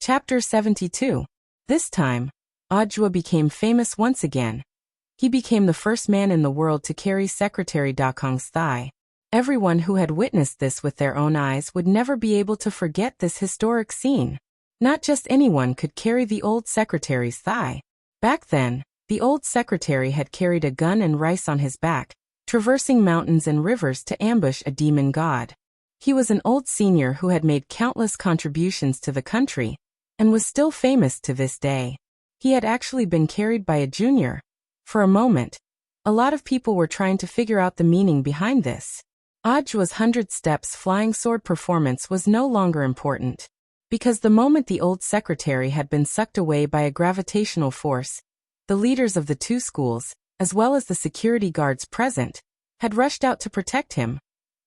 Chapter 72. This time, Audiobook became famous once again. He became the first man in the world to carry Secretary Dakong's thigh. Everyone who had witnessed this with their own eyes would never be able to forget this historic scene. Not just anyone could carry the old secretary's thigh. Back then, the old secretary had carried a gun and rice on his back, traversing mountains and rivers to ambush a demon god. He was an old senior who had made countless contributions to the country, and was still famous to this day. He had actually been carried by a junior. For a moment, a lot of people were trying to figure out the meaning behind this. Audiobook's 100 steps flying sword performance was no longer important, because the moment the old secretary had been sucked away by a gravitational force, the leaders of the two schools, as well as the security guards present, had rushed out to protect him.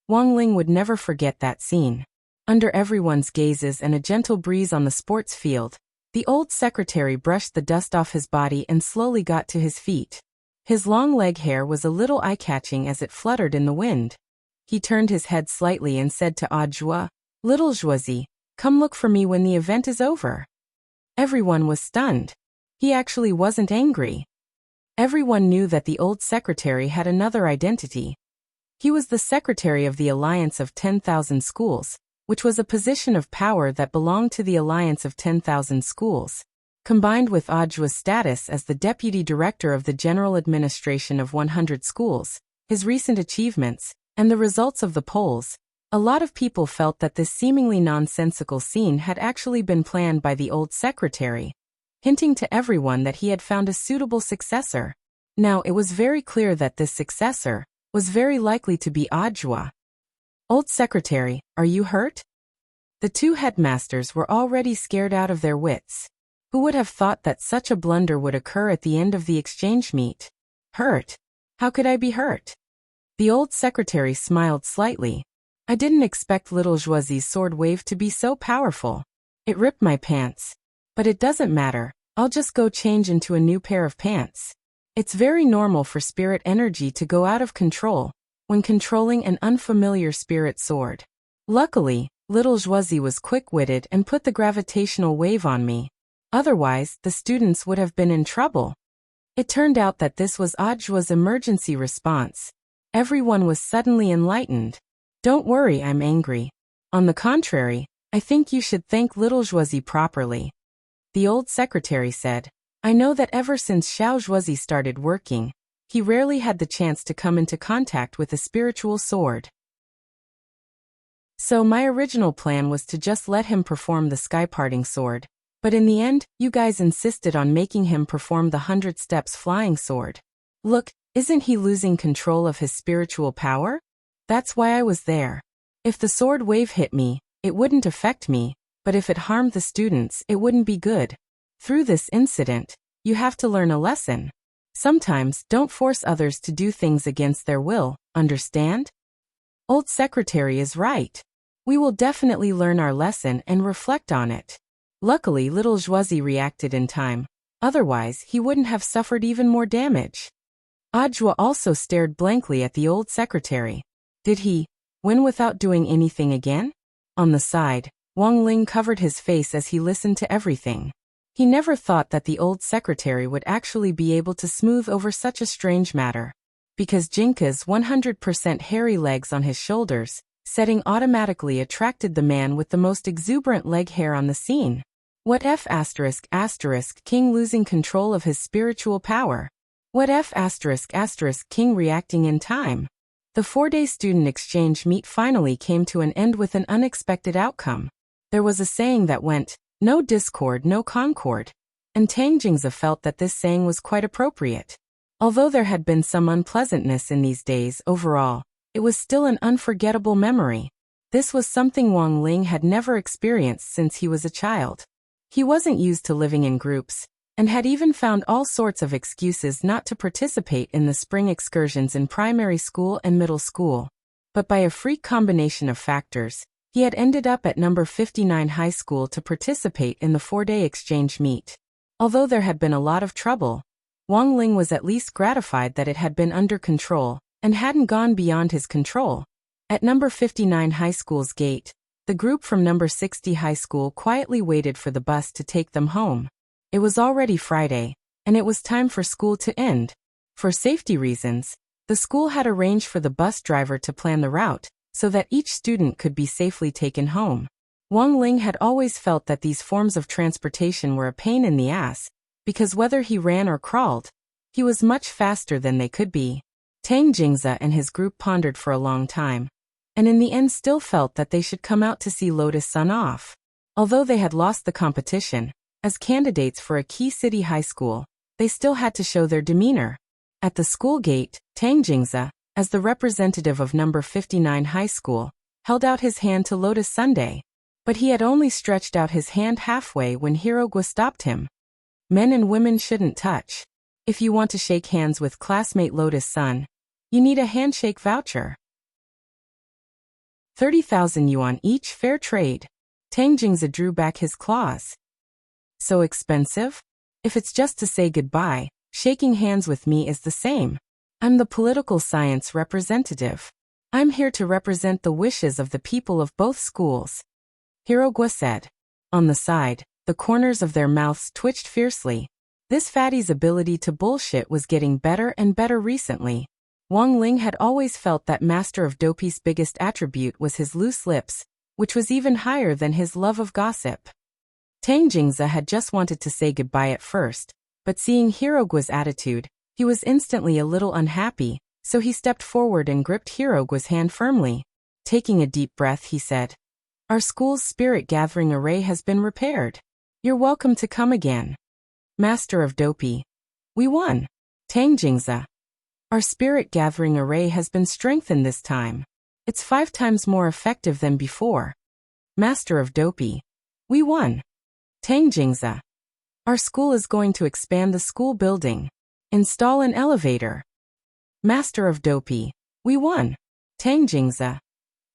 Wang Ling would never forget that scene. Under everyone's gazes and a gentle breeze on the sports field, the old secretary brushed the dust off his body and slowly got to his feet. His long leg hair was a little eye-catching as it fluttered in the wind. He turned his head slightly and said to Audiobook, "Little Zhuozi, come look for me when the event is over." Everyone was stunned. He actually wasn't angry. Everyone knew that the old secretary had another identity. He was the secretary of the Alliance of 10,000 Schools, which was a position of power that belonged to the Alliance of 10,000 Schools. Combined with Audiobook's status as the deputy director of the General Administration of 100 schools, his recent achievements, and the results of the polls, a lot of people felt that this seemingly nonsensical scene had actually been planned by the old secretary, hinting to everyone that he had found a suitable successor. Now it was very clear that this successor was very likely to be Audiobook. "Old secretary, are you hurt?" The two headmasters were already scared out of their wits. Who would have thought that such a blunder would occur at the end of the exchange meet? "Hurt? How could I be hurt?" The old secretary smiled slightly. "I didn't expect little Zhuozi's sword wave to be so powerful. It ripped my pants. But it doesn't matter, I'll just go change into a new pair of pants." It's very normal for spirit energy to go out of control when controlling an unfamiliar spirit sword. Luckily, little Zhuozi was quick-witted and put the gravitational wave on me. Otherwise, the students would have been in trouble. It turned out that this was Audiobook's emergency response. Everyone was suddenly enlightened. "Don't worry, I'm angry. On the contrary, I think you should thank little Zhuozi properly," the old secretary said. "I know that ever since Xiao Zhuozi started working, he rarely had the chance to come into contact with a spiritual sword. So my original plan was to just let him perform the sky-parting sword. But in the end, you guys insisted on making him perform the 100 steps flying sword. Look, isn't he losing control of his spiritual power? That's why I was there. If the sword wave hit me, it wouldn't affect me, but if it harmed the students, it wouldn't be good. Through this incident, you have to learn a lesson. Sometimes don't force others to do things against their will, understand?" Old secretary is right. We will definitely learn our lesson and reflect on it. Luckily little Zhuozi reacted in time. Otherwise he wouldn't have suffered even more damage. Audiobook also stared blankly at the old secretary. Did he win without doing anything again? On the side, Wang Ling covered his face as he listened to everything. He never thought that the old secretary would actually be able to smooth over such a strange matter. Because Jinka's 100% hairy legs on his shoulders, setting automatically attracted the man with the most exuberant leg hair on the scene. What if *** King losing control of his spiritual power? What if *** King reacting in time? The 4-day student exchange meet finally came to an end with an unexpected outcome. There was a saying that went, "No discord, no concord," and Tang Jingzi felt that this saying was quite appropriate. Although there had been some unpleasantness in these days, overall, it was still an unforgettable memory. This was something Wang Ling had never experienced since he was a child. He wasn't used to living in groups, and had even found all sorts of excuses not to participate in the spring excursions in primary school and middle school. But by a freak combination of factors, he had ended up at number 59 high school to participate in the 4-day exchange meet. Although there had been a lot of trouble, Wang Ling was at least gratified that it had been under control, and hadn't gone beyond his control. At number 59 high school's gate, The group from number 60 high school quietly waited for the bus to take them home. It was already Friday, and it was time for school to end. For safety reasons, the school had arranged for the bus driver to plan the route so that each student could be safely taken home. Wang Ling had always felt that these forms of transportation were a pain in the ass, because whether he ran or crawled, he was much faster than they could be. Tang Jingze and his group pondered for a long time, and in the end still felt that they should come out to see Lotus Sun off. Although they had lost the competition, as candidates for a key city high school, they still had to show their demeanor. At the school gate, Tang Jingze, as the representative of number 59 high school, held out his hand to Lotus Sunday. But he had only stretched out his hand halfway when Hirogwa stopped him. Men and women shouldn't touch. If you want to shake hands with classmate Lotus Sun, you need a handshake voucher. 30,000 yuan each, fair trade. Tang Jingze drew back his claws. So expensive? If it's just to say goodbye, shaking hands with me is the same. I'm the political science representative. I'm here to represent the wishes of the people of both schools. Hirogwa said. On the side, the corners of their mouths twitched fiercely. This fatty's ability to bullshit was getting better and better recently. Wang Ling had always felt that Master of Dopey's biggest attribute was his loose lips, which was even higher than his love of gossip. Tang Jingze had just wanted to say goodbye at first, but seeing Hirogwa's attitude, he was instantly a little unhappy, so he stepped forward and gripped Hirogwa's hand firmly. Taking a deep breath, he said, "Our school's spirit gathering array has been repaired. You're welcome to come again." Master of Dopey. We won. Tang Jingze. Our spirit gathering array has been strengthened this time. It's 5 times more effective than before. Master of Dopey. We won. Tang Jingze. Our school is going to expand the school building. Install an elevator. Master of Dopey. We won. Tang Jingze.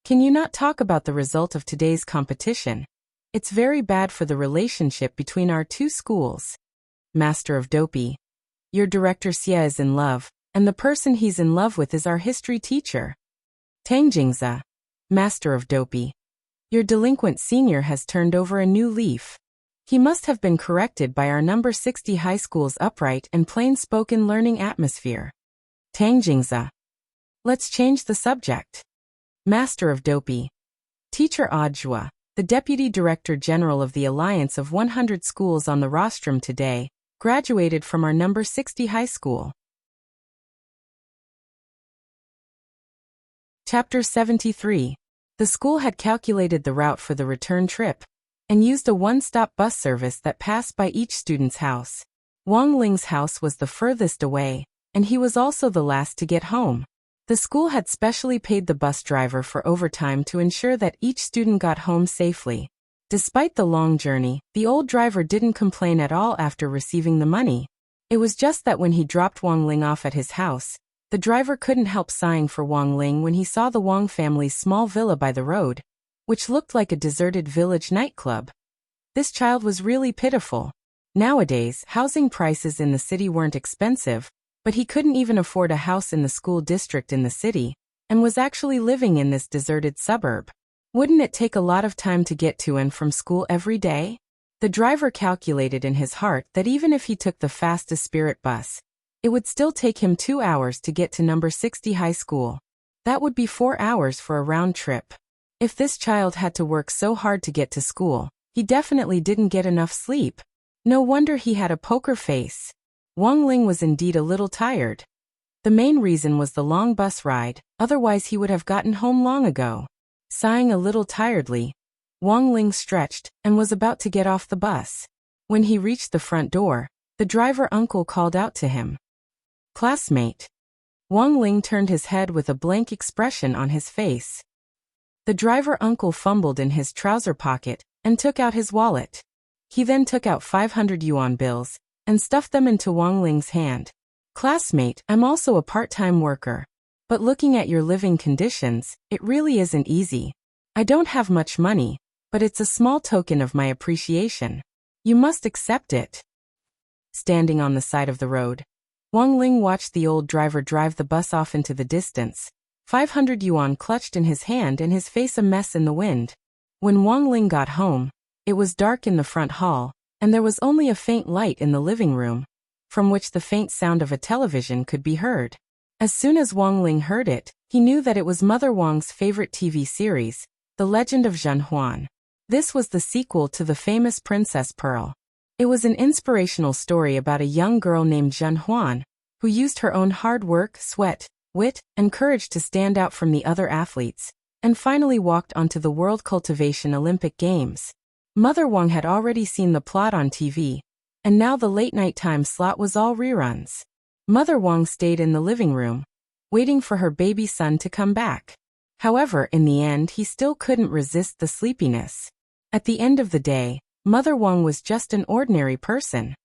Can you not talk about the result of today's competition? It's very bad for the relationship between our two schools. Master of Dopey. Your director Xie is in love, and the person he's in love with is our history teacher. Tang Jingze. Master of Dopey. Your delinquent senior has turned over a new leaf. He must have been corrected by our number 60 high school's upright and plain-spoken learning atmosphere. Tang Jingze. Let's change the subject. Master of Dopey. Teacher Audiobook, the Deputy Director General of the Alliance of 100 Schools on the rostrum today, graduated from our number 60 high school. Chapter 73. The school had calculated the route for the return trip, and used a one-stop bus service that passed by each student's house. Wang Ling's house was the furthest away, and he was also the last to get home. The school had specially paid the bus driver for overtime to ensure that each student got home safely. Despite the long journey, the old driver didn't complain at all after receiving the money. It was just that when he dropped Wang Ling off at his house, the driver couldn't help sighing for Wang Ling when he saw the Wang family's small villa by the road, which looked like a deserted village nightclub. This child was really pitiful. Nowadays, housing prices in the city weren't expensive, but he couldn't even afford a house in the school district in the city, and was actually living in this deserted suburb. Wouldn't it take a lot of time to get to and from school every day? The driver calculated in his heart that even if he took the fastest spirit bus, it would still take him 2 hours to get to number 60 high school. That would be 4 hours for a round trip. If this child had to work so hard to get to school, he definitely didn't get enough sleep. No wonder he had a poker face. Wang Ling was indeed a little tired. The main reason was the long bus ride, otherwise he would have gotten home long ago. Sighing a little tiredly, Wang Ling stretched and was about to get off the bus. When he reached the front door, the driver uncle called out to him. Classmate. Wang Ling turned his head with a blank expression on his face. The driver uncle fumbled in his trouser pocket and took out his wallet. He then took out 500 yuan bills and stuffed them into Wang Ling's hand. Classmate, I'm also a part-time worker. But looking at your living conditions, it really isn't easy. I don't have much money, but it's a small token of my appreciation. You must accept it. Standing on the side of the road, Wang Ling watched the old driver drive the bus off into the distance, 500 yuan clutched in his hand and his face a mess in the wind. When Wang Ling got home, it was dark in the front hall, and there was only a faint light in the living room, from which the faint sound of a television could be heard. As soon as Wang Ling heard it, he knew that it was Mother Wang's favorite TV series, The Legend of Zhen Huan. This was the sequel to the famous Princess Pearl. It was an inspirational story about a young girl named Zhen Huan, who used her own hard work, sweat, wit, and courage to stand out from the other athletes, and finally walked onto the World Cultivation Olympic Games. Mother Wang had already seen the plot on TV, and now the late-night time slot was all reruns. Mother Wang stayed in the living room, waiting for her baby son to come back. However, in the end he still couldn't resist the sleepiness. At the end of the day, Mother Wang was just an ordinary person.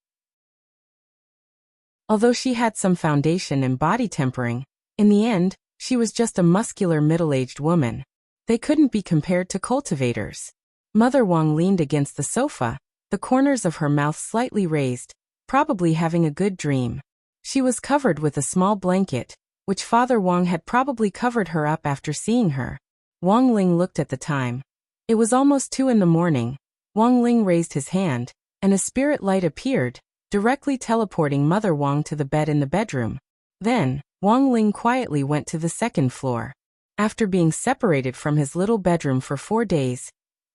Although she had some foundation in body tempering, in the end, she was just a muscular middle-aged woman. They couldn't be compared to cultivators. Mother Wang leaned against the sofa, the corners of her mouth slightly raised, probably having a good dream. She was covered with a small blanket, which Father Wang had probably covered her up after seeing her. Wang Ling looked at the time. It was almost 2 a.m. Wang Ling raised his hand, and a spirit light appeared, directly teleporting Mother Wang to the bed in the bedroom. Then, Wang Ling quietly went to the second floor. After being separated from his little bedroom for 4 days,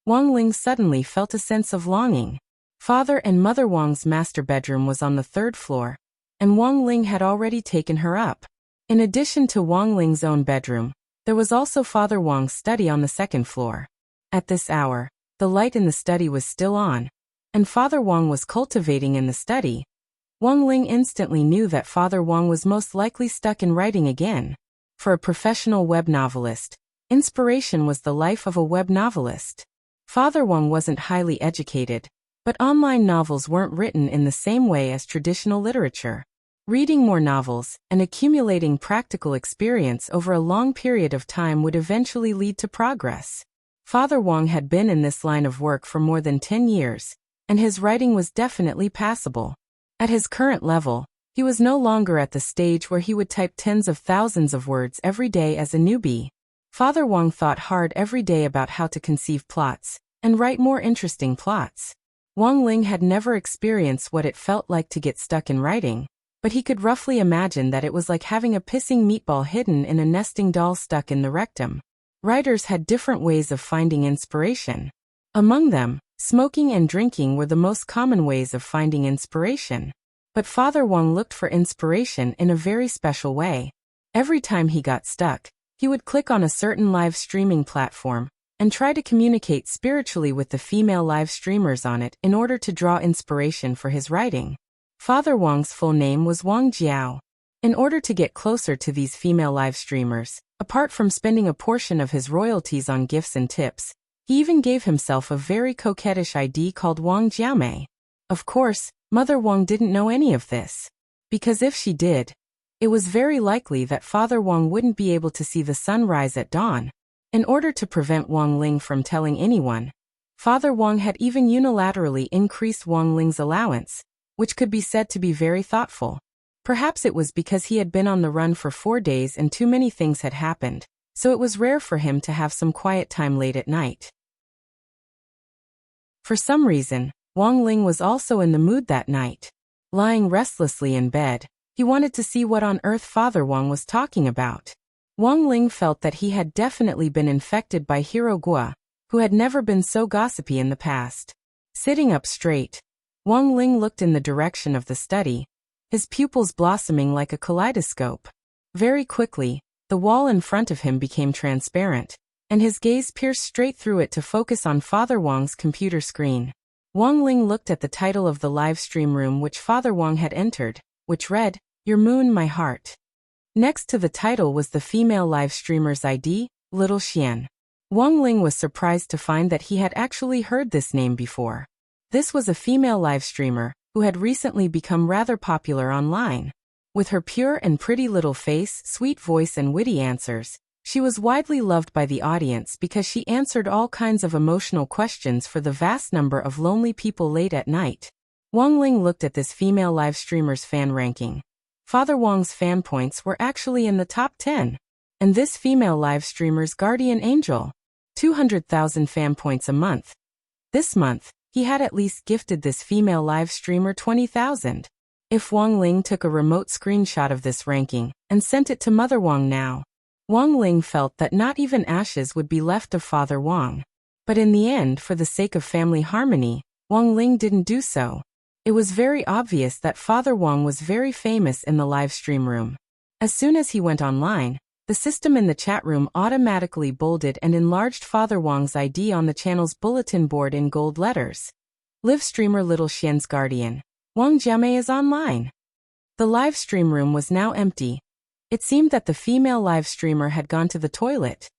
Wang Ling suddenly felt a sense of longing. Father and Mother Wang's master bedroom was on the 3rd floor, and Wang Ling had already taken her up. In addition to Wang Ling's own bedroom, there was also Father Wang's study on the 2nd floor. At this hour, the light in the study was still on, and Father Wang was cultivating in the study. Wang Ling instantly knew that Father Wang was most likely stuck in writing again. For a professional web novelist, inspiration was the life of a web novelist. Father Wang wasn't highly educated, but online novels weren't written in the same way as traditional literature. Reading more novels and accumulating practical experience over a long period of time would eventually lead to progress. Father Wang had been in this line of work for more than 10 years, and his writing was definitely passable. At his current level, he was no longer at the stage where he would type tens of thousands of words every day as a newbie. Father Wang thought hard every day about how to conceive plots and write more interesting plots. Wang Ling had never experienced what it felt like to get stuck in writing, but he could roughly imagine that it was like having a pissing meatball hidden in a nesting doll stuck in the rectum. Writers had different ways of finding inspiration. Among them, smoking and drinking were the most common ways of finding inspiration. But Father Wang looked for inspiration in a very special way. Every time he got stuck, he would click on a certain live streaming platform and try to communicate spiritually with the female live streamers on it in order to draw inspiration for his writing. Father Wang's full name was Wang Jiao. In order to get closer to these female live streamers, apart from spending a portion of his royalties on gifts and tips, he even gave himself a very coquettish ID called Wang Jiaomei. Of course, Mother Wang didn't know any of this. Because if she did, it was very likely that Father Wang wouldn't be able to see the sun rise at dawn. In order to prevent Wang Ling from telling anyone, Father Wang had even unilaterally increased Wang Ling's allowance, which could be said to be very thoughtful. Perhaps it was because he had been on the run for 4 days and too many things had happened, so it was rare for him to have some quiet time late at night. For some reason, Wang Ling was also in the mood that night. Lying restlessly in bed, he wanted to see what on earth Father Wang was talking about. Wang Ling felt that he had definitely been infected by Hero Gua, who had never been so gossipy in the past. Sitting up straight, Wang Ling looked in the direction of the study, his pupils blossoming like a kaleidoscope. Very quickly, the wall in front of him became transparent, and his gaze pierced straight through it to focus on Father Wang's computer screen. Wang Ling looked at the title of the live stream room which Father Wang had entered, which read, "Your Moon, My Heart." Next to the title was the female live streamer's ID, Little Xian. Wang Ling was surprised to find that he had actually heard this name before. This was a female live streamer who had recently become rather popular online. With her pure and pretty little face, sweet voice and witty answers, she was widely loved by the audience because she answered all kinds of emotional questions for the vast number of lonely people late at night. Wang Ling looked at this female live streamer's fan ranking. Father Wang's fan points were actually in the top 10. And this female live streamer's guardian angel. 200,000 fan points a month. This month, he had at least gifted this female live streamer 20,000. If Wang Ling took a remote screenshot of this ranking and sent it to Mother Wang now, Wang Ling felt that not even ashes would be left of Father Wang. But in the end, for the sake of family harmony, Wang Ling didn't do so. It was very obvious that Father Wang was very famous in the live stream room. As soon as he went online, the system in the chat room automatically bolded and enlarged Father Wang's ID on the channel's bulletin board in gold letters. Live streamer Little Xian's guardian, Wang Jiamei, is online. The live stream room was now empty. It seemed that the female live streamer had gone to the toilet.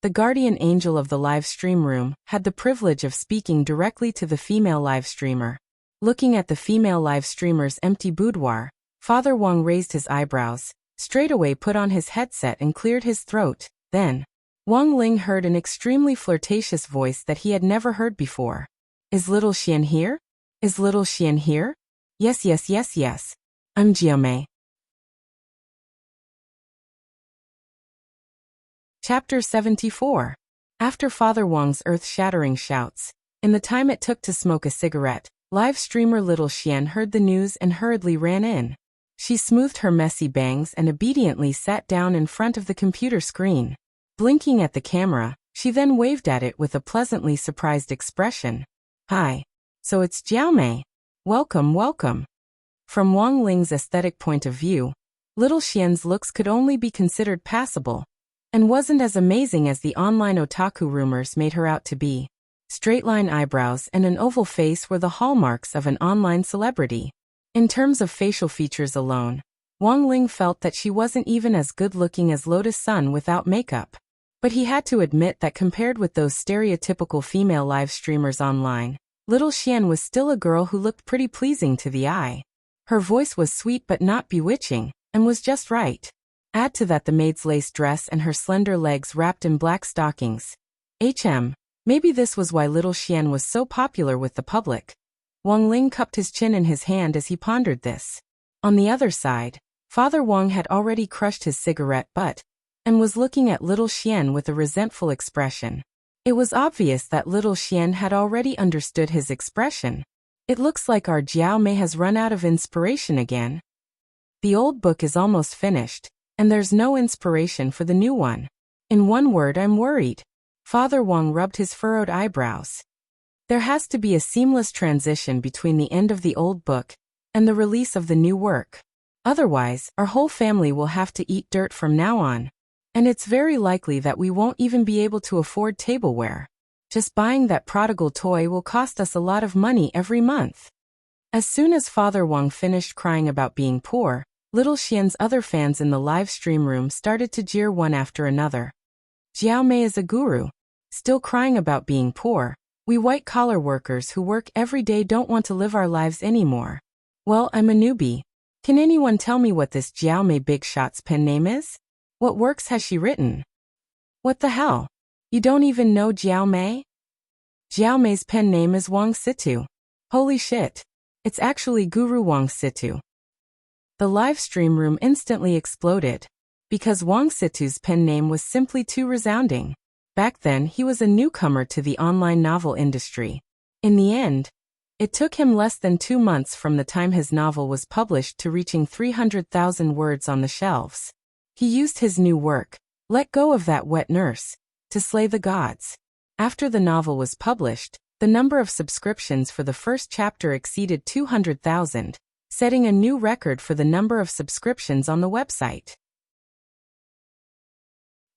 The guardian angel of the live stream room had the privilege of speaking directly to the female live streamer. Looking at the female live streamer's empty boudoir, Father Wang raised his eyebrows, straightaway put on his headset and cleared his throat. Then, Wang Ling heard an extremely flirtatious voice that he had never heard before. Is Little Xian here? Is Little Xian here? Yes, yes, yes, yes. I'm Jiamei. Chapter 74. After Father Wang's earth-shattering shouts, in the time it took to smoke a cigarette, live streamer Little Xian heard the news and hurriedly ran in. She smoothed her messy bangs and obediently sat down in front of the computer screen. Blinking at the camera, she then waved at it with a pleasantly surprised expression. Hi. So it's Jiamei. Welcome, welcome. From Wang Ling's aesthetic point of view, Little Xian's looks could only be considered passable, and wasn't as amazing as the online otaku rumors made her out to be. Straight-line eyebrows and an oval face were the hallmarks of an online celebrity. In terms of facial features alone, Wang Ling felt that she wasn't even as good-looking as Lotus Sun without makeup. But he had to admit that compared with those stereotypical female live streamers online, Little Xian was still a girl who looked pretty pleasing to the eye. Her voice was sweet but not bewitching, and was just right. Add to that the maid's lace dress and her slender legs wrapped in black stockings. Maybe this was why Little Xian was so popular with the public. Wang Ling cupped his chin in his hand as he pondered this. On the other side, Father Wang had already crushed his cigarette butt, and was looking at Little Xian with a resentful expression. It was obvious that Little Xian had already understood his expression. It looks like our Jiamei has run out of inspiration again. The old book is almost finished, and there's no inspiration for the new one. In one word, I'm worried. Father Wang rubbed his furrowed eyebrows. There has to be a seamless transition between the end of the old book and the release of the new work. Otherwise, our whole family will have to eat dirt from now on. And it's very likely that we won't even be able to afford tableware. Just buying that prodigal toy will cost us a lot of money every month. As soon as Father Wang finished crying about being poor, Little Xian's other fans in the live stream room started to jeer one after another. Jiamei is a guru. Still crying about being poor. We white-collar workers who work every day don't want to live our lives anymore. Well, I'm a newbie. Can anyone tell me what this Jiamei Big Shot's pen name is? What works has she written? What the hell? You don't even know Jiamei? Jiamei's pen name is Wang Situ. Holy shit. It's actually Guru Wang Situ. The live stream room instantly exploded, because Wang Situ's pen name was simply too resounding. Back then, he was a newcomer to the online novel industry. In the end, it took him less than 2 months from the time his novel was published to reaching 300,000 words on the shelves. He used his new work, Let Go of That Wet Nurse, to slay the gods. After the novel was published, the number of subscriptions for the first chapter exceeded 200,000, setting a new record for the number of subscriptions on the website.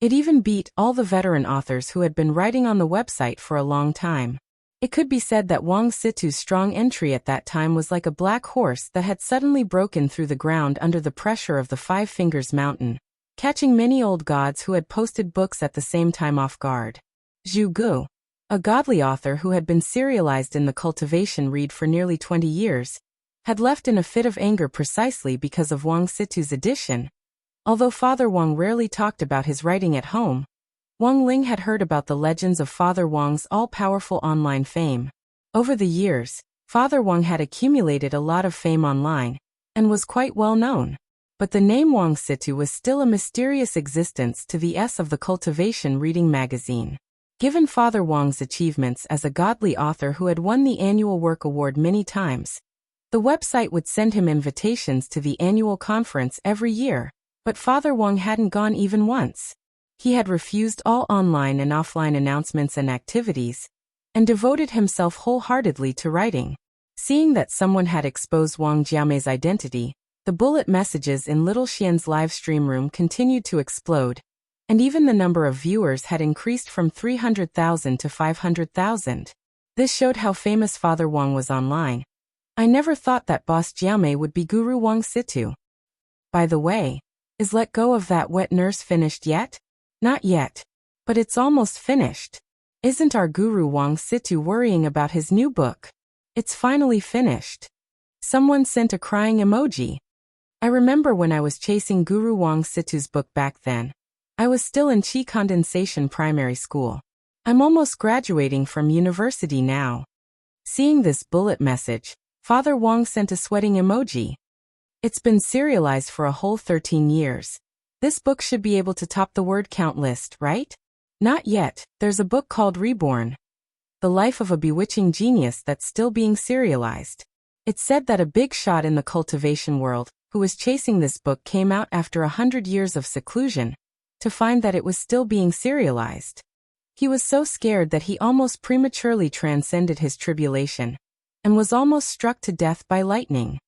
It even beat all the veteran authors who had been writing on the website for a long time. It could be said that Wang Situ's strong entry at that time was like a black horse that had suddenly broken through the ground under the pressure of the Five Fingers Mountain, catching many old gods who had posted books at the same time off guard. Zhu Gu, a godly author who had been serialized in the cultivation read for nearly 20 years, had left in a fit of anger precisely because of Wang Situ's edition. Although Father Wang rarely talked about his writing at home, Wang Ling had heard about the legends of Father Wang's all-powerful online fame. Over the years, Father Wang had accumulated a lot of fame online, and was quite well known. But the name Wang Situ was still a mysterious existence to the S of the cultivation reading magazine. Given Father Wang's achievements as a godly author who had won the annual work award many times, the website would send him invitations to the annual conference every year, but Father Wang hadn't gone even once. He had refused all online and offline announcements and activities, and devoted himself wholeheartedly to writing. Seeing that someone had exposed Wang Jiaomei's identity, the bullet messages in Little Xian's live stream room continued to explode, and even the number of viewers had increased from 300,000 to 500,000. This showed how famous Father Wang was online. I never thought that Boss Jiaomei would be Guru Wang Situ. By the way, is Let Go of That Wet Nurse finished yet? Not yet. But it's almost finished. Isn't our Guru Wang Situ worrying about his new book? It's finally finished. Someone sent a crying emoji. I remember when I was chasing Guru Wang Situ's book back then. I was still in Qi Condensation Primary School. I'm almost graduating from university now. Seeing this bullet message, Father Wang sent a sweating emoji. It's been serialized for a whole 13 years. This book should be able to top the word count list, right? Not yet. There's a book called Reborn, The Life of a Bewitching Genius, that's still being serialized. It's said that a big shot in the cultivation world, who was chasing this book, came out after 100 years of seclusion, to find that it was still being serialized. He was so scared that he almost prematurely transcended his tribulation, and was almost struck to death by lightning.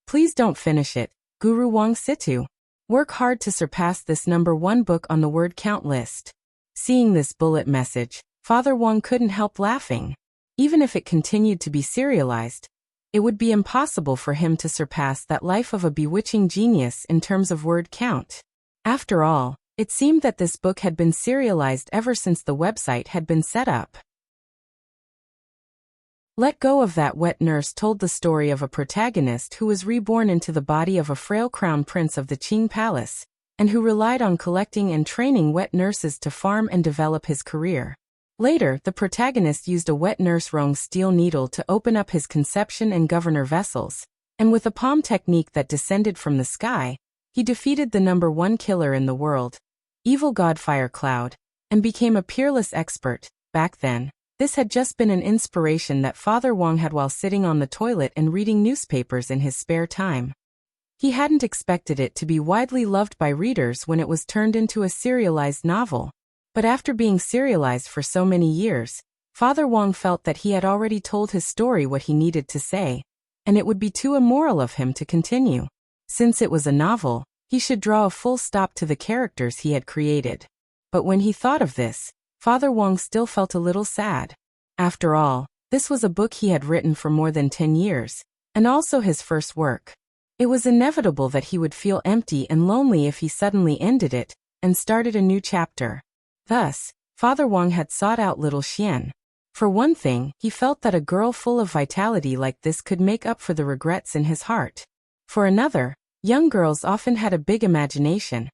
Please don't finish it, Guru Wang Situ. Work hard to surpass this #1 book on the word count list. Seeing this bullet message, Father Wang couldn't help laughing. Even if it continued to be serialized, it would be impossible for him to surpass that Life of a Bewitching Genius in terms of word count. After all, it seemed that this book had been serialized ever since the website had been set up. Let Go of That Wet Nurse told the story of a protagonist who was reborn into the body of a frail crown prince of the Qing Palace, and who relied on collecting and training wet nurses to farm and develop his career. Later, the protagonist used a wet nurse Rong's steel needle to open up his conception and governor vessels, and with a palm technique that descended from the sky, he defeated the #1 killer in the world, Evil God Fire Cloud, and became a peerless expert. Back then, this had just been an inspiration that Father Wang had while sitting on the toilet and reading newspapers in his spare time. He hadn't expected it to be widely loved by readers when it was turned into a serialized novel. But after being serialized for so many years, Father Wang felt that he had already told his story what he needed to say, and it would be too immoral of him to continue. Since it was a novel, he should draw a full stop to the characters he had created. But when he thought of this, Father Wang still felt a little sad. After all, this was a book he had written for more than 10 years, and also his first work. It was inevitable that he would feel empty and lonely if he suddenly ended it and started a new chapter. Thus, Father Wang had sought out Little Xian. For one thing, he felt that a girl full of vitality like this could make up for the regrets in his heart. For another, young girls often had a big imagination,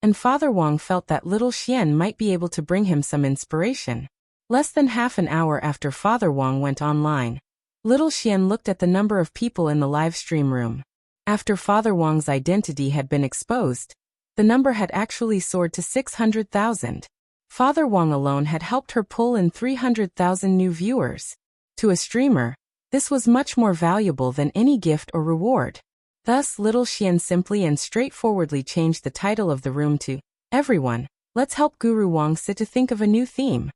and Father Wang felt that Little Xian might be able to bring him some inspiration. Less than half an hour after Father Wang went online, Little Xian looked at the number of people in the live stream room. After Father Wang's identity had been exposed, the number had actually soared to 600,000. Father Wang alone had helped her pull in 300,000 new viewers. To a streamer, this was much more valuable than any gift or reward. Thus, Little Xian simply and straightforwardly changed the title of the room to, "Everyone, let's help Guru Wang Sit to think of a new theme."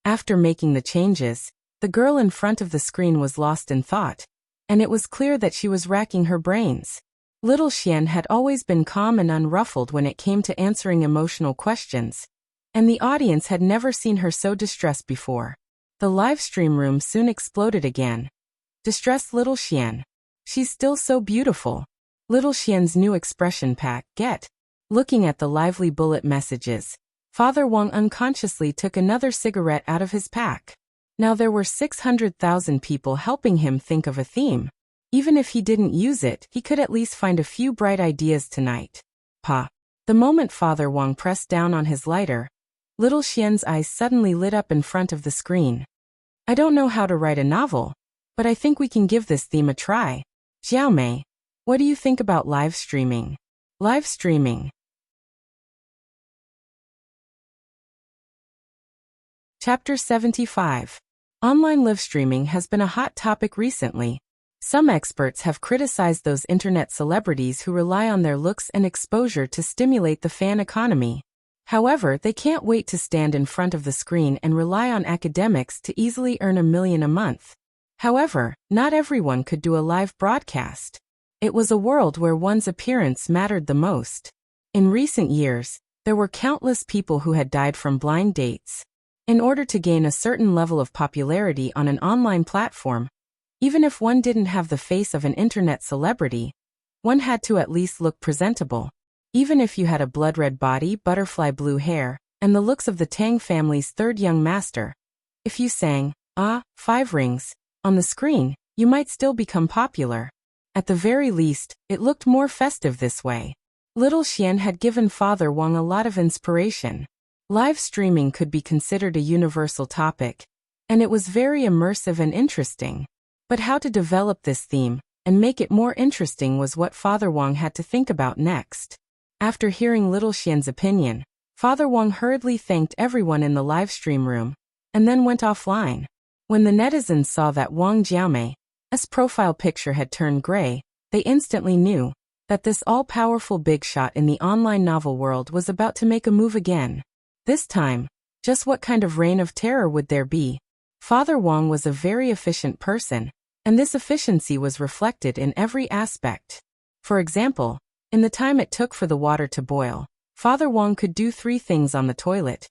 After making the changes, the girl in front of the screen was lost in thought, and it was clear that she was racking her brains. Little Xian had always been calm and unruffled when it came to answering emotional questions, and the audience had never seen her so distressed before. The live stream room soon exploded again. Distressed Little Xian. She's still so beautiful. Little Xian's new expression pack, get. Looking at the lively bullet messages, Father Wang unconsciously took another cigarette out of his pack. Now there were 600,000 people helping him think of a theme. Even if he didn't use it, he could at least find a few bright ideas tonight. Pa. The moment Father Wang pressed down on his lighter, Little Xian's eyes suddenly lit up in front of the screen. I don't know how to write a novel, but I think we can give this theme a try. Jiaomei, what do you think about live streaming? Live streaming. Chapter 75. Online live streaming has been a hot topic recently. Some experts have criticized those internet celebrities who rely on their looks and exposure to stimulate the fan economy. However, they can't wait to stand in front of the screen and rely on academics to easily earn $1 million a month. However, not everyone could do a live broadcast. It was a world where one's appearance mattered the most. In recent years, there were countless people who had died from blind dates. In order to gain a certain level of popularity on an online platform, even if one didn't have the face of an internet celebrity, one had to at least look presentable. Even if you had a blood-red body, butterfly blue hair, and the looks of the Tang family's third young master, if you sang, "Ah, 5 rings," on the screen, you might still become popular. At the very least, it looked more festive this way. Little Xian had given Father Wang a lot of inspiration. Live streaming could be considered a universal topic, and it was very immersive and interesting. But how to develop this theme and make it more interesting was what Father Wang had to think about next. After hearing Little Xian's opinion, Father Wang hurriedly thanked everyone in the live stream room and then went offline. When the netizens saw that Wang Jiaomei's profile picture had turned gray, they instantly knew that this all-powerful big shot in the online novel world was about to make a move again. This time, just what kind of reign of terror would there be? Father Wang was a very efficient person, and this efficiency was reflected in every aspect. For example, in the time it took for the water to boil, Father Wang could do 3 things on the toilet: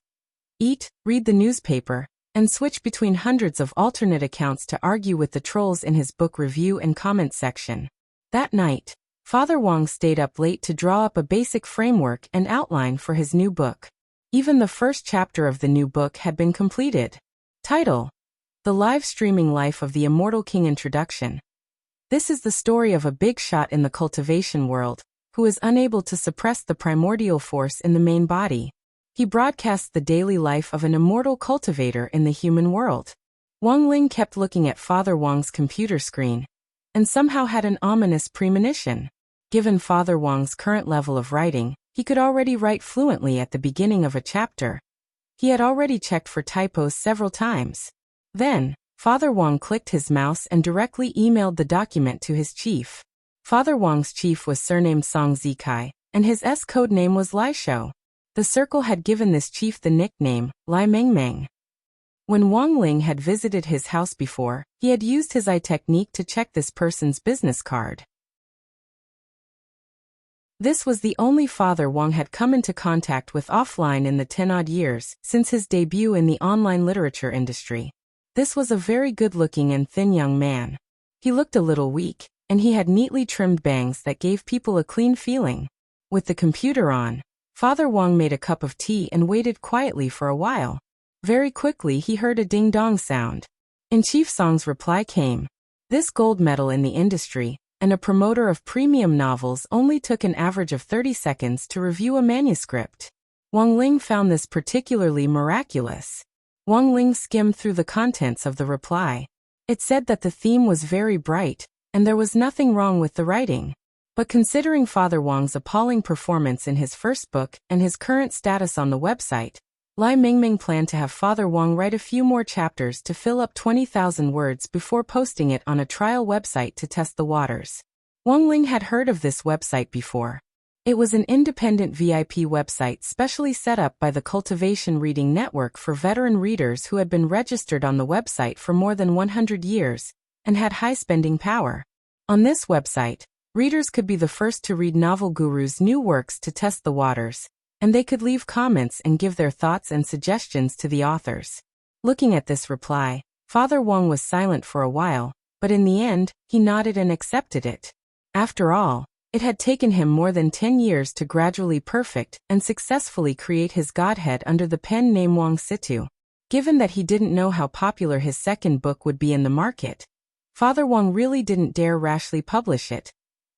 eat, read the newspaper, and switch between hundreds of alternate accounts to argue with the trolls in his book review and comment section. That night, Father Wang stayed up late to draw up a basic framework and outline for his new book. Even the first chapter of the new book had been completed. Title: The Live Streaming Life of the Immortal King. Introduction. This is the story of a big shot in the cultivation world, who is unable to suppress the primordial force in the main body. He broadcasts the daily life of an immortal cultivator in the human world. Wang Ling kept looking at Father Wang's computer screen, and somehow had an ominous premonition. Given Father Wang's current level of writing, he could already write fluently at the beginning of a chapter. He had already checked for typos several times. Then, Father Wang clicked his mouse and directly emailed the document to his chief. Father Wang's chief was surnamed Song Zikai, and his code name was Lai Shou. The circle had given this chief the nickname Lai Mengmeng. When Wang Ling had visited his house before, he had used his eye technique to check this person's business card. This was the only Father Wang had come into contact with offline in the 10-odd years since his debut in the online literature industry. This was a very good-looking and thin young man. He looked a little weak, and he had neatly trimmed bangs that gave people a clean feeling. With the computer on, Father Wang made a cup of tea and waited quietly for a while. Very quickly he heard a ding-dong sound. In Chief Song's reply came, "This gold medal in the industry, and a promoter of premium novels, only took an average of 30 seconds to review a manuscript." Wang Ling found this particularly miraculous. Wang Ling skimmed through the contents of the reply. It said that the theme was very bright, and there was nothing wrong with the writing. But considering Father Wang's appalling performance in his first book and his current status on the website, Lai Mingming planned to have Father Wang write a few more chapters to fill up 20,000 words before posting it on a trial website to test the waters. Wang Ling had heard of this website before. It was an independent VIP website specially set up by the Cultivation Reading Network for veteran readers who had been registered on the website for more than 100 years and had high spending power. On this website, readers could be the first to read Novel Guru's new works to test the waters, and they could leave comments and give their thoughts and suggestions to the authors. Looking at this reply, Father Wang was silent for a while, but in the end, he nodded and accepted it. After all, it had taken him more than 10 years to gradually perfect and successfully create his godhead under the pen name Wang Situ. Given that he didn't know how popular his second book would be in the market, Father Wang really didn't dare rashly publish it.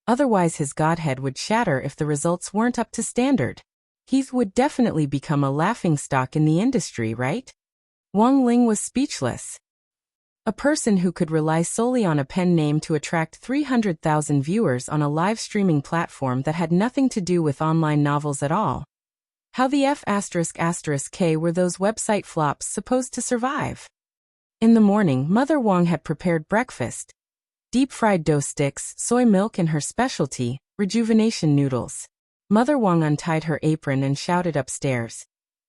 Otherwise his godhead would shatter if the results weren't up to standard. He would definitely become a laughingstock in the industry, right? Wang Ling was speechless. A person who could rely solely on a pen name to attract 300,000 viewers on a live streaming platform that had nothing to do with online novels at all. How the F***K were those website flops supposed to survive? In the morning, Mother Wang had prepared breakfast. Deep-fried dough sticks, soy milk and her specialty, rejuvenation noodles. Mother Wang untied her apron and shouted upstairs.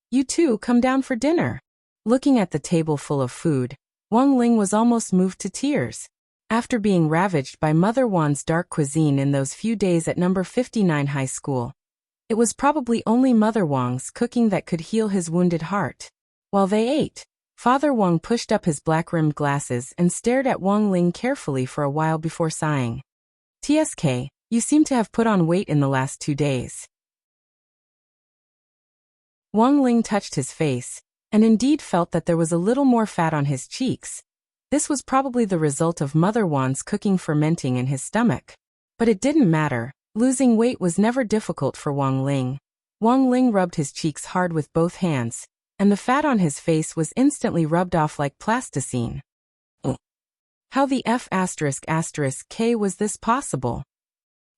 "You two come down for dinner." Looking at the table full of food, Wang Ling was almost moved to tears. After being ravaged by Mother Wang's dark cuisine in those few days at number 59 high school, it was probably only Mother Wang's cooking that could heal his wounded heart. While they ate, Father Wang pushed up his black-rimmed glasses and stared at Wang Ling carefully for a while before sighing. "TSK, you seem to have put on weight in the last 2 days." Wang Ling touched his face, and indeed felt that there was a little more fat on his cheeks. This was probably the result of Mother Wang's cooking fermenting in his stomach. But it didn't matter. Losing weight was never difficult for Wang Ling. Wang Ling rubbed his cheeks hard with both hands, and the fat on his face was instantly rubbed off like plasticine. How the F***K was this possible?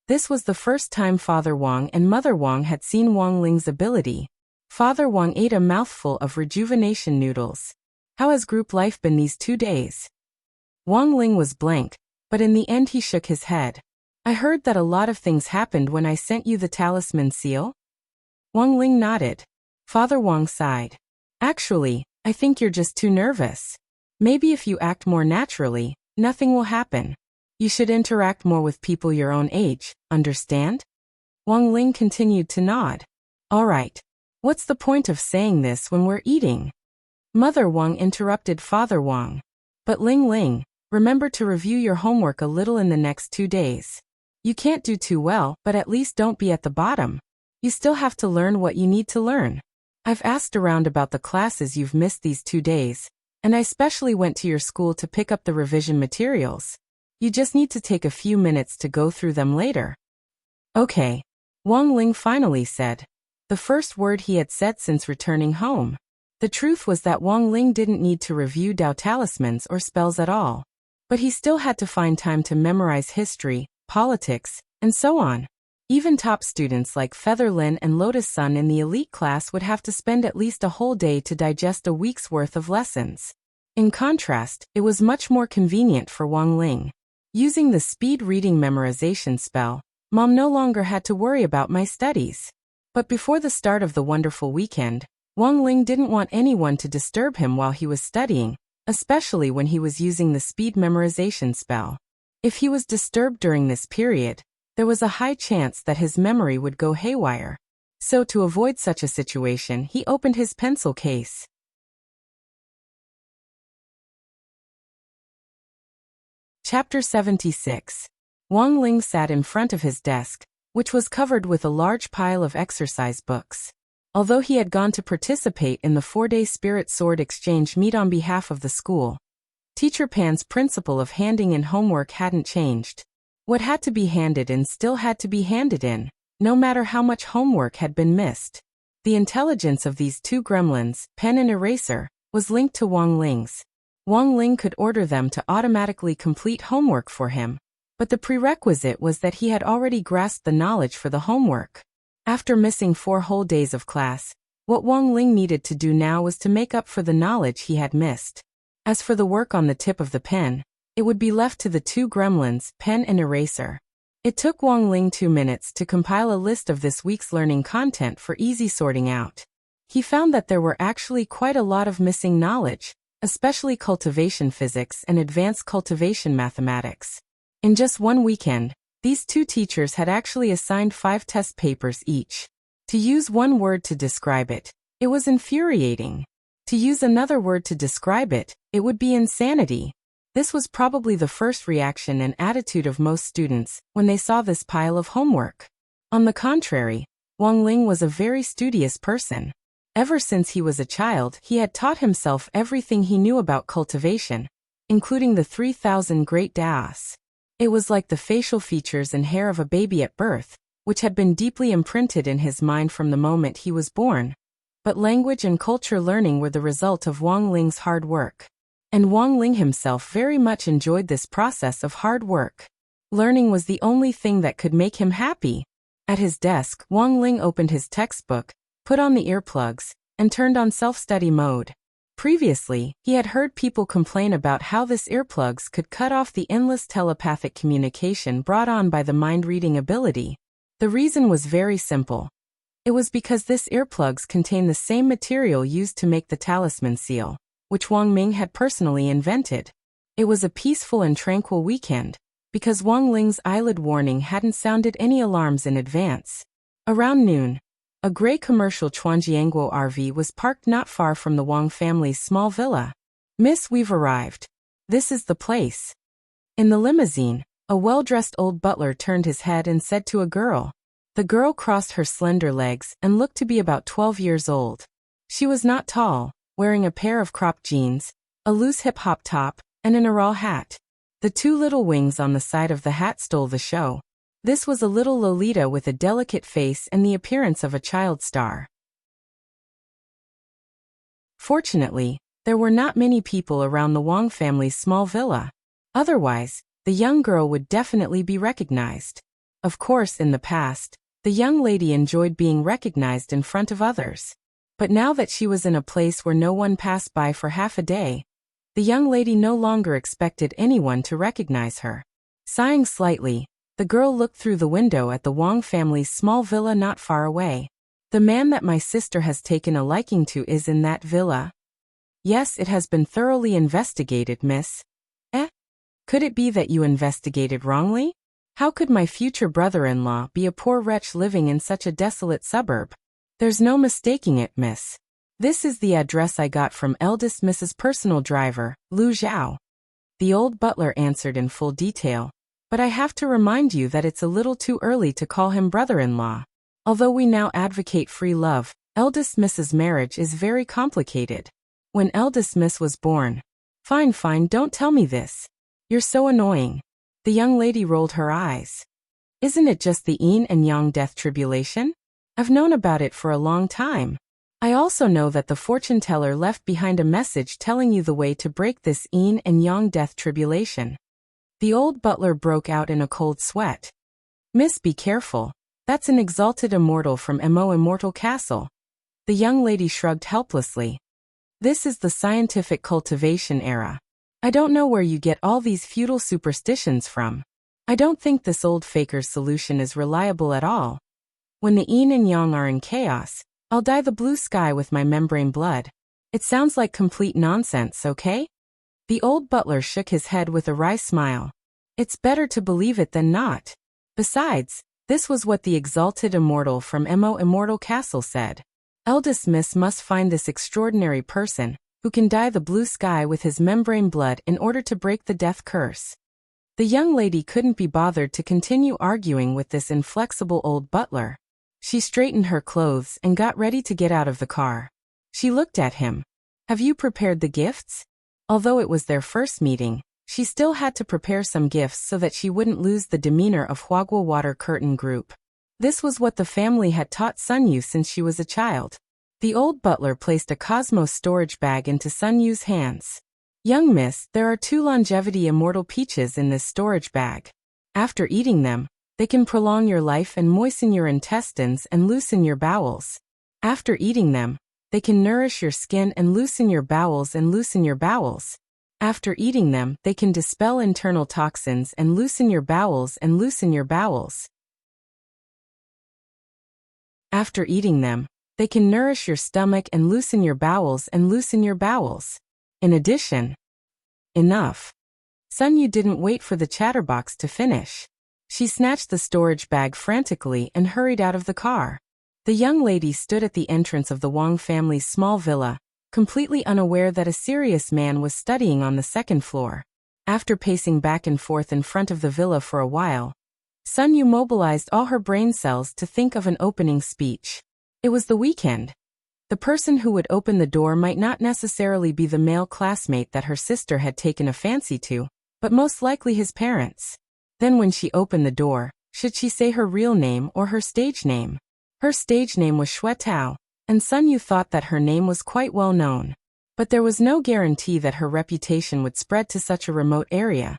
This was the first time Father Wang and Mother Wang had seen Wang Ling's ability. Father Wang ate a mouthful of rejuvenation noodles. How has group life been these 2 days? Wang Ling was blank, but in the end he shook his head. "I heard that a lot of things happened when I sent you the talisman seal?" Wang Ling nodded. Father Wang sighed. "Actually, I think you're just too nervous. Maybe if you act more naturally, nothing will happen. You should interact more with people your own age, understand?" Wang Ling continued to nod. "All right. What's the point of saying this when we're eating?" Mother Wang interrupted Father Wang. "But Ling, remember to review your homework a little in the next 2 days. You can't do too well, but at least don't be at the bottom. You still have to learn what you need to learn. I've asked around about the classes you've missed these 2 days, and I specially went to your school to pick up the revision materials. You just need to take a few minutes to go through them later." "Okay," Wang Ling finally said. The first word he had said since returning home. The truth was that Wang Ling didn't need to review Dao talismans or spells at all. But he still had to find time to memorize history, politics, and so on. Even top students like Feather Lin and Lotus Sun in the elite class would have to spend at least a whole day to digest a week's worth of lessons. In contrast, it was much more convenient for Wang Ling. Using the speed reading memorization spell, Mom no longer had to worry about my studies. But before the start of the wonderful weekend, Wang Ling didn't want anyone to disturb him while he was studying, especially when he was using the speed memorization spell. If he was disturbed during this period, there was a high chance that his memory would go haywire. So to avoid such a situation, he opened his pencil case. Chapter 76. Wang Ling sat in front of his desk, which was covered with a large pile of exercise books. Although he had gone to participate in the 4-day Spirit Sword Exchange meet on behalf of the school, Teacher Pan's principle of handing in homework hadn't changed. What had to be handed in still had to be handed in, no matter how much homework had been missed. The intelligence of these 2 gremlins, pen and eraser, was linked to Wang Ling's. Wang Ling could order them to automatically complete homework for him, but the prerequisite was that he had already grasped the knowledge for the homework. After missing 4 whole days of class, what Wang Ling needed to do now was to make up for the knowledge he had missed. As for the work on the tip of the pen, it would be left to the 2 gremlins, pen and eraser. It took Wang Ling 2 minutes to compile a list of this week's learning content for easy sorting out. He found that there were actually quite a lot of missing knowledge, especially cultivation physics and advanced cultivation mathematics. In just 1 weekend, these 2 teachers had actually assigned 5 test papers each. To use one word to describe it, it was infuriating. To use another word to describe it, it would be insanity. This was probably the first reaction and attitude of most students when they saw this pile of homework. On the contrary, Wang Ling was a very studious person. Ever since he was a child, he had taught himself everything he knew about cultivation, including the 3,000 great daos. It was like the facial features and hair of a baby at birth, which had been deeply imprinted in his mind from the moment he was born. But language and culture learning were the result of Wang Ling's hard work. And Wang Ling himself very much enjoyed this process of hard work. Learning was the only thing that could make him happy. At his desk, Wang Ling opened his textbook, put on the earplugs, and turned on self-study mode. Previously, he had heard people complain about how this earplugs could cut off the endless telepathic communication brought on by the mind-reading ability. The reason was very simple. It was because this earplugs contained the same material used to make the talisman seal, which Wang Ming had personally invented. It was a peaceful and tranquil weekend, because Wang Ling's eyelid warning hadn't sounded any alarms in advance. Around noon, a gray commercial Chuanjiangguo RV was parked not far from the Wang family's small villa. "Miss, we've arrived. This is the place." In the limousine, a well-dressed old butler turned his head and said to a girl. The girl crossed her slender legs and looked to be about 12 years old. She was not tall, wearing a pair of cropped jeans, a loose hip-hop top, and an Aral hat. The two little wings on the side of the hat stole the show. This was a little Lolita with a delicate face and the appearance of a child star. Fortunately, there were not many people around the Wang family's small villa. Otherwise, the young girl would definitely be recognized. Of course, in the past, the young lady enjoyed being recognized in front of others. But now that she was in a place where no one passed by for half a day, the young lady no longer expected anyone to recognize her. Sighing slightly, the girl looked through the window at the Wang family's small villa not far away. "The man that my sister has taken a liking to is in that villa?" "Yes, it has been thoroughly investigated, miss." "Eh? Could it be that you investigated wrongly? How could my future brother-in-law be a poor wretch living in such a desolate suburb?" "There's no mistaking it, miss. This is the address I got from eldest Mrs. Personal Driver, Lu Zhao." The old butler answered in full detail. "But I have to remind you that it's a little too early to call him brother-in-law. Although we now advocate free love, eldest Miss's marriage is very complicated. When eldest Miss was born..." Fine, don't tell me this. You're so annoying." The young lady rolled her eyes. "Isn't it just the yin and yang death tribulation? I've known about it for a long time. I also know that the fortune teller left behind a message telling you the way to break this yin and yang death tribulation." The old butler broke out in a cold sweat. "Miss, be careful. That's an exalted immortal from Mo Immortal Castle." The young lady shrugged helplessly. "This is the scientific cultivation era. I don't know where you get all these feudal superstitions from. I don't think this old faker's solution is reliable at all. When the yin and yang are in chaos, I'll dye the blue sky with my membrane blood. It sounds like complete nonsense, okay?" The old butler shook his head with a wry smile. "It's better to believe it than not. Besides, this was what the exalted immortal from Mo Immortal Castle said. Eldest Miss must find this extraordinary person, who can dye the blue sky with his membrane blood in order to break the death curse." The young lady couldn't be bothered to continue arguing with this inflexible old butler. She straightened her clothes and got ready to get out of the car. She looked at him. "Have you prepared the gifts?" Although it was their first meeting, she still had to prepare some gifts so that she wouldn't lose the demeanor of Huaguo Water Curtain Group. This was what the family had taught Sun Yu since she was a child. The old butler placed a Cosmos storage bag into Sun Yu's hands. "Young miss, there are 2 longevity immortal peaches in this storage bag. After eating them, they can prolong your life and moisten your intestines and loosen your bowels. After eating them, they can nourish your skin and loosen your bowels and loosen your bowels. After eating them, they can dispel internal toxins and loosen your bowels and loosen your bowels. After eating them, they can nourish your stomach and loosen your bowels and loosen your bowels. In addition..." Enough. Sun Yu didn't wait for the chatterbox to finish. She snatched the storage bag frantically and hurried out of the car. The young lady stood at the entrance of the Wang family's small villa, completely unaware that a serious man was studying on the second floor. After pacing back and forth in front of the villa for a while, Sun Yu mobilized all her brain cells to think of an opening speech. It was the weekend. The person who would open the door might not necessarily be the male classmate that her sister had taken a fancy to, but most likely his parents. Then when she opened the door, should she say her real name or her stage name? Her stage name was Xue Tao, and Sun Yu thought that her name was quite well known. But there was no guarantee that her reputation would spread to such a remote area.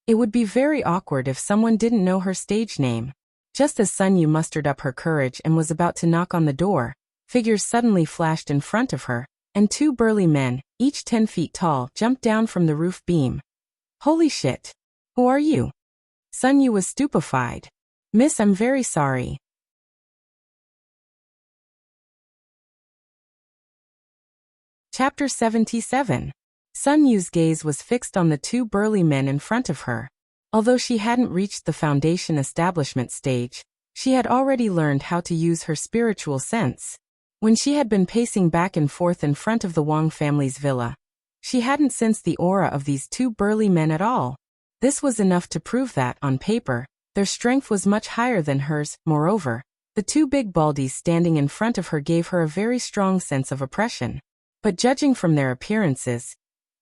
It would be very awkward if someone didn't know her stage name. Just as Sun Yu mustered up her courage and was about to knock on the door, figures suddenly flashed in front of her, and two burly men, each 10 feet tall, jumped down from the roof beam. Holy shit! Who are you? Sun Yu was stupefied. Miss, I'm very sorry. Chapter 77. Sun Yu's gaze was fixed on the two burly men in front of her. Although she hadn't reached the foundation establishment stage, she had already learned how to use her spiritual sense. When she had been pacing back and forth in front of the Wang family's villa, she hadn't sensed the aura of these two burly men at all. This was enough to prove that, on paper, their strength was much higher than hers. Moreover, the two big baldies standing in front of her gave her a very strong sense of oppression. But judging from their appearances,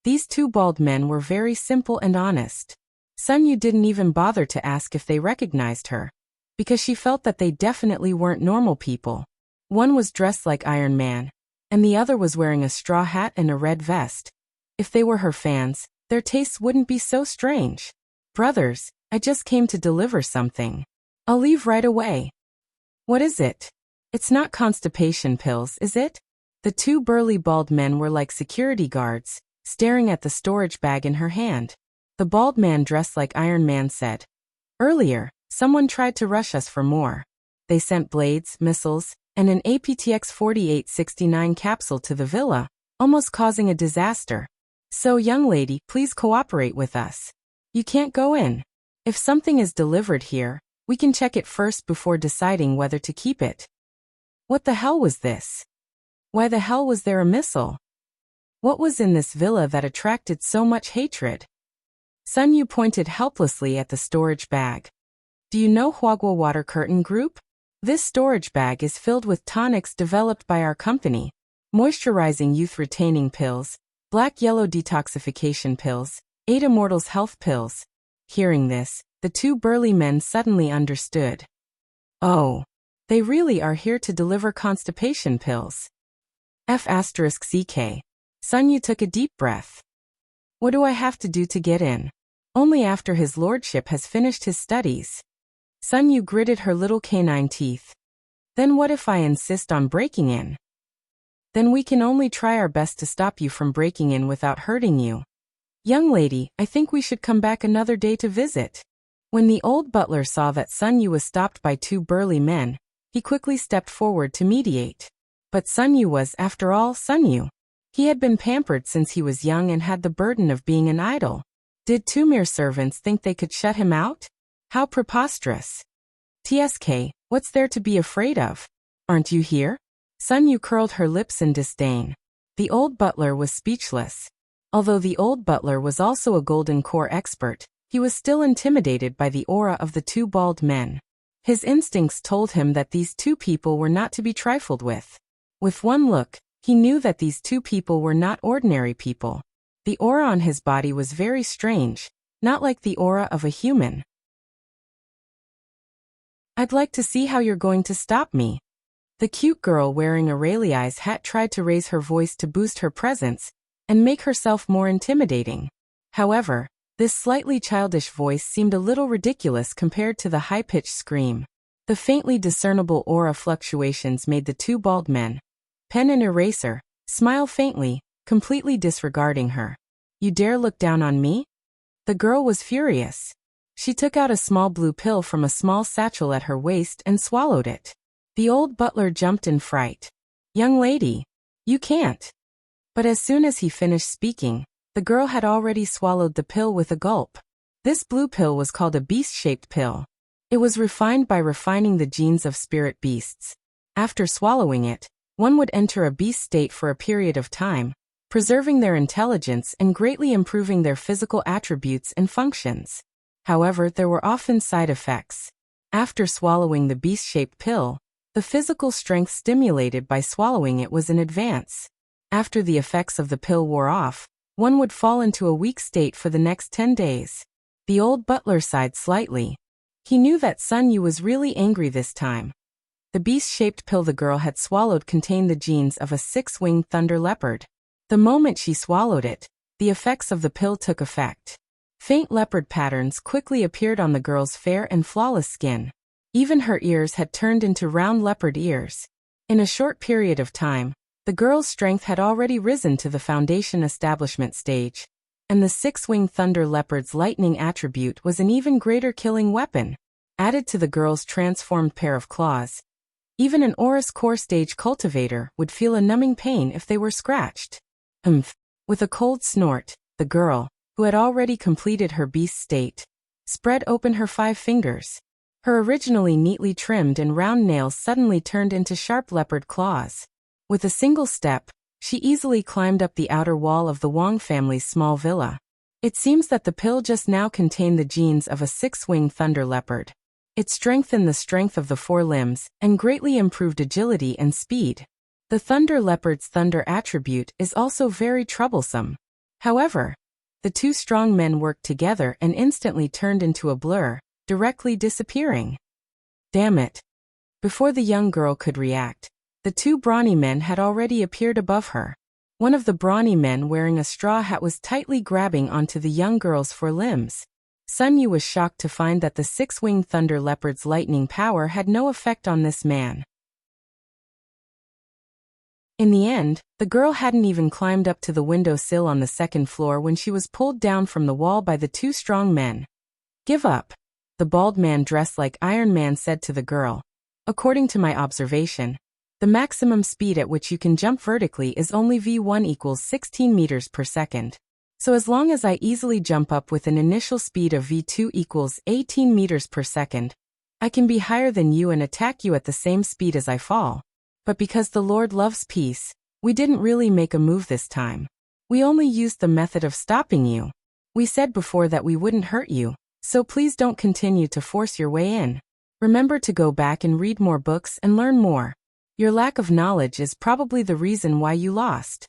these two bald men were very simple and honest. Sun Yu didn't even bother to ask if they recognized her, because she felt that they definitely weren't normal people. One was dressed like Iron Man, and the other was wearing a straw hat and a red vest. If they were her fans, their tastes wouldn't be so strange. Brothers, I just came to deliver something. I'll leave right away. What is it? It's not constipation pills, is it? The two burly bald men were like security guards, staring at the storage bag in her hand. The bald man dressed like Iron Man said, "Earlier, someone tried to rush us for more. They sent blades, missiles, and an APTX 4869 capsule to the villa, almost causing a disaster. So, young lady, please cooperate with us. You can't go in. If something is delivered here, we can check it first before deciding whether to keep it." What the hell was this? Why the hell was there a missile? What was in this villa that attracted so much hatred? Sun Yu pointed helplessly at the storage bag. Do you know Huagua Water Curtain Group? This storage bag is filled with tonics developed by our company. Moisturizing youth-retaining pills, black-yellow detoxification pills, 8 Immortals health pills. Hearing this, the two burly men suddenly understood. Oh, they really are here to deliver constipation pills. F***CK. Sun Yu took a deep breath. What do I have to do to get in? Only after his lordship has finished his studies. Sun Yu gritted her little canine teeth. Then what if I insist on breaking in? Then we can only try our best to stop you from breaking in without hurting you. Young lady, I think we should come back another day to visit. When the old butler saw that Sun Yu was stopped by two burly men, he quickly stepped forward to mediate. But Sun Yu was, after all, Sun Yu. He had been pampered since he was young and had the burden of being an idol. Did two mere servants think they could shut him out? How preposterous. TSK, what's there to be afraid of? Aren't you here? Sun Yu curled her lips in disdain. The old butler was speechless. Although the old butler was also a golden core expert, he was still intimidated by the aura of the two bald men. His instincts told him that these two people were not to be trifled with. With one look, he knew that these two people were not ordinary people. The aura on his body was very strange, not like the aura of a human. I'd like to see how you're going to stop me. The cute girl wearing Aurelia's hat tried to raise her voice to boost her presence and make herself more intimidating. However, this slightly childish voice seemed a little ridiculous compared to the high-pitched scream. The faintly discernible aura fluctuations made the two bald men, pen and eraser, smile faintly, completely disregarding her. You dare look down on me? The girl was furious. She took out a small blue pill from a small satchel at her waist and swallowed it. The old butler jumped in fright. Young lady, you can't. But as soon as he finished speaking, the girl had already swallowed the pill with a gulp. This blue pill was called a beast-shaped pill. It was refined by refining the genes of spirit beasts. After swallowing it, one would enter a beast state for a period of time, preserving their intelligence and greatly improving their physical attributes and functions. However, there were often side effects. After swallowing the beast-shaped pill, the physical strength stimulated by swallowing it was in advance. After the effects of the pill wore off, one would fall into a weak state for the next 10 days. The old butler sighed slightly. He knew that Sun Yu was really angry this time. The beast-shaped pill the girl had swallowed contained the genes of a 6-winged thunder leopard. The moment she swallowed it, the effects of the pill took effect. Faint leopard patterns quickly appeared on the girl's fair and flawless skin. Even her ears had turned into round leopard ears. In a short period of time, the girl's strength had already risen to the foundation establishment stage, and the six-winged thunder leopard's lightning attribute was an even greater killing weapon, added to the girl's transformed pair of claws. Even an Aurus core stage cultivator would feel a numbing pain if they were scratched. With a cold snort, the girl, who had already completed her beast state, spread open her 5 fingers. Her originally neatly trimmed and round nails suddenly turned into sharp leopard claws. With a single step, she easily climbed up the outer wall of the Wang family's small villa. It seems that the pill just now contained the genes of a 6-winged thunder leopard. It strengthened the strength of the 4 limbs and greatly improved agility and speed. The thunder leopard's thunder attribute is also very troublesome. However, the 2 strong men worked together and instantly turned into a blur, directly disappearing. Damn it! Before the young girl could react, the 2 brawny men had already appeared above her. One of the brawny men wearing a straw hat was tightly grabbing onto the young girl's 4 limbs. Sun Yu was shocked to find that the 6-winged thunder leopard's lightning power had no effect on this man. In the end, the girl hadn't even climbed up to the window sill on the 2nd floor when she was pulled down from the wall by the 2 strong men. "Give up," the bald man dressed like Iron Man said to the girl. "According to my observation, the maximum speed at which you can jump vertically is only v1 equals 16 meters per second. So as long as I easily jump up with an initial speed of v2 equals 18 meters per second, I can be higher than you and attack you at the same speed as I fall. But because the Lord loves peace, we didn't really make a move this time. We only used the method of stopping you. We said before that we wouldn't hurt you, so please don't continue to force your way in. Remember to go back and read more books and learn more. Your lack of knowledge is probably the reason why you lost."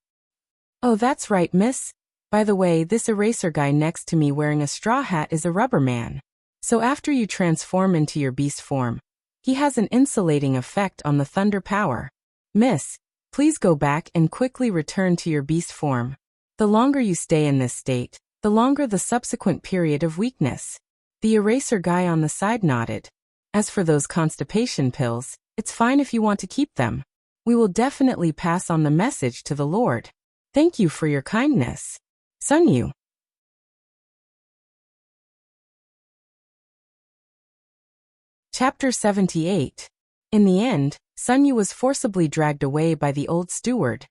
"Oh, that's right, miss. By the way, this eraser guy next to me wearing a straw hat is a rubber man. So after you transform into your beast form, he has an insulating effect on the thunder power. Miss, please go back and quickly return to your beast form. The longer you stay in this state, the longer the subsequent period of weakness." The eraser guy on the side nodded. "As for those constipation pills, it's fine if you want to keep them. We will definitely pass on the message to the Lord. Thank you for your kindness. Sun Yu." Chapter 78. In the end, Sun Yu was forcibly dragged away by the old steward.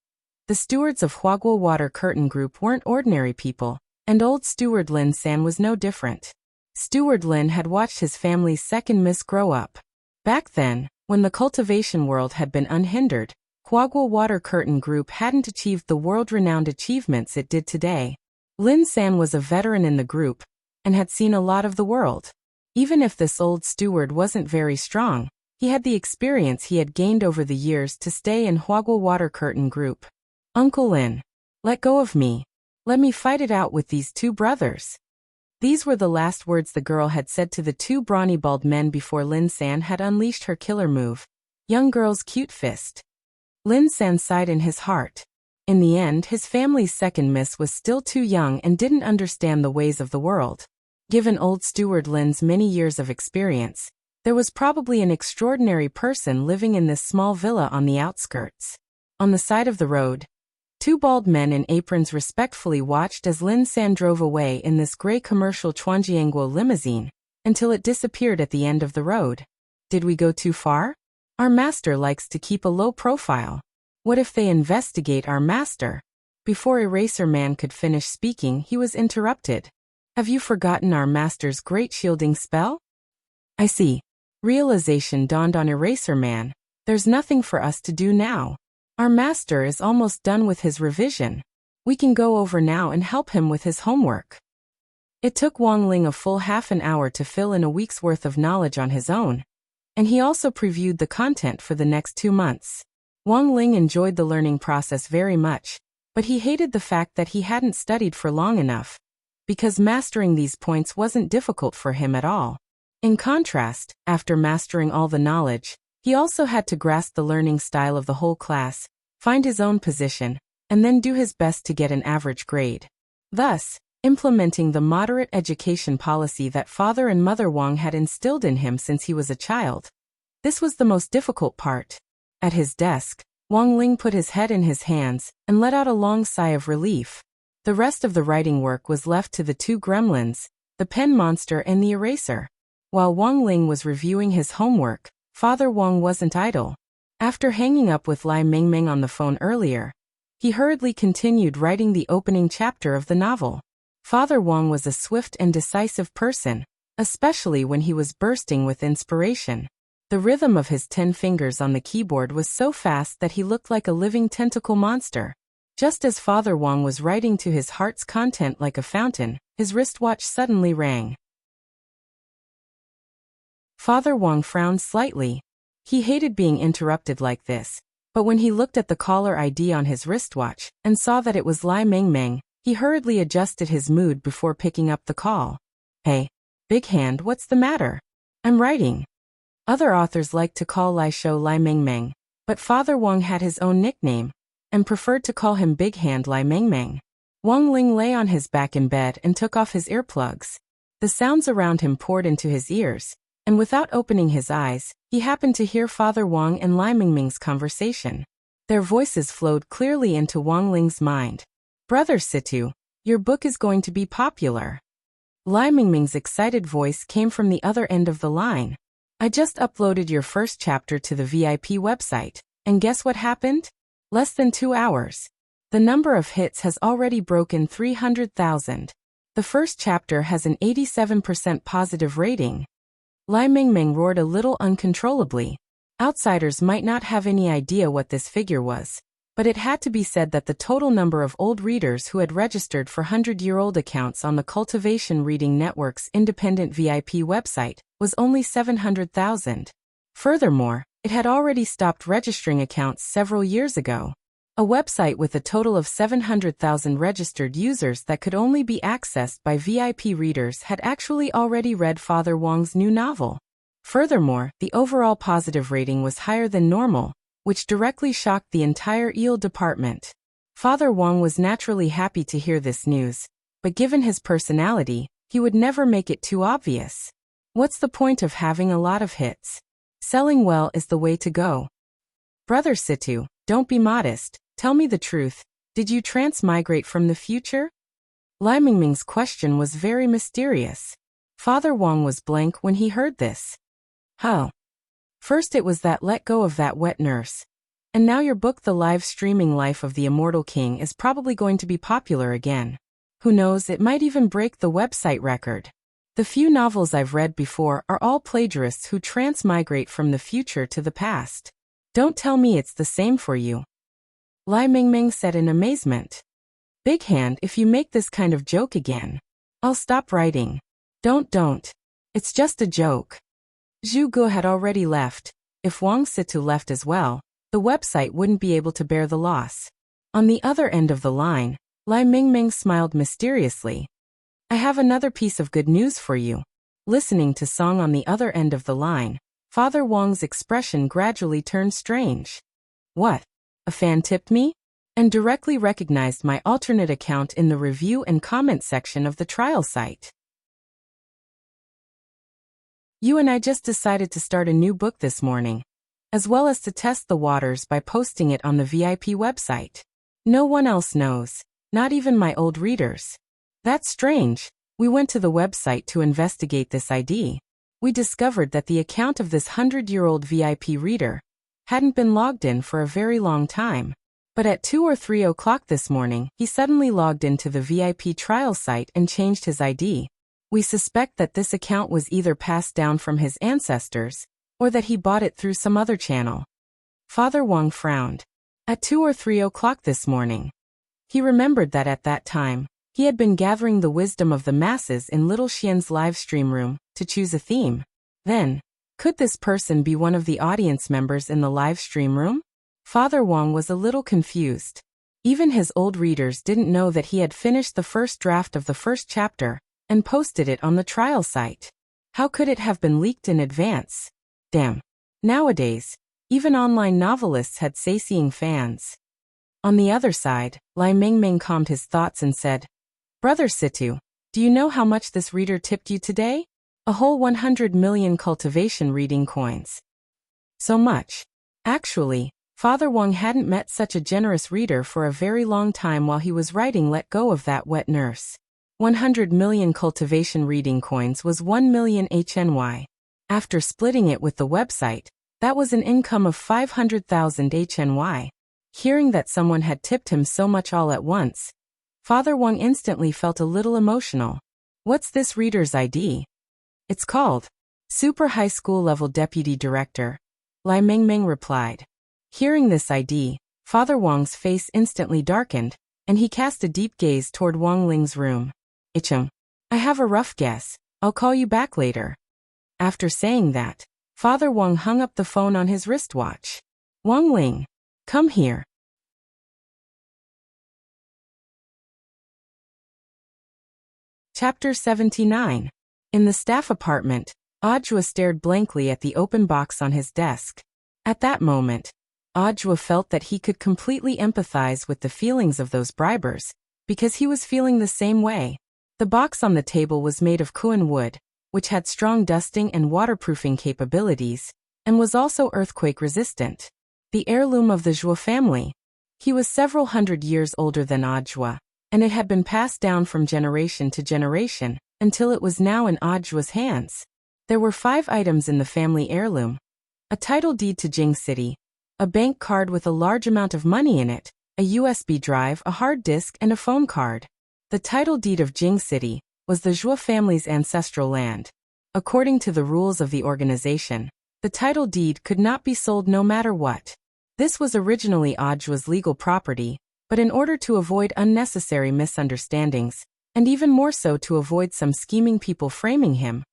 The stewards of Huaguo Water Curtain Group weren't ordinary people, and old steward Lin San was no different. Steward Lin had watched his family's second miss grow up. Back then, when the cultivation world had been unhindered, Huaguo Water Curtain Group hadn't achieved the world-renowned achievements it did today. Lin San was a veteran in the group, and had seen a lot of the world. Even if this old steward wasn't very strong, he had the experience he had gained over the years to stay in Huaguo Water Curtain Group. "Uncle Lin, let go of me. Let me fight it out with these 2 brothers." These were the last words the girl had said to the 2 brawny bald men before Lin San had unleashed her killer move, young girl's cute fist. Lin San sighed in his heart. In the end, his family's second miss was still too young and didn't understand the ways of the world. Given old steward Lin's many years of experience, there was probably an extraordinary person living in this small villa on the outskirts. On the side of the road, 2 bald men in aprons respectfully watched as Lin San drove away in this gray commercial Chuanjiangguo limousine, until it disappeared at the end of the road. "Did we go too far? Our master likes to keep a low profile. What if they investigate our master?" Before Eraser Man could finish speaking, he was interrupted. "Have you forgotten our master's great shielding spell?" "I see." Realization dawned on Eraser Man. "There's nothing for us to do now. Our master is almost done with his revision. We can go over now and help him with his homework." It took Wang Ling a full half an hour to fill in a week's worth of knowledge on his own, and he also previewed the content for the next 2 months. Wang Ling enjoyed the learning process very much, but he hated the fact that he hadn't studied for long enough, because mastering these points wasn't difficult for him at all. In contrast, after mastering all the knowledge, he also had to grasp the learning style of the whole class, find his own position, and then do his best to get an average grade. Thus, implementing the moderate education policy that Father and Mother Wang had instilled in him since he was a child. This was the most difficult part. At his desk, Wang Ling put his head in his hands and let out a long sigh of relief. The rest of the writing work was left to the two gremlins, the pen monster and the eraser. While Wang Ling was reviewing his homework, Father Wang wasn't idle. After hanging up with Lai Mingming on the phone earlier, he hurriedly continued writing the opening chapter of the novel. Father Wang was a swift and decisive person, especially when he was bursting with inspiration. The rhythm of his 10 fingers on the keyboard was so fast that he looked like a living tentacle monster. Just as Father Wang was writing to his heart's content like a fountain, his wristwatch suddenly rang. Father Wang frowned slightly. He hated being interrupted like this, but when he looked at the caller ID on his wristwatch and saw that it was Lai Mingming, he hurriedly adjusted his mood before picking up the call. "Hey, Big Hand, what's the matter?" "I'm writing." Other authors liked to call Lai Shou Lai Mingming, but Father Wang had his own nickname and preferred to call him Big Hand Lai Mingming. Wang Ling lay on his back in bed and took off his earplugs. The sounds around him poured into his ears, and without opening his eyes, he happened to hear Father Wang and Lai Mingming's conversation. Their voices flowed clearly into Wang Ling's mind. "Brother Situ, your book is going to be popular." Lai Mingming's excited voice came from the other end of the line. "I just uploaded your first chapter to the VIP website, and guess what happened? Less than 2 hours. The number of hits has already broken 300,000. The first chapter has an 87% positive rating." Lai Mingming roared a little uncontrollably. Outsiders might not have any idea what this figure was, but it had to be said that the total number of old readers who had registered for 100-year-old accounts on the Cultivation Reading Network's independent VIP website was only 700,000. Furthermore, it had already stopped registering accounts several years ago. A website with a total of 700,000 registered users that could only be accessed by VIP readers had actually already read Father Wang's new novel. Furthermore, the overall positive rating was higher than normal, which directly shocked the entire EEL department. Father Wang was naturally happy to hear this news, but given his personality, he would never make it too obvious. What's the point of having a lot of hits? Selling well is the way to go. "Brother Situ, don't be modest. Tell me the truth. Did you transmigrate from the future?" Lai Mingming's question was very mysterious. Father Wang was blank when he heard this. "Huh. First it was that let go of that wet nurse. And now your book The Live Streaming Life of the Immortal King is probably going to be popular again. Who knows, it might even break the website record. The few novels I've read before are all plagiarists who transmigrate from the future to the past. Don't tell me it's the same for you." Lai Mingming said in amazement. "Big Hand, if you make this kind of joke again, I'll stop writing." Don't. It's just a joke." Zhu Gu had already left. If Wang Situ left as well, the website wouldn't be able to bear the loss. On the other end of the line, Lai Mingming smiled mysteriously. "I have another piece of good news for you." Listening to Song on the other end of the line, Father Wang's expression gradually turned strange. "What? A fan tipped me? And directly recognized my alternate account in the review and comment section of the trial site. You and I just decided to start a new book this morning, as well as to test the waters by posting it on the VIP website. No one else knows, not even my old readers. That's strange. We went to the website to investigate this ID. We discovered that the account of this 100-year-old VIP reader hadn't been logged in for a very long time. But at 2 or 3 o'clock this morning, he suddenly logged into the VIP trial site and changed his ID. We suspect that this account was either passed down from his ancestors, or that he bought it through some other channel." Father Wang frowned. At 2 or 3 o'clock this morning. He remembered that at that time, he had been gathering the wisdom of the masses in Little Xian's live stream room to choose a theme. Then, could this person be one of the audience members in the live stream room? Father Wang was a little confused. Even his old readers didn't know that he had finished the first draft of the first chapter and posted it on the trial site. How could it have been leaked in advance? Damn. Nowadays, even online novelists had saying fans. On the other side, Lai Mingming calmed his thoughts and said, "Brother Situ, do you know how much this reader tipped you today? A whole 100 million cultivation reading coins." "So much?" Actually, Father Wang hadn't met such a generous reader for a very long time while he was writing Let Go of That Wet Nurse. 100 million cultivation reading coins was 1 million HNY. After splitting it with the website, that was an income of 500,000 HNY. Hearing that someone had tipped him so much all at once, Father Wang instantly felt a little emotional. What's this reader's ID? It's called Super High School Level Deputy Director, Lai Mingming replied. Hearing this ID, Father Wang's face instantly darkened, and he cast a deep gaze toward Wang Ling's room. Icheng, I have a rough guess. I'll call you back later. After saying that, Father Wang hung up the phone on his wristwatch. Wang Ling, come here. Chapter 79. In the staff apartment, Audua stared blankly at the open box on his desk. At that moment, Audua felt that he could completely empathize with the feelings of those bribers, because he was feeling the same way. The box on the table was made of Kuan wood, which had strong dusting and waterproofing capabilities, and was also earthquake-resistant. The heirloom of the Zhuo family. He was several hundred years older than Audua, and it had been passed down from generation to generation, until it was now in Audua's hands. There were 5 items in the family heirloom. A title deed to Jing City, a bank card with a large amount of money in it, a USB drive, a hard disk, and a phone card. The title deed of Jing City was the Zhuo family's ancestral land. According to the rules of the organization, the title deed could not be sold no matter what. This was originally Audua's legal property, but in order to avoid unnecessary misunderstandings, and even more so to avoid some scheming people framing him,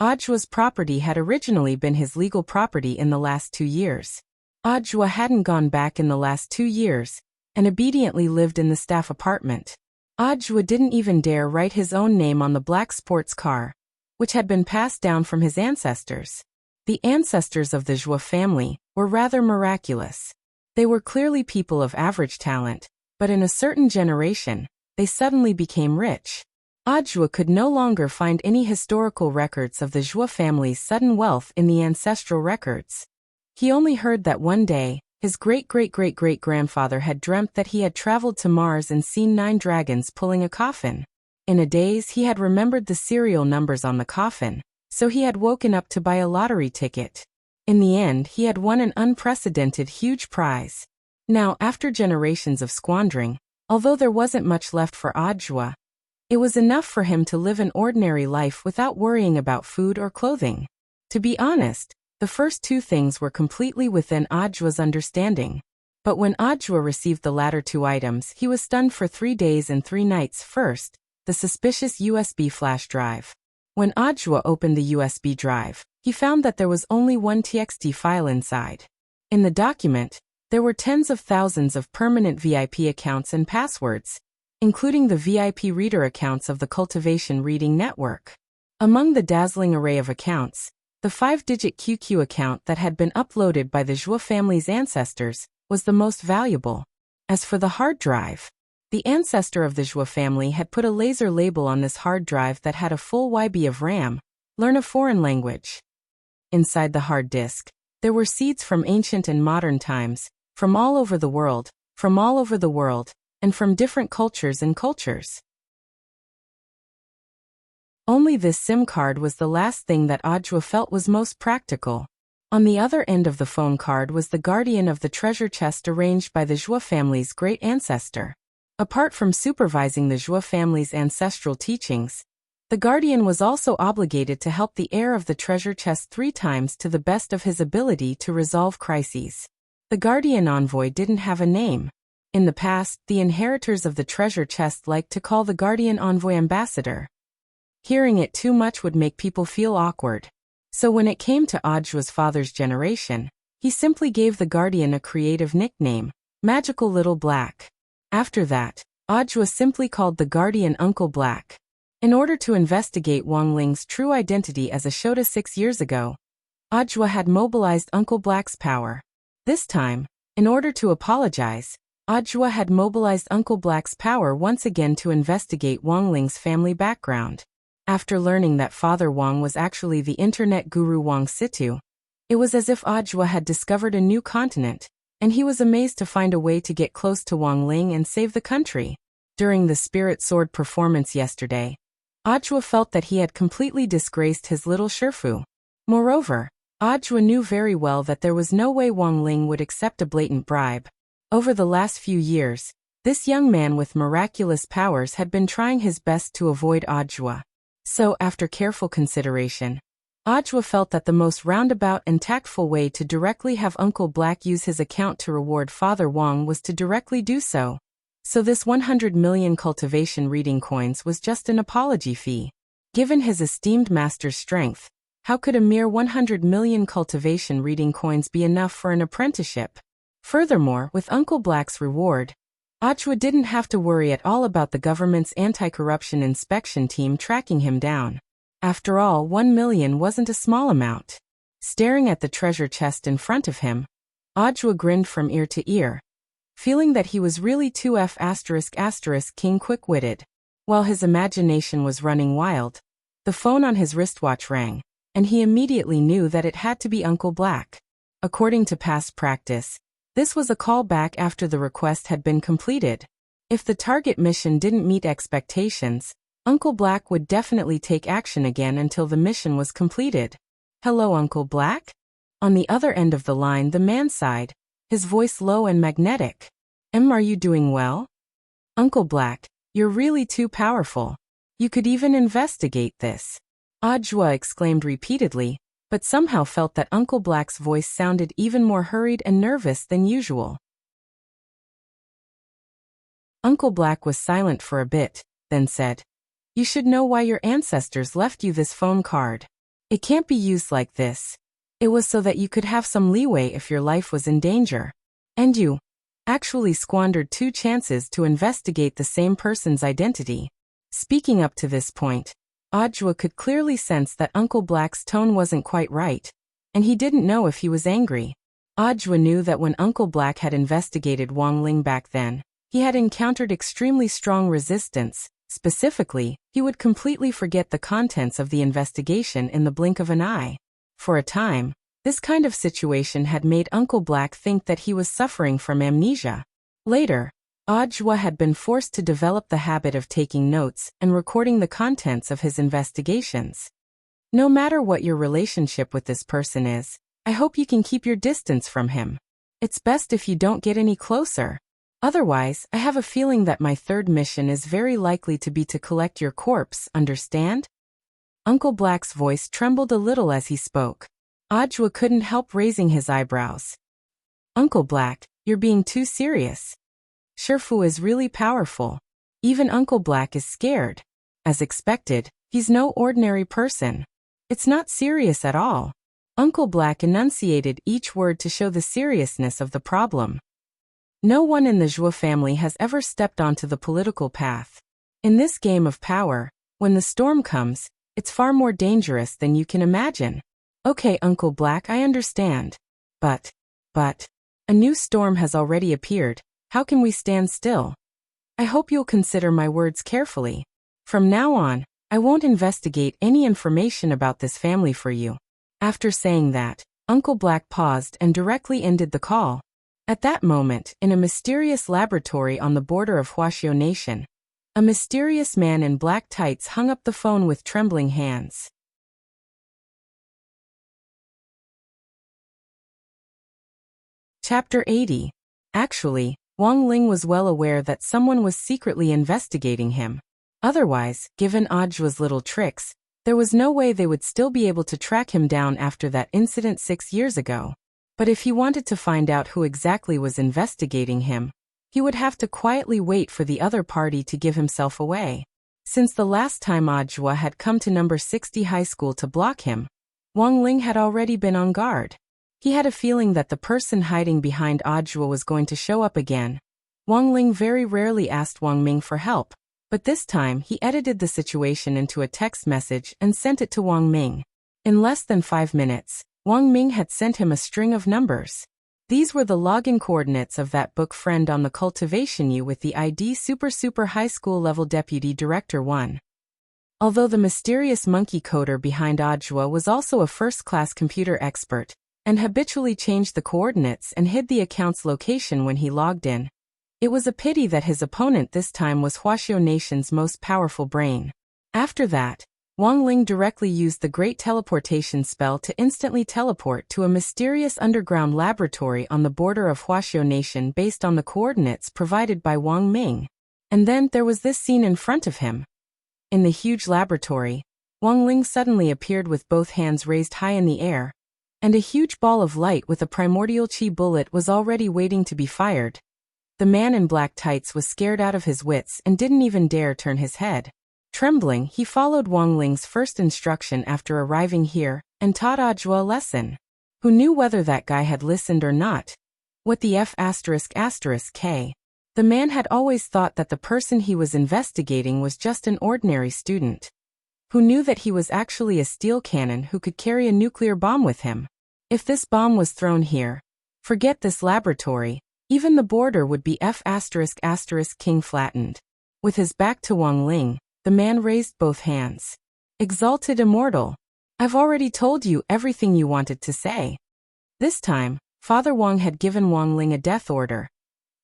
Audua's property had originally been his legal property in the last 2 years. Audua hadn't gone back in the last 2 years, and obediently lived in the staff apartment. Audua didn't even dare write his own name on the black sports car, which had been passed down from his ancestors. The ancestors of the Zhuo family were rather miraculous. They were clearly people of average talent, but in a certain generation, they suddenly became rich. Audua could no longer find any historical records of the Zhuo family's sudden wealth in the ancestral records. He only heard that one day, his great-great-great-great-grandfather had dreamt that he had traveled to Mars and seen 9 dragons pulling a coffin. In a daze he had remembered the serial numbers on the coffin, so he had woken up to buy a lottery ticket. In the end he had won an unprecedented huge prize. Now, after generations of squandering, although there wasn't much left for Audua, it was enough for him to live an ordinary life without worrying about food or clothing. To be honest, the first 2 things were completely within Audua's understanding. But when Audua received the latter 2 items, he was stunned for 3 days and 3 nights. First, the suspicious USB flash drive. When Audua opened the USB drive, he found that there was only one TXT file inside. In the document, there were tens of thousands of permanent VIP accounts and passwords, including the VIP reader accounts of the Cultivation Reading Network. Among the dazzling array of accounts, the 5-digit QQ account that had been uploaded by the Zhuo family's ancestors was the most valuable. As for the hard drive, the ancestor of the Zhuo family had put a laser label on this hard drive that had a full YB of RAM, learn a foreign language. Inside the hard disk, there were seeds from ancient and modern times, from all over the world, and from different cultures and cultures. Only this SIM card was the last thing that Audua felt was most practical. On the other end of the phone card was the guardian of the treasure chest arranged by the Zhuo family's great ancestor. Apart from supervising the Zhuo family's ancestral teachings, the guardian was also obligated to help the heir of the treasure chest 3 times to the best of his ability to resolve crises. The guardian envoy didn't have a name. In the past, the inheritors of the treasure chest liked to call the guardian envoy ambassador. Hearing it too much would make people feel awkward. So when it came to Audua's father's generation, he simply gave the guardian a creative nickname, Magical Little Black. After that, Audua simply called the guardian Uncle Black. In order to investigate Wang Ling's true identity as a Shota 6 years ago, Audua had mobilized Uncle Black's power. This time, in order to apologize, Audua had mobilized Uncle Black's power once again to investigate Wang Ling's family background. After learning that Father Wang was actually the internet guru Wang Situ, It was as if Audua had discovered a new continent, and he was amazed to find a way to get close to Wang Ling and save the country. During the Spirit Sword performance yesterday, Audua felt that he had completely disgraced his little Shifu. Moreover, Audua knew very well that there was no way Wang Ling would accept a blatant bribe. Over the last few years, this young man with miraculous powers had been trying his best to avoid Audua. So, after careful consideration, Audua felt that the most roundabout and tactful way to directly have Uncle Black use his account to reward Father Wang was to directly do so. So this 100 million cultivation reading coins was just an apology fee. Given his esteemed master's strength, how could a mere 100 million cultivation reading coins be enough for an apprenticeship? Furthermore, with Uncle Black's reward, Audua didn't have to worry at all about the government's anti-corruption inspection team tracking him down. After all, 1 million wasn't a small amount. Staring at the treasure chest in front of him, Audua grinned from ear to ear, feeling that he was really 2F*** king quick-witted. While his imagination was running wild, the phone on his wristwatch rang, and he immediately knew that it had to be Uncle Black. According to past practice, this was a call back after the request had been completed. If the target mission didn't meet expectations, Uncle Black would definitely take action again until the mission was completed. "Hello, Uncle Black?" On the other end of the line, the man sighed, his voice low and magnetic. Are you doing well?" "Uncle Black, you're really too powerful. You could even investigate this," Audua exclaimed repeatedly, but somehow felt that Uncle Black's voice sounded even more hurried and nervous than usual. Uncle Black was silent for a bit, then said, "You should know why your ancestors left you this phone card. It can't be used like this. It was so that you could have some leeway if your life was in danger. And you actually squandered 2 chances to investigate the same person's identity." Speaking up to this point, Audua could clearly sense that Uncle Black's tone wasn't quite right, and he didn't know if he was angry. Audua knew that when Uncle Black had investigated Wang Ling back then, he had encountered extremely strong resistance. Specifically, he would completely forget the contents of the investigation in the blink of an eye. For a time, this kind of situation had made Uncle Black think that he was suffering from amnesia. Later, Audua had been forced to develop the habit of taking notes and recording the contents of his investigations. No matter what your relationship with this person is, I hope you can keep your distance from him. It's best if you don't get any closer. Otherwise, I have a feeling that my third mission is very likely to be to collect your corpse, understand? Uncle Black's voice trembled a little as he spoke. Audua couldn't help raising his eyebrows. "Uncle Black, you're being too serious. Shifu is really powerful. Even Uncle Black is scared. As expected, he's no ordinary person. It's not serious at all." Uncle Black enunciated each word to show the seriousness of the problem. No one in the Zhuo family has ever stepped onto the political path. In this game of power, when the storm comes, it's far more dangerous than you can imagine. "Okay, Uncle Black, I understand. But, a new storm has already appeared. How can we stand still? I hope you'll consider my words carefully. From now on, I won't investigate any information about this family for you." After saying that, Uncle Black paused and directly ended the call. At that moment, in a mysterious laboratory on the border of Wuxia Nation, a mysterious man in black tights hung up the phone with trembling hands. Chapter 80. Actually, Wang Ling was well aware that someone was secretly investigating him. Otherwise, given Audua's little tricks, there was no way they would still be able to track him down after that incident 6 years ago. But if he wanted to find out who exactly was investigating him, he would have to quietly wait for the other party to give himself away. Since the last time Audua had come to number 60 high school to block him, Wang Ling had already been on guard. He had a feeling that the person hiding behind Audua was going to show up again. Wang Ling very rarely asked Wang Ming for help, but this time he edited the situation into a text message and sent it to Wang Ming. In less than 5 minutes, Wang Ming had sent him a string of numbers. These were the login coordinates of that book friend on the Cultivation U with the ID Super High School Level Deputy Director 1. Although the mysterious monkey coder behind Audua was also a first-class computer expert, and habitually changed the coordinates and hid the account's location when he logged in. It was a pity that his opponent this time was Wuxia Nation's most powerful brain. After that, Wang Ling directly used the Great Teleportation spell to instantly teleport to a mysterious underground laboratory on the border of Wuxia Nation based on the coordinates provided by Wang Ming. And then there was this scene in front of him. In the huge laboratory, Wang Ling suddenly appeared with both hands raised high in the air, and a huge ball of light with a primordial chi bullet was already waiting to be fired. The man in black tights was scared out of his wits and didn't even dare turn his head. Trembling, he followed Wang Ling's first instruction after arriving here, and taught Audiobook a lesson. Who knew whether that guy had listened or not? What the F***? The man had always thought that the person he was investigating was just an ordinary student. Who knew that he was actually a steel cannon who could carry a nuclear bomb with him? If this bomb was thrown here, forget this laboratory, even the border would be F***. King flattened. With his back to Wang Ling, the man raised both hands. Exalted Immortal. I've already told you everything you wanted to say. This time, Father Wang had given Wang Ling a death order.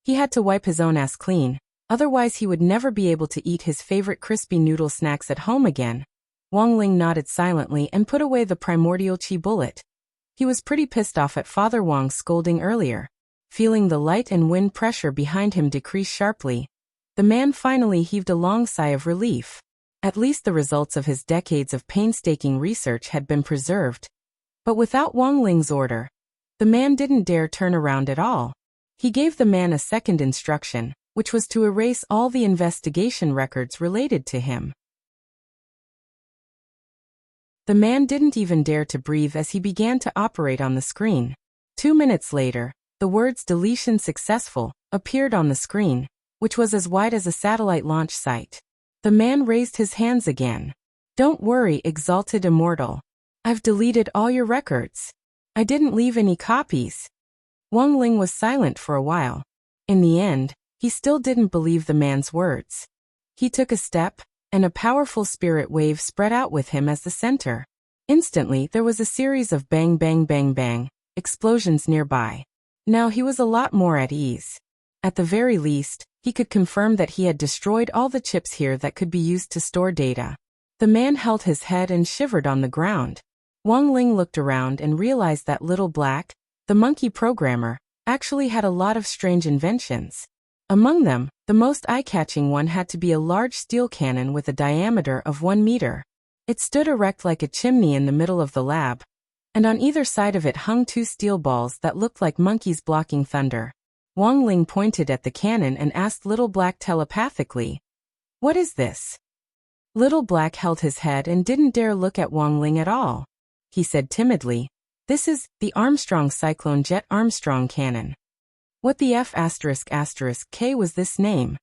He had to wipe his own ass clean, otherwise he would never be able to eat his favorite crispy noodle snacks at home again. Wang Ling nodded silently and put away the primordial chi bullet. He was pretty pissed off at Father Wang's scolding earlier. Feeling the light and wind pressure behind him decrease sharply, the man finally heaved a long sigh of relief. At least the results of his decades of painstaking research had been preserved. But without Wang Ling's order, the man didn't dare turn around at all. He gave the man a second instruction, which was to erase all the investigation records related to him. The man didn't even dare to breathe as he began to operate on the screen. 2 minutes later, the words "deletion successful" appeared on the screen, which was as wide as a satellite launch site. The man raised his hands again. Don't worry, Exalted Immortal. I've deleted all your records. I didn't leave any copies. Wang Ling was silent for a while. In the end, he still didn't believe the man's words. He took a step, and a powerful spirit wave spread out with him as the center. Instantly, there was a series of bang bang bang bang explosions nearby. Now he was a lot more at ease. At the very least, he could confirm that he had destroyed all the chips here that could be used to store data. The man held his head and shivered on the ground. Wang Ling looked around and realized that Little Black, the monkey programmer, actually had a lot of strange inventions. Among them, the most eye-catching one had to be a large steel cannon with a diameter of 1 meter. It stood erect like a chimney in the middle of the lab, and on either side of it hung 2 steel balls that looked like monkeys blocking thunder. Wang Ling pointed at the cannon and asked Little Black telepathically, "What is this?" Little Black held his head and didn't dare look at Wang Ling at all. He said timidly, "This is the Armstrong Cyclone Jet Armstrong Cannon." What the F*** was this name?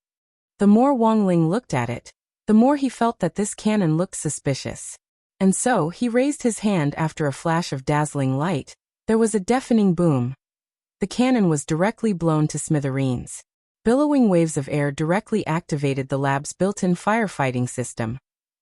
The more Wang Ling looked at it, the more he felt that this cannon looked suspicious. And so he raised his hand after a flash of dazzling light. There was a deafening boom. The cannon was directly blown to smithereens. Billowing waves of air directly activated the lab's built-in firefighting system,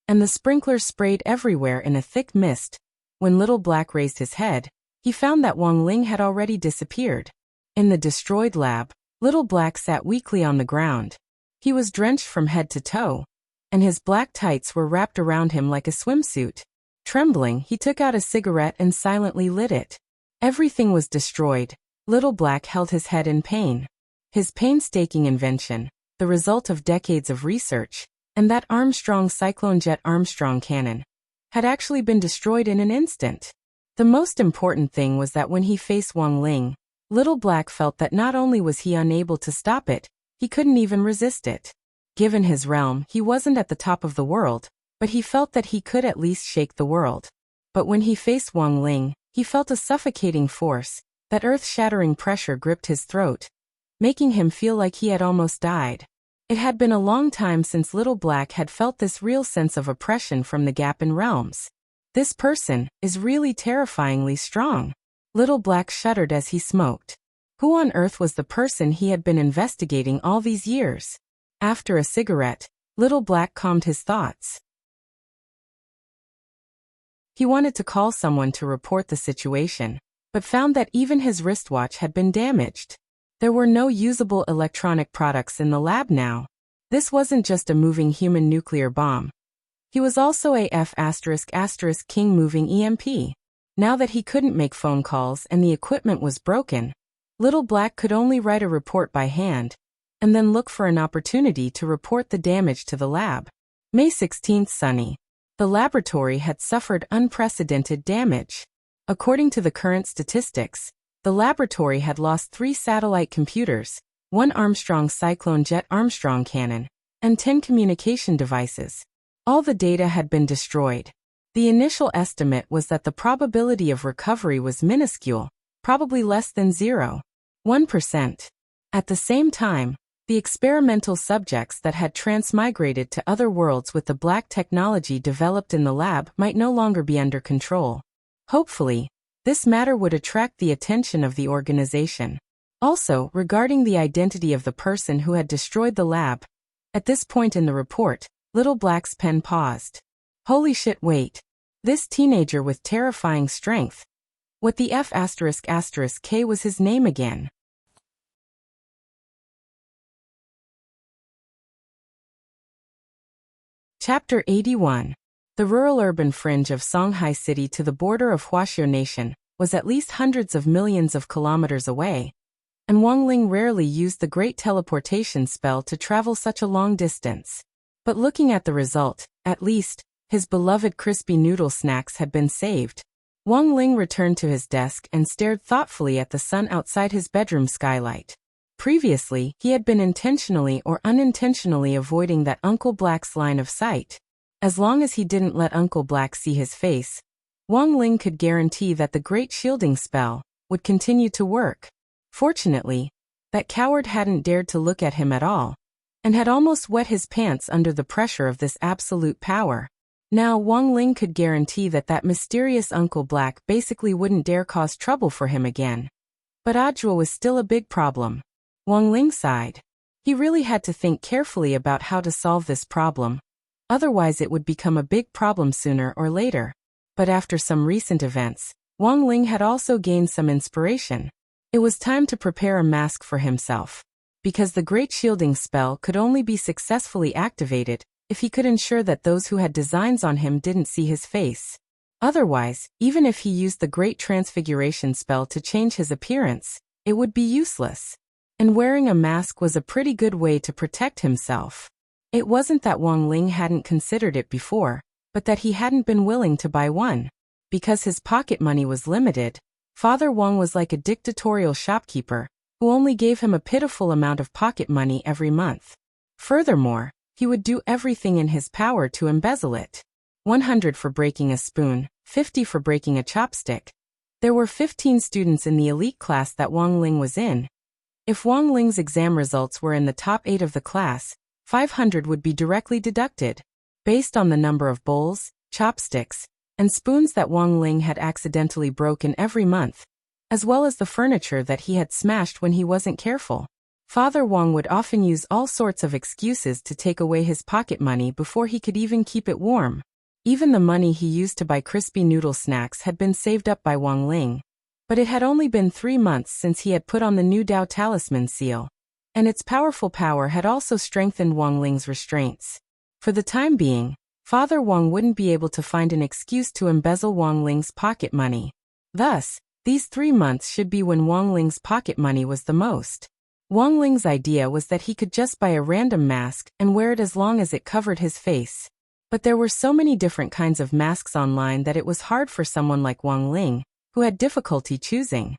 and the sprinklers sprayed everywhere in a thick mist. When Little Black raised his head, he found that Wang Ling had already disappeared. In the destroyed lab, Little Black sat weakly on the ground. He was drenched from head to toe, and his black tights were wrapped around him like a swimsuit. Trembling, he took out a cigarette and silently lit it. Everything was destroyed. Little Black held his head in pain. His painstaking invention, the result of decades of research, and that Armstrong Cyclone Jet Armstrong cannon, had actually been destroyed in an instant. The most important thing was that when he faced Wang Ling, Little Black felt that not only was he unable to stop it, he couldn't even resist it. Given his realm, he wasn't at the top of the world, but he felt that he could at least shake the world. But when he faced Wang Ling, he felt a suffocating force. That earth-shattering pressure gripped his throat, making him feel like he had almost died. It had been a long time since Little Black had felt this real sense of oppression from the gap in realms. This person is really terrifyingly strong. Little Black shuddered as he smoked. Who on earth was the person he had been investigating all these years? After a cigarette, Little Black calmed his thoughts. He wanted to call someone to report the situation, but found that even his wristwatch had been damaged. There were no usable electronic products in the lab now. This wasn't just a moving human nuclear bomb. He was also a F***king moving EMP. Now that he couldn't make phone calls and the equipment was broken, Little Black could only write a report by hand, and then look for an opportunity to report the damage to the lab. May 16th, sunny. The laboratory had suffered unprecedented damage. According to the current statistics, the laboratory had lost 3 satellite computers, 1 Armstrong Cyclone jet Armstrong cannon, and 10 communication devices. All the data had been destroyed. The initial estimate was that the probability of recovery was minuscule, probably less than 0.1%. At the same time, the experimental subjects that had transmigrated to other worlds with the black technology developed in the lab might no longer be under control. Hopefully, this matter would attract the attention of the organization. Also, regarding the identity of the person who had destroyed the lab, at this point in the report, Little Black's pen paused. Holy shit, wait. This teenager with terrifying strength. What the F***K was his name again? Chapter 81. The rural-urban fringe of Songhai City to the border of Wuxia Nation was at least hundreds of millions of kilometers away, and Wang Ling rarely used the great teleportation spell to travel such a long distance. But looking at the result, at least, his beloved crispy noodle snacks had been saved. Wang Ling returned to his desk and stared thoughtfully at the sun outside his bedroom skylight. Previously, he had been intentionally or unintentionally avoiding that Uncle Black's line of sight. As long as he didn't let Uncle Black see his face, Wang Ling could guarantee that the great shielding spell would continue to work. Fortunately, that coward hadn't dared to look at him at all, and had almost wet his pants under the pressure of this absolute power. Now Wang Ling could guarantee that that mysterious Uncle Black basically wouldn't dare cause trouble for him again. But Audiobook was still a big problem. Wang Ling sighed. He really had to think carefully about how to solve this problem. Otherwise it would become a big problem sooner or later. But after some recent events, Wang Ling had also gained some inspiration. It was time to prepare a mask for himself. Because the great shielding spell could only be successfully activated if he could ensure that those who had designs on him didn't see his face. Otherwise, even if he used the great transfiguration spell to change his appearance, it would be useless. And wearing a mask was a pretty good way to protect himself. It wasn't that Wang Ling hadn't considered it before, but that he hadn't been willing to buy one. Because his pocket money was limited, Father Wang was like a dictatorial shopkeeper, who only gave him a pitiful amount of pocket money every month. Furthermore, he would do everything in his power to embezzle it. 100 for breaking a spoon, 50 for breaking a chopstick. There were 15 students in the elite class that Wang Ling was in. If Wang Ling's exam results were in the top 8 of the class, 500 would be directly deducted, based on the number of bowls, chopsticks, and spoons that Wang Ling had accidentally broken every month, as well as the furniture that he had smashed when he wasn't careful. Father Wang would often use all sorts of excuses to take away his pocket money before he could even keep it warm. Even the money he used to buy crispy noodle snacks had been saved up by Wang Ling. But it had only been 3 months since he had put on the new Dao Talisman seal, and its powerful power had also strengthened Wang Ling's restraints. For the time being, Father Wang wouldn't be able to find an excuse to embezzle Wang Ling's pocket money. Thus, these 3 months should be when Wang Ling's pocket money was the most. Wang Ling's idea was that he could just buy a random mask and wear it as long as it covered his face. But there were so many different kinds of masks online that it was hard for someone like Wang Ling, who had difficulty choosing.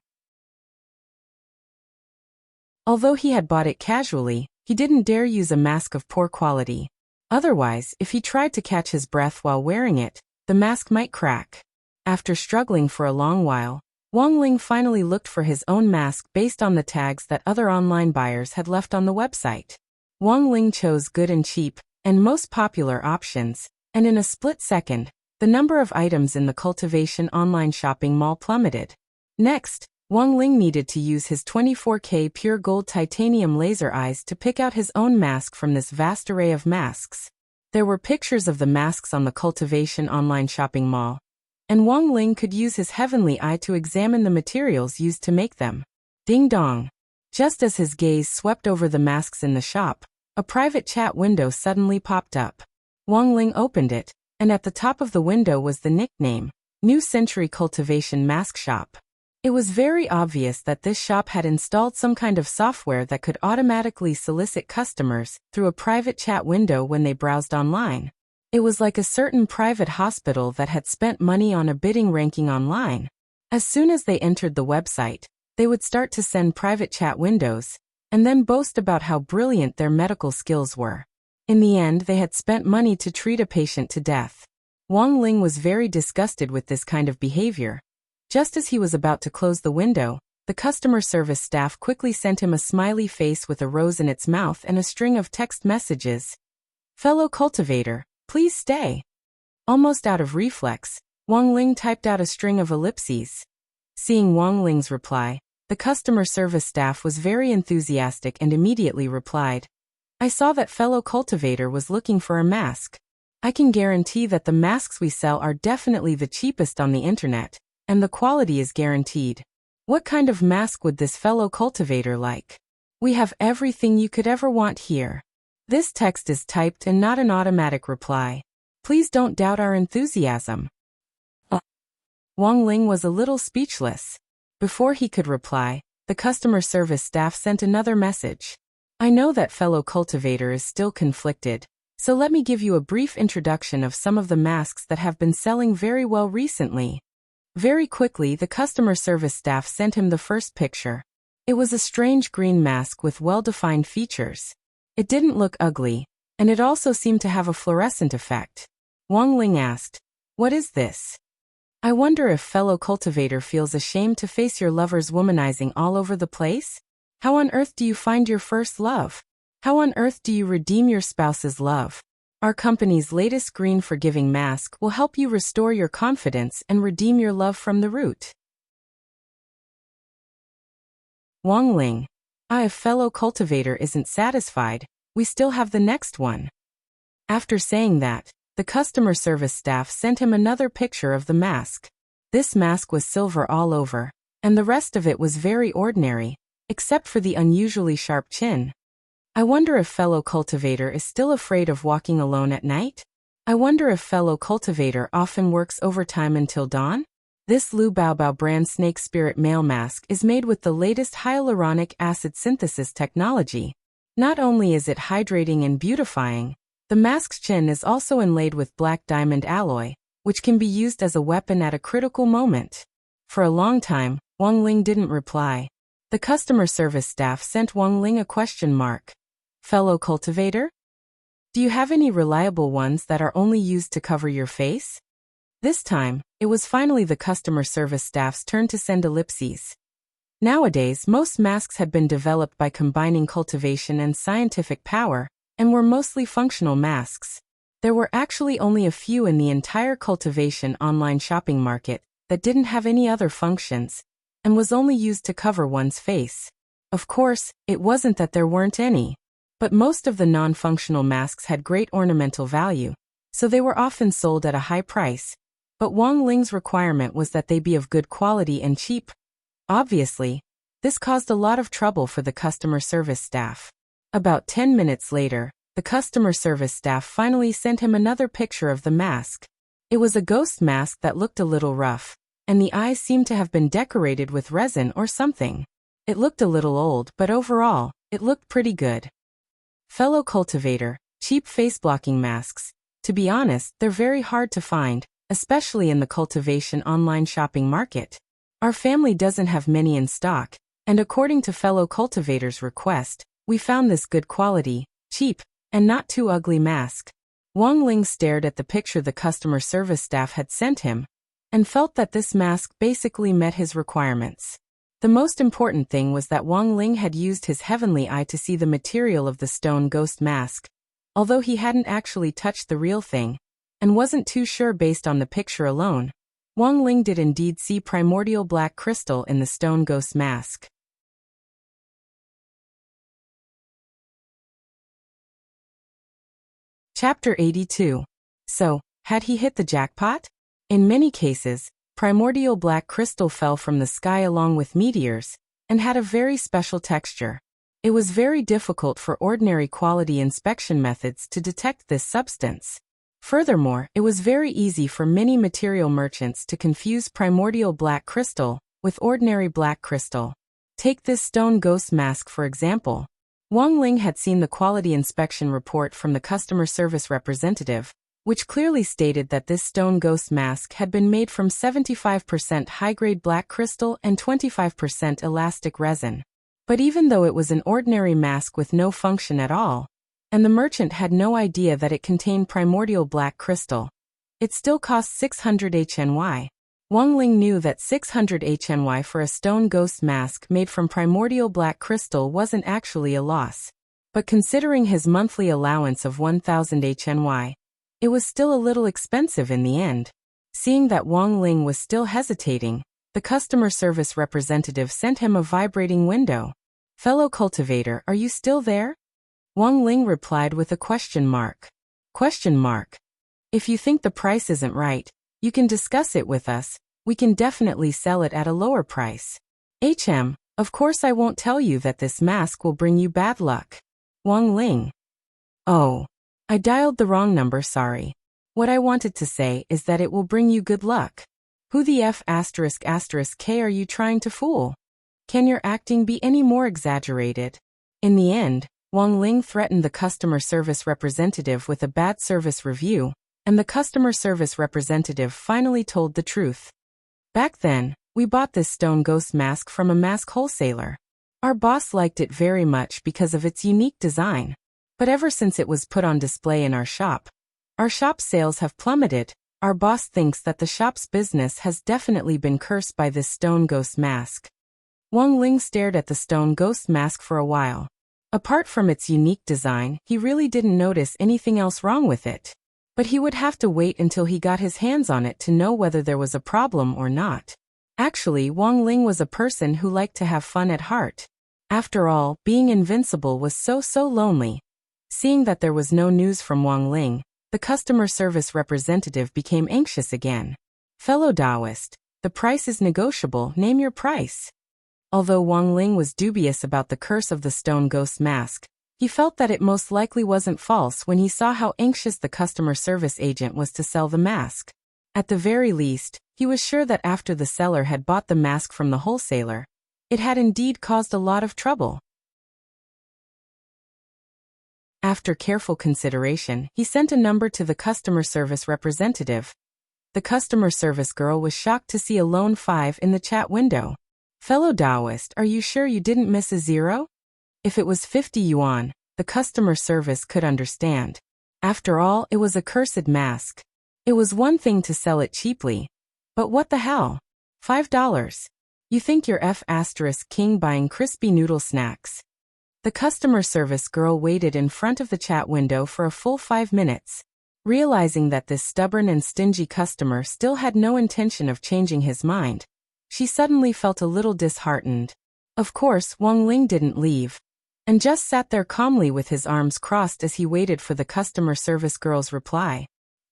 Although he had bought it casually, he didn't dare use a mask of poor quality. Otherwise, if he tried to catch his breath while wearing it, the mask might crack. After struggling for a long while, Wang Ling finally looked for his own mask based on the tags that other online buyers had left on the website. Wang Ling chose good and cheap, and most popular options, and in a split second, the number of items in the Cultivation online shopping mall plummeted. Next, Wang Ling needed to use his 24K pure gold titanium laser eyes to pick out his own mask from this vast array of masks. There were pictures of the masks on the Cultivation online shopping mall, and Wang Ling could use his heavenly eye to examine the materials used to make them. Ding dong! Just as his gaze swept over the masks in the shop, a private chat window suddenly popped up. Wang Ling opened it, and at the top of the window was the nickname, New Century Cultivation Mask Shop. It was very obvious that this shop had installed some kind of software that could automatically solicit customers through a private chat window when they browsed online. It was like a certain private hospital that had spent money on a bidding ranking online. As soon as they entered the website, they would start to send private chat windows, and then boast about how brilliant their medical skills were. In the end, they had spent money to treat a patient to death. Wang Ling was very disgusted with this kind of behavior. Just as he was about to close the window, the customer service staff quickly sent him a smiley face with a rose in its mouth and a string of text messages. "Fellow cultivator, please stay." Almost out of reflex, Wang Ling typed out a string of ellipses. Seeing Wang Ling's reply, the customer service staff was very enthusiastic and immediately replied, "I saw that fellow cultivator was looking for a mask. I can guarantee that the masks we sell are definitely the cheapest on the internet, and the quality is guaranteed. What kind of mask would this fellow cultivator like? We have everything you could ever want here." This text is typed and not an automatic reply. Please don't doubt our enthusiasm. Wang Ling was a little speechless. Before he could reply, the customer service staff sent another message. "I know that fellow cultivator is still conflicted, so let me give you a brief introduction of some of the masks that have been selling very well recently." Very quickly, the customer service staff sent him the first picture. It was a strange green mask with well-defined features. It didn't look ugly, and it also seemed to have a fluorescent effect. Wang Ling asked, "What is this?" "I wonder if fellow cultivator feels ashamed to face your lover's womanizing all over the place? How on earth do you find your first love? How on earth do you redeem your spouse's love? Our company's latest green forgiving mask will help you restore your confidence and redeem your love from the root." Wang Ling, If fellow cultivator isn't satisfied, we still have the next one." After saying that, the customer service staff sent him another picture of the mask. This mask was silver all over, and the rest of it was very ordinary, except for the unusually sharp chin. "I wonder if fellow cultivator is still afraid of walking alone at night? I wonder if fellow cultivator often works overtime until dawn?" This Lu Baobao brand snake spirit male mask is made with the latest hyaluronic acid synthesis technology. Not only is it hydrating and beautifying, the mask's chin is also inlaid with black diamond alloy, which can be used as a weapon at a critical moment. For a long time, Wang Ling didn't reply. The customer service staff sent Wang Ling a question mark. "Fellow cultivator? Do you have any reliable ones that are only used to cover your face?" This time, it was finally the customer service staff's turn to send ellipses. Nowadays, most masks had been developed by combining cultivation and scientific power, and were mostly functional masks. There were actually only a few in the entire cultivation online shopping market that didn't have any other functions, and was only used to cover one's face. Of course, it wasn't that there weren't any. But most of the non-functional masks had great ornamental value, so they were often sold at a high price. But Wang Ling's requirement was that they be of good quality and cheap. Obviously, this caused a lot of trouble for the customer service staff. About 10 minutes later, the customer service staff finally sent him another picture of the mask. It was a ghost mask that looked a little rough, and the eyes seemed to have been decorated with resin or something. It looked a little old, but overall, it looked pretty good. "Fellow cultivator, cheap face-blocking masks. To be honest, they're very hard to find, especially in the cultivation online shopping market. Our family doesn't have many in stock, and according to fellow cultivator's request, we found this good quality, cheap, and not too ugly mask." Wang Ling stared at the picture the customer service staff had sent him, and felt that this mask basically met his requirements. The most important thing was that Wang Ling had used his heavenly eye to see the material of the stone ghost mask, although he hadn't actually touched the real thing, and wasn't too sure based on the picture alone. Wang Ling did indeed see primordial black crystal in the stone ghost mask. Chapter 82. So, had he hit the jackpot? In many cases, primordial black crystal fell from the sky along with meteors, and had a very special texture. It was very difficult for ordinary quality inspection methods to detect this substance. Furthermore, it was very easy for many material merchants to confuse primordial black crystal with ordinary black crystal. Take this stone ghost mask for example. Wang Ling had seen the quality inspection report from the customer service representative, which clearly stated that this stone ghost mask had been made from 75% high-grade black crystal and 25% elastic resin. But even though it was an ordinary mask with no function at all, and the merchant had no idea that it contained primordial black crystal, it still cost 600 HNY. Wang Ling knew that 600 HNY for a stone ghost mask made from primordial black crystal wasn't actually a loss. But considering his monthly allowance of 1000 HNY, it was still a little expensive in the end. Seeing that Wang Ling was still hesitating, the customer service representative sent him a vibrating window. "Fellow cultivator, are you still there?" Wang Ling replied with a question mark. Question mark. "If you think the price isn't right, you can discuss it with us. We can definitely sell it at a lower price." Of course I won't tell you that this mask will bring you bad luck." Wang Ling. "Oh. I dialed the wrong number, sorry. What I wanted to say is that it will bring you good luck. Who the F*** K are you trying to fool? Can your acting be any more exaggerated?" In the end, Wang Ling threatened the customer service representative with a bad service review, and the customer service representative finally told the truth. "Back then, we bought this stone ghost mask from a mask wholesaler. Our boss liked it very much because of its unique design. But ever since it was put on display in our shop's sales have plummeted. Our boss thinks that the shop's business has definitely been cursed by this stone ghost mask." Wang Ling stared at the stone ghost mask for a while. Apart from its unique design, he really didn't notice anything else wrong with it. But he would have to wait until he got his hands on it to know whether there was a problem or not. Actually, Wang Ling was a person who liked to have fun at heart. After all, being invincible was so lonely. Seeing that there was no news from Wang Ling, the customer service representative became anxious again. "Fellow Taoist, the price is negotiable, name your price." Although Wang Ling was dubious about the curse of the stone ghost mask, he felt that it most likely wasn't false when he saw how anxious the customer service agent was to sell the mask. At the very least, he was sure that after the seller had bought the mask from the wholesaler, it had indeed caused a lot of trouble. After careful consideration, he sent a number to the customer service representative. The customer service girl was shocked to see a lone 5 in the chat window. "Fellow Taoist, are you sure you didn't miss a 0? If it was 50 yuan, the customer service could understand. After all, it was a cursed mask. It was one thing to sell it cheaply. But what the hell? $5. You think you're F*** buying crispy noodle snacks." The customer service girl waited in front of the chat window for a full 5 minutes. Realizing that this stubborn and stingy customer still had no intention of changing his mind, she suddenly felt a little disheartened. Of course, Wang Ling didn't leave, and just sat there calmly with his arms crossed as he waited for the customer service girl's reply.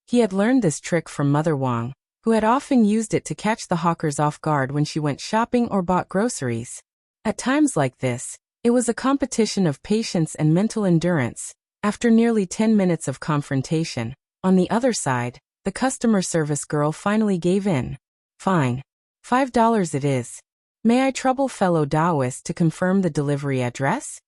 He had learned this trick from Mother Wang, who had often used it to catch the hawkers off guard when she went shopping or bought groceries. At times like this, it was a competition of patience and mental endurance. After nearly 10 minutes of confrontation, on the other side, the customer service girl finally gave in. "Fine. $5 it is. May I trouble fellow Taoist to confirm the delivery address?"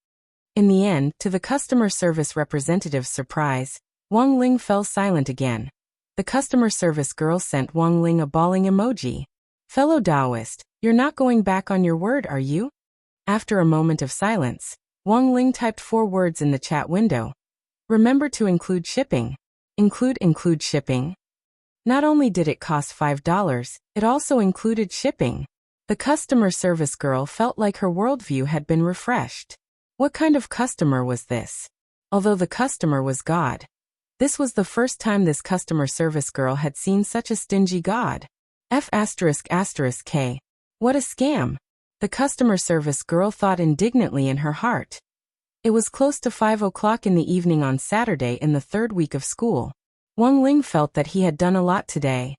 In the end, to the customer service representative's surprise, Wang Ling fell silent again. The customer service girl sent Wang Ling a bawling emoji. "Fellow Taoist, you're not going back on your word, are you?" After a moment of silence, Wang Ling typed 4 words in the chat window. "Remember to include shipping." Include shipping? Not only did it cost $5, it also included shipping. The customer service girl felt like her worldview had been refreshed. What kind of customer was this? Although the customer was God, this was the first time this customer service girl had seen such a stingy God. F***K. What a scam. The customer service girl thought indignantly in her heart. It was close to 5 o'clock in the evening on Saturday in the 3rd week of school. Wang Ling felt that he had done a lot today.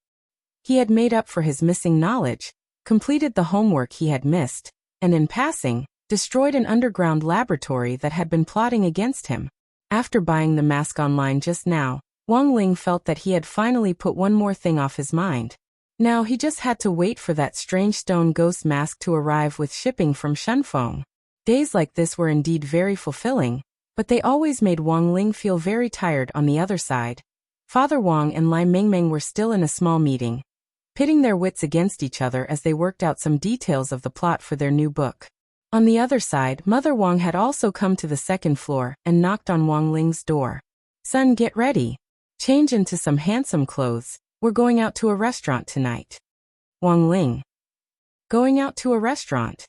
He had made up for his missing knowledge, completed the homework he had missed, and in passing, destroyed an underground laboratory that had been plotting against him. After buying the mask online just now, Wang Ling felt that he had finally put one more thing off his mind. Now he just had to wait for that strange stone ghost mask to arrive with shipping from Shunfeng. Days like this were indeed very fulfilling, but they always made Wang Ling feel very tired. On the other side, Father Wang and Lai Mingming were still in a small meeting, pitting their wits against each other as they worked out some details of the plot for their new book. On the other side, Mother Wang had also come to the second floor and knocked on Wang Ling's door. "Son, get ready. Change into some handsome clothes. We're going out to a restaurant tonight." Wang Ling. Going out to a restaurant?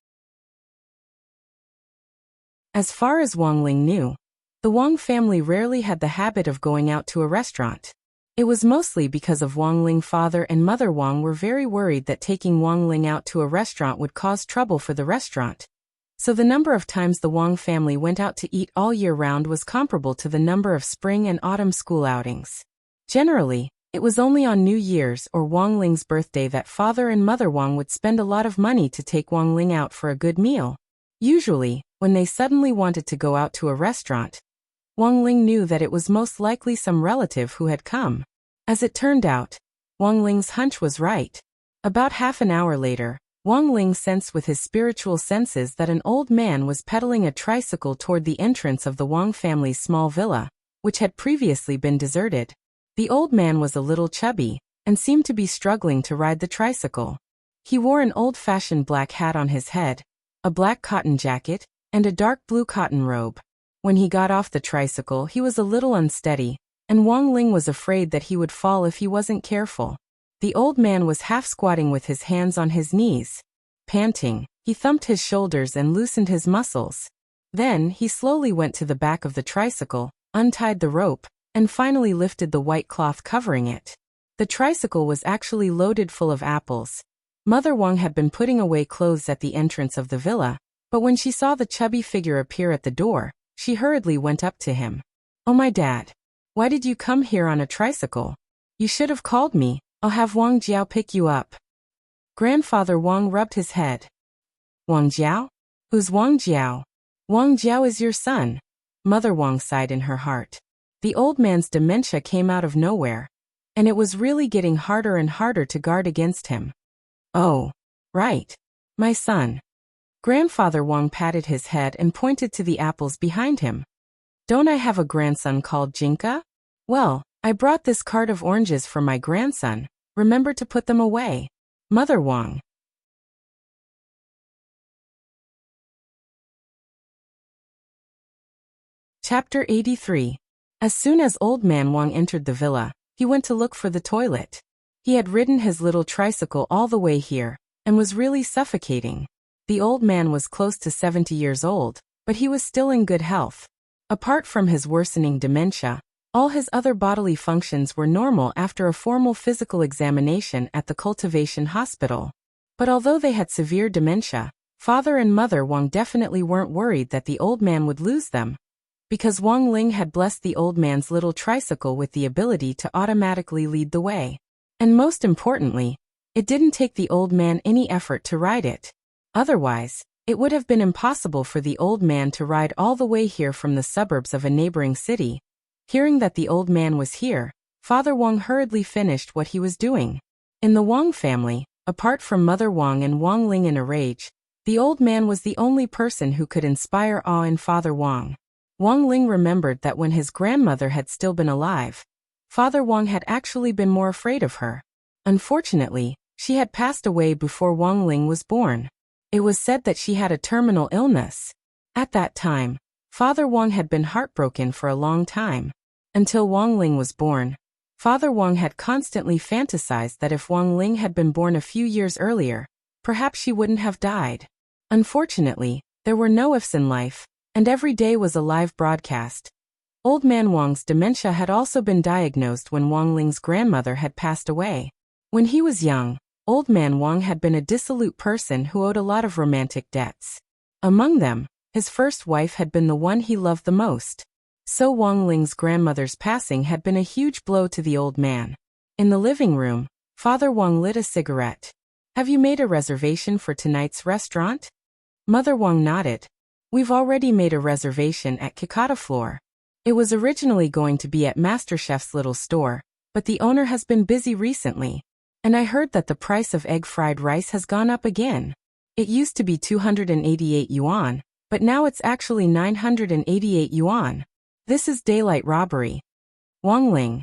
As far as Wang Ling knew, the Wang family rarely had the habit of going out to a restaurant. It was mostly because of Wang Ling. Father and Mother Wang were very worried that taking Wang Ling out to a restaurant would cause trouble for the restaurant. So the number of times the Wang family went out to eat all year round was comparable to the number of spring and autumn school outings. Generally, it was only on New Year's or Wang Ling's birthday that Father and Mother Wang would spend a lot of money to take Wang Ling out for a good meal. Usually, when they suddenly wanted to go out to a restaurant, Wang Ling knew that it was most likely some relative who had come. As it turned out, Wang Ling's hunch was right. About half an hour later, Wang Ling sensed with his spiritual senses that an old man was pedaling a tricycle toward the entrance of the Wang family's small villa, which had previously been deserted. The old man was a little chubby, and seemed to be struggling to ride the tricycle. He wore an old-fashioned black hat on his head, a black cotton jacket, and a dark blue cotton robe. When he got off the tricycle, he was a little unsteady, and Wang Ling was afraid that he would fall if he wasn't careful. The old man was half-squatting with his hands on his knees. Panting, he thumped his shoulders and loosened his muscles. Then, he slowly went to the back of the tricycle, untied the rope, and finally lifted the white cloth covering it. The tricycle was actually loaded full of apples. Mother Wang had been putting away clothes at the entrance of the villa, but when she saw the chubby figure appear at the door, she hurriedly went up to him. "Oh my dad. Why did you come here on a tricycle? You should have called me. I'll have Wang Jiao pick you up." Grandfather Wang rubbed his head. "Wang Jiao? Who's Wang Jiao?" "Wang Jiao is your son." Mother Wang sighed in her heart. The old man's dementia came out of nowhere, and it was really getting harder and harder to guard against him. "Oh, right. My son." Grandfather Wang patted his head and pointed to the apples behind him. "Don't I have a grandson called Jinka? Well, I brought this cart of oranges for my grandson. Remember to put them away." Mother Wang. Chapter 83. As soon as old man Wang entered the villa, he went to look for the toilet. He had ridden his little tricycle all the way here, and was really suffocating. The old man was close to 70 years old, but he was still in good health. Apart from his worsening dementia, all his other bodily functions were normal after a formal physical examination at the cultivation hospital. But although they had severe dementia, Father and Mother Wang definitely weren't worried that the old man would lose them, because Wang Ling had blessed the old man's little tricycle with the ability to automatically lead the way. And most importantly, it didn't take the old man any effort to ride it. Otherwise, it would have been impossible for the old man to ride all the way here from the suburbs of a neighboring city. Hearing that the old man was here, Father Wang hurriedly finished what he was doing. In the Wang family, apart from Mother Wang and Wang Ling in a rage, the old man was the only person who could inspire awe in Father Wang. Wang Ling remembered that when his grandmother had still been alive, Father Wang had actually been more afraid of her. Unfortunately, she had passed away before Wang Ling was born. It was said that she had a terminal illness. At that time, Father Wang had been heartbroken for a long time. Until Wang Ling was born, Father Wang had constantly fantasized that if Wang Ling had been born a few years earlier, perhaps she wouldn't have died. Unfortunately, there were no ifs in life, and every day was a live broadcast. Old man Wang's dementia had also been diagnosed when Wang Ling's grandmother had passed away. When he was young, Old man Wang had been a dissolute person who owed a lot of romantic debts. Among them, his first wife had been the one he loved the most. So Wang Ling's grandmother's passing had been a huge blow to the old man. In the living room, Father Wang lit a cigarette. Have you made a reservation for tonight's restaurant? Mother Wang nodded. We've already made a reservation at Kikata Floor. It was originally going to be at MasterChef's little store, but the owner has been busy recently. And I heard that the price of egg fried rice has gone up again. It used to be 288 yuan, but now it's actually 988 yuan. This is daylight robbery. Wang Ling.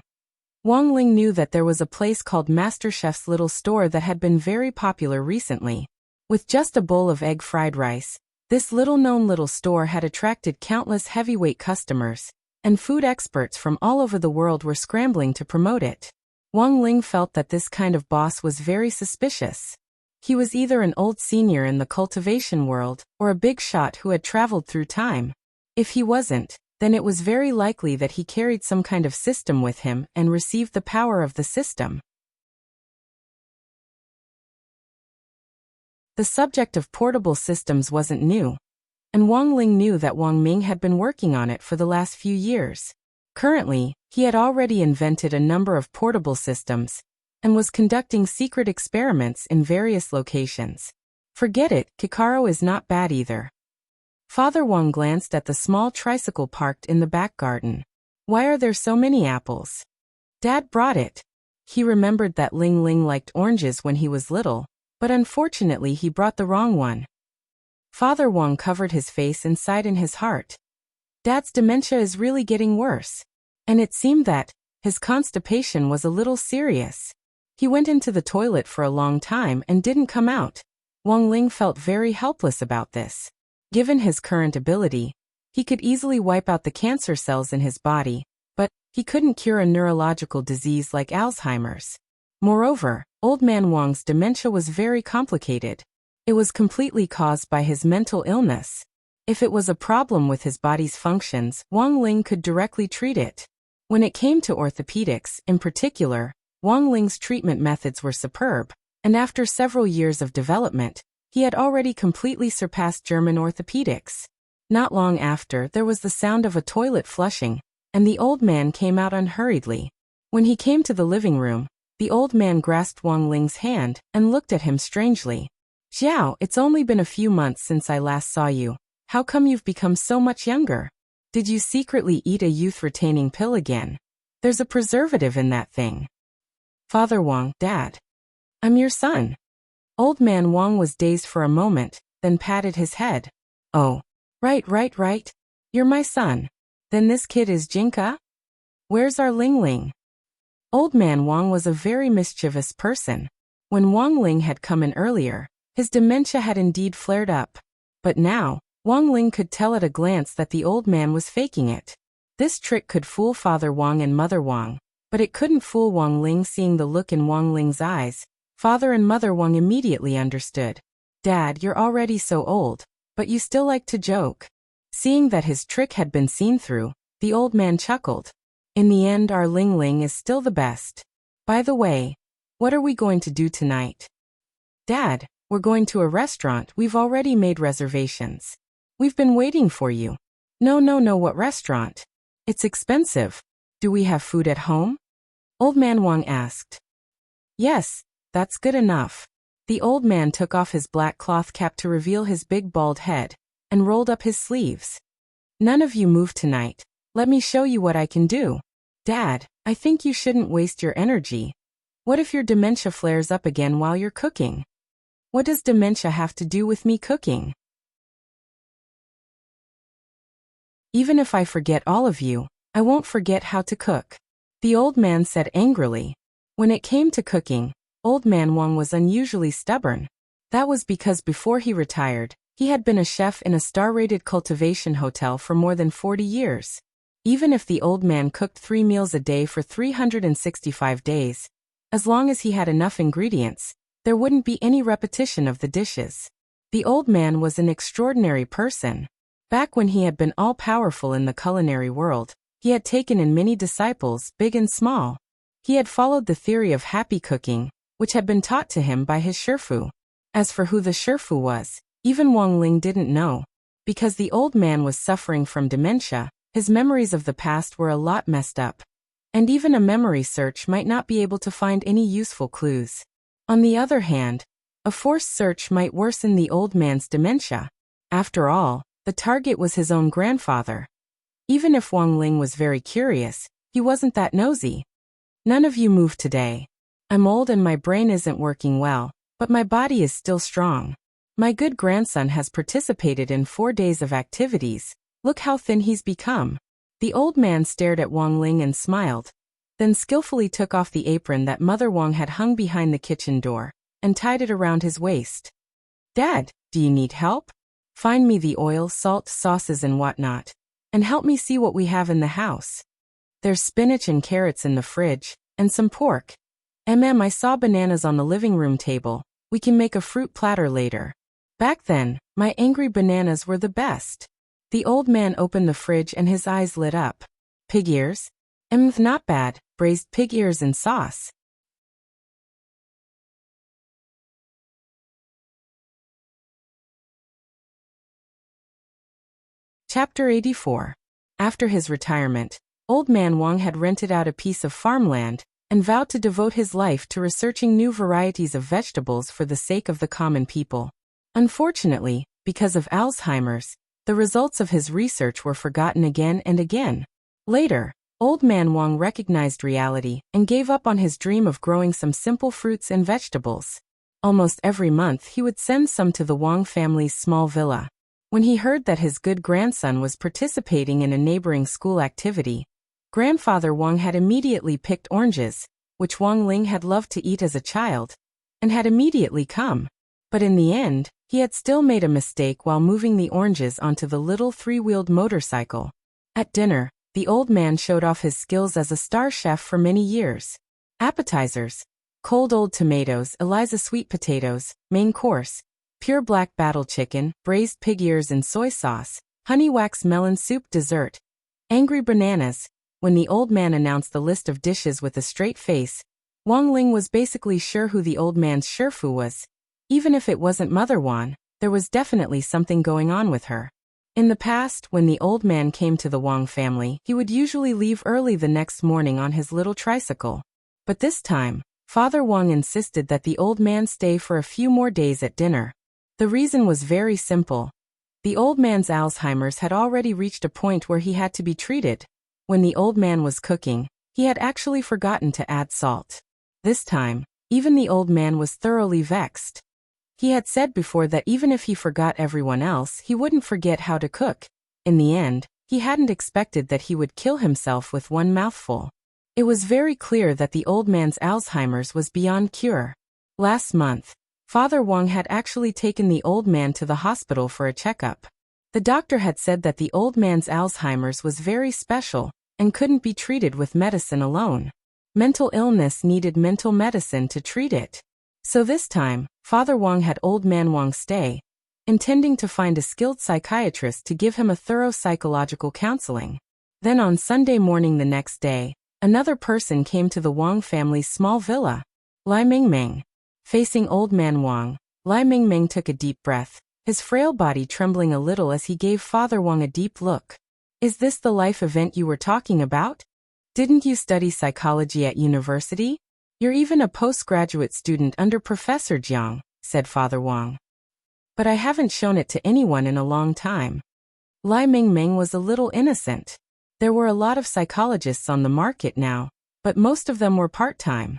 Wang Ling knew that there was a place called MasterChef's little store that had been very popular recently. With just a bowl of egg fried rice, this little-known little store had attracted countless heavyweight customers, and food experts from all over the world were scrambling to promote it. Wang Ling felt that this kind of boss was very suspicious. He was either an old senior in the cultivation world or a big shot who had traveled through time. If he wasn't, then it was very likely that he carried some kind of system with him and received the power of the system. The subject of portable systems wasn't new, and Wang Ling knew that Wang Ming had been working on it for the last few years. Currently, he had already invented a number of portable systems and was conducting secret experiments in various locations. Forget it, Kikaro is not bad either. Father Wang glanced at the small tricycle parked in the back garden. Why are there so many apples? Dad brought it. He remembered that Ling Ling liked oranges when he was little, but unfortunately he brought the wrong one. Father Wang covered his face and sighed in his heart. Dad's dementia is really getting worse. And it seemed that his constipation was a little serious. He went into the toilet for a long time and didn't come out. Wang Ling felt very helpless about this. Given his current ability, he could easily wipe out the cancer cells in his body, but he couldn't cure a neurological disease like Alzheimer's. Moreover, Old Man Wang's dementia was very complicated. It was completely caused by his mental illness. If it was a problem with his body's functions, Wang Ling could directly treat it. When it came to orthopedics, in particular, Wang Ling's treatment methods were superb, and after several years of development, he had already completely surpassed German orthopedics. Not long after, there was the sound of a toilet flushing, and the old man came out unhurriedly. When he came to the living room, the old man grasped Wang Ling's hand and looked at him strangely. Xiao, it's only been a few months since I last saw you. How come you've become so much younger? Did you secretly eat a youth-retaining pill again? There's a preservative in that thing. Father Wang, Dad. I'm your son. Old man Wang was dazed for a moment, then patted his head. Oh. Right. You're my son. Then this kid is Jinka? Where's our Ling Ling? Old man Wang was a very mischievous person. When Wang Ling had come in earlier, his dementia had indeed flared up. But now, Wang Ling could tell at a glance that the old man was faking it. This trick could fool Father Wang and Mother Wang, but it couldn't fool Wang Ling. Seeing the look in Wang Ling's eyes, Father and Mother Wang immediately understood. Dad, you're already so old, but you still like to joke. Seeing that his trick had been seen through, the old man chuckled. In the end, our Ling Ling is still the best. By the way, what are we going to do tonight? Dad, we're going to a restaurant. We've already made reservations. We've been waiting for you. No, what restaurant? It's expensive. Do we have food at home? Old man Wang asked. Yes, that's good enough. The old man took off his black cloth cap to reveal his big bald head, and rolled up his sleeves. None of you move tonight. Let me show you what I can do. Dad, I think you shouldn't waste your energy. What if your dementia flares up again while you're cooking? What does dementia have to do with me cooking? Even if I forget all of you, I won't forget how to cook, the old man said angrily. When it came to cooking, Old Man Wang was unusually stubborn. That was because before he retired, he had been a chef in a star-rated cultivation hotel for more than 40 years. Even if the old man cooked 3 meals a day for 365 days, as long as he had enough ingredients, there wouldn't be any repetition of the dishes. The old man was an extraordinary person. Back when he had been all-powerful in the culinary world, he had taken in many disciples, big and small. He had followed the theory of happy cooking, which had been taught to him by his Shifu. As for who the Shifu was, even Wang Ling didn't know. Because the old man was suffering from dementia, his memories of the past were a lot messed up. and even a memory search might not be able to find any useful clues. On the other hand, a forced search might worsen the old man's dementia. After all, the target was his own grandfather. Even if Wang Ling was very curious, he wasn't that nosy. None of you move today. I'm old and my brain isn't working well, but my body is still strong. My good grandson has participated in 4 days of activities. Look how thin he's become. The old man stared at Wang Ling and smiled, then skillfully took off the apron that Mother Wang had hung behind the kitchen door, and tied it around his waist. Dad, do you need help? Find me the oil, salt, sauces and whatnot, and help me see what we have in the house. There's spinach and carrots in the fridge, and some pork. I saw bananas on the living room table. We can make a fruit platter later. Back then, my angry bananas were the best. The old man opened the fridge and his eyes lit up. Pig ears? Not bad, braised pig ears in sauce. Chapter 84. After his retirement, Old Man Wang had rented out a piece of farmland and vowed to devote his life to researching new varieties of vegetables for the sake of the common people. Unfortunately, because of Alzheimer's, the results of his research were forgotten again and again. Later, Old Man Wang recognized reality and gave up on his dream of growing some simple fruits and vegetables. Almost every month he would send some to the Wang family's small villa. When he heard that his good grandson was participating in a neighboring school activity, Grandfather Wang had immediately picked oranges, which Wang Ling had loved to eat as a child, and had immediately come. But in the end, he had still made a mistake while moving the oranges onto the little 3-wheeled motorcycle. At dinner, the old man showed off his skills as a star chef for many years. Appetizers: cold old tomatoes, Eliza sweet potatoes; main course: pure black battle chicken, braised pig ears in soy sauce; honey wax melon soup. Dessert: angry bananas. When the old man announced the list of dishes with a straight face, Wang Ling was basically sure who the old man's Shifu was. Even if it wasn't Mother Wan, there was definitely something going on with her. In the past, when the old man came to the Wang family, he would usually leave early the next morning on his little tricycle. But this time, Father Wang insisted that the old man stay for a few more days at dinner. The reason was very simple. The old man's Alzheimer's had already reached a point where he had to be treated. When the old man was cooking, he had actually forgotten to add salt. This time, even the old man was thoroughly vexed. He had said before that even if he forgot everyone else, he wouldn't forget how to cook. In the end, he hadn't expected that he would kill himself with one mouthful. It was very clear that the old man's Alzheimer's was beyond cure. Last month, Father Wang had actually taken the old man to the hospital for a checkup. The doctor had said that the old man's Alzheimer's was very special and couldn't be treated with medicine alone. Mental illness needed mental medicine to treat it. So this time, Father Wang had Old Man Wang stay, intending to find a skilled psychiatrist to give him a thorough psychological counseling. Then on Sunday morning the next day, another person came to the Wang family's small villa. Lai Mingming. Facing Old Man Wang, Lai Mingming took a deep breath, his frail body trembling a little as he gave Father Wang a deep look. Is this the life event you were talking about? Didn't you study psychology at university? You're even a postgraduate student under Professor Jiang, said Father Wang. But I haven't shown it to anyone in a long time. Lai Mingming was a little innocent. There were a lot of psychologists on the market now, but most of them were part-time.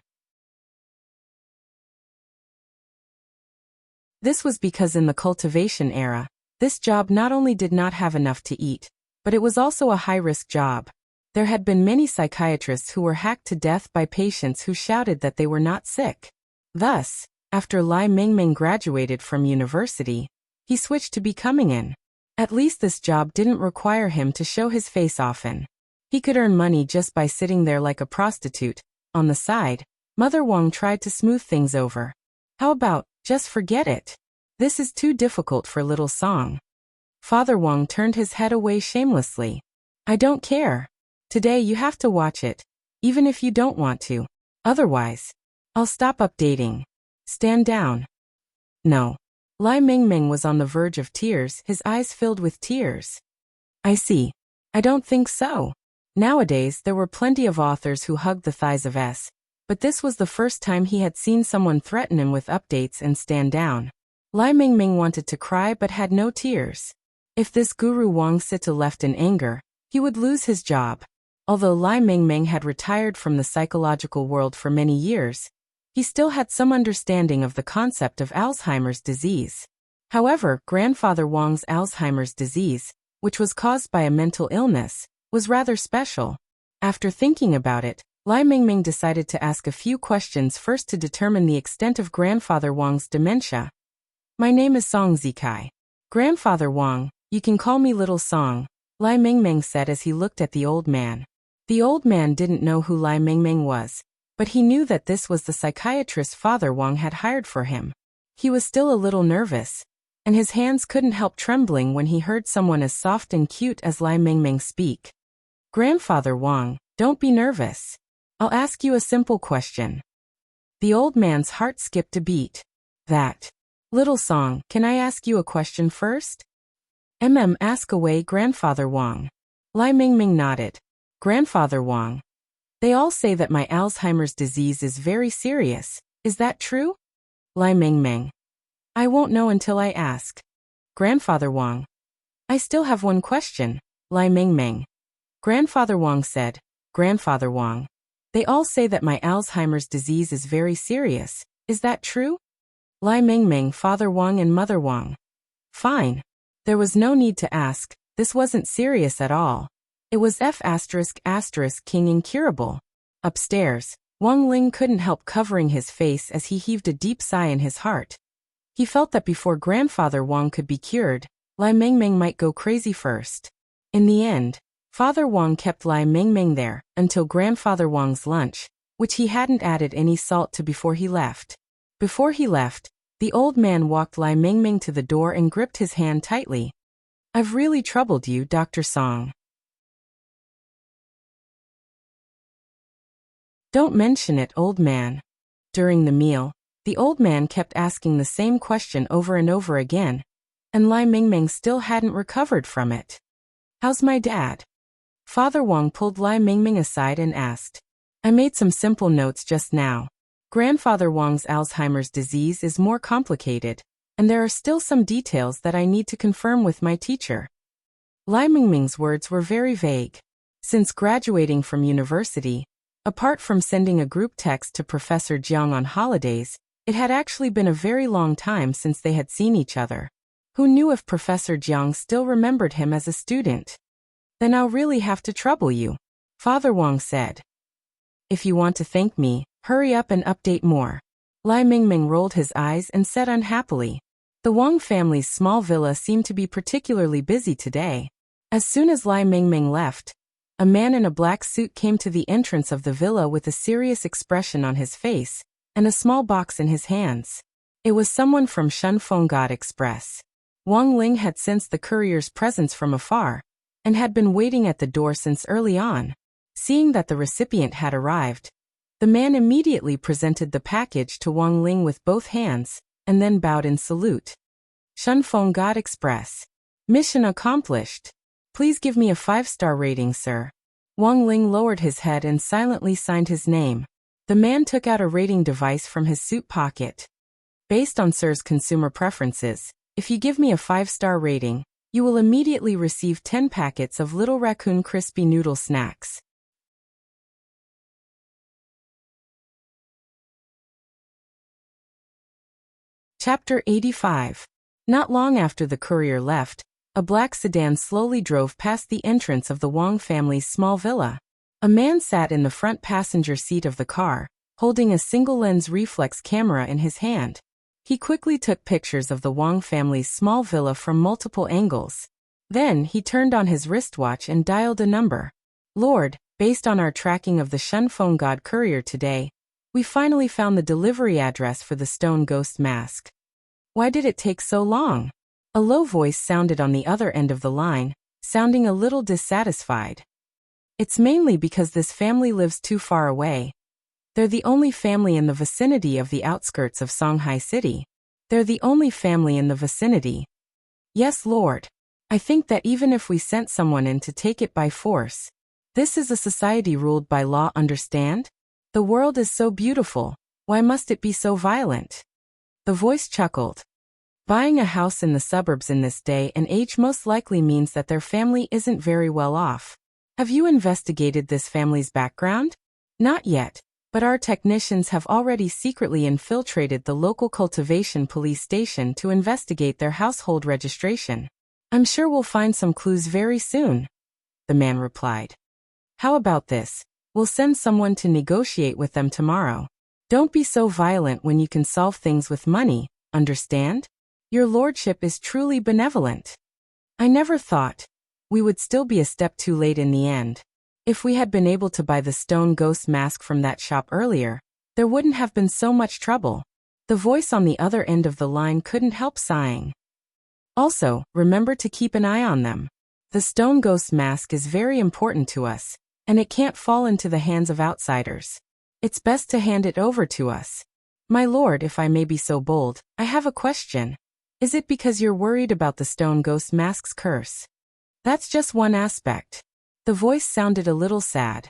This was because in the cultivation era, this job not only did not have enough to eat, but it was also a high-risk job. There had been many psychiatrists who were hacked to death by patients who shouted that they were not sick. Thus, after Lai Mingming graduated from university, he switched to becoming an. At least this job didn't require him to show his face often. He could earn money just by sitting there like a prostitute. On the side, Mother Wang tried to smooth things over. How about, just forget it? This is too difficult for little Song. Father Wang turned his head away shamelessly. I don't care. Today you have to watch it, even if you don't want to. Otherwise, I'll stop updating. Stand down. No. Lai Mingming was on the verge of tears, his eyes filled with tears. I see. I don't think so. Nowadays, there were plenty of authors who hugged the thighs of S, but this was the first time he had seen someone threaten him with updates and stand down. Lai Mingming wanted to cry but had no tears. If this Guru Wang Sita left in anger, he would lose his job. Although Lai Mingming had retired from the psychological world for many years, he still had some understanding of the concept of Alzheimer's disease. However, Grandfather Wang's Alzheimer's disease, which was caused by a mental illness, was rather special. After thinking about it, Lai Mingming decided to ask a few questions first to determine the extent of Grandfather Wang's dementia. My name is Song Zikai. Grandfather Wang, you can call me Little Song, Lai Mingming said as he looked at the old man. The old man didn't know who Lai Mingming was, but he knew that this was the psychiatrist Father Wang had hired for him. He was still a little nervous, and his hands couldn't help trembling when he heard someone as soft and cute as Lai Mingming speak. Grandfather Wang, don't be nervous. I'll ask you a simple question. The old man's heart skipped a beat. That. Little Song, can I ask you a question first? Ask away, Grandfather Wang. Lai Mingming nodded. Grandfather Wang. They all say that my Alzheimer's disease is very serious. Is that true? Lai Mingming. I won't know until I ask. Grandfather Wang. I still have one question, Lai Mingming. Grandfather Wang said. Grandfather Wang. They all say that my Alzheimer's disease is very serious. Is that true? Lai Mingming, Father Wang and Mother Wang. Fine. There was no need to ask. This wasn't serious at all. It was King incurable. Upstairs, Wang Ling couldn't help covering his face as he heaved a deep sigh in his heart. He felt that before Grandfather Wang could be cured, Lai Mingming might go crazy first. In the end, Father Wang kept Lai Mingming there until Grandfather Wang's lunch, which he hadn't added any salt to before he left. Before he left, the old man walked Lai Mingming to the door and gripped his hand tightly. I've really troubled you, Dr. Song. Don't mention it, old man. During the meal, the old man kept asking the same question over and over again, and Lai Mingming still hadn't recovered from it. How's my dad? Father Wang pulled Lai Mingming aside and asked. I made some simple notes just now. Grandfather Wang's Alzheimer's disease is more complicated, and there are still some details that I need to confirm with my teacher. Lai Mingming's words were very vague. Since graduating from university, apart from sending a group text to Professor Jiang on holidays, it had actually been a very long time since they had seen each other. Who knew if Professor Jiang still remembered him as a student? Then I'll really have to trouble you, Father Wang said. If you want to thank me, hurry up and update more. Lai Mingming rolled his eyes and said unhappily. The Wang family's small villa seemed to be particularly busy today. As soon as Lai Mingming left, a man in a black suit came to the entrance of the villa with a serious expression on his face and a small box in his hands. It was someone from Shunfeng God Express. Wang Ling had sensed the courier's presence from afar and had been waiting at the door since early on. Seeing that the recipient had arrived, the man immediately presented the package to Wang Ling with both hands and then bowed in salute. Shunfeng God Express. Mission accomplished. Please give me a 5-star rating, sir. Wang Ling lowered his head and silently signed his name. The man took out a rating device from his suit pocket. Based on sir's consumer preferences, if you give me a 5-star rating, you will immediately receive 10 packets of Little Raccoon Crispy Noodle Snacks. Chapter 85. Not long after the courier left, a black sedan slowly drove past the entrance of the Wang family's small villa. A man sat in the front passenger seat of the car, holding a single-lens reflex camera in his hand. He quickly took pictures of the Wang family's small villa from multiple angles. Then he turned on his wristwatch and dialed a number. Lord, based on our tracking of the Shunfeng God courier today, we finally found the delivery address for the stone ghost mask. Why did it take so long? A low voice sounded on the other end of the line, sounding a little dissatisfied. It's mainly because this family lives too far away. They're the only family in the vicinity of the outskirts of Songhai City. They're the only family in the vicinity. Yes, Lord. I think that even if we sent someone in to take it by force, This is a society ruled by law, understand? The world is so beautiful, why must it be so violent? The voice chuckled. Buying a house in the suburbs in this day and age most likely means that their family isn't very well off. Have you investigated this family's background? Not yet, but our technicians have already secretly infiltrated the local cultivation police station to investigate their household registration. I'm sure we'll find some clues very soon, the man replied. How about this? We'll send someone to negotiate with them tomorrow. Don't be so violent when you can solve things with money, understand? Your lordship is truly benevolent. I never thought we would still be a step too late in the end. If we had been able to buy the stone ghost mask from that shop earlier, there wouldn't have been so much trouble. The voice on the other end of the line couldn't help sighing. Also, remember to keep an eye on them. The stone ghost mask is very important to us, and it can't fall into the hands of outsiders. It's best to hand it over to us. My lord, if I may be so bold, I have a question. Is it because you're worried about the stone ghost mask's curse? That's just one aspect. The voice sounded a little sad.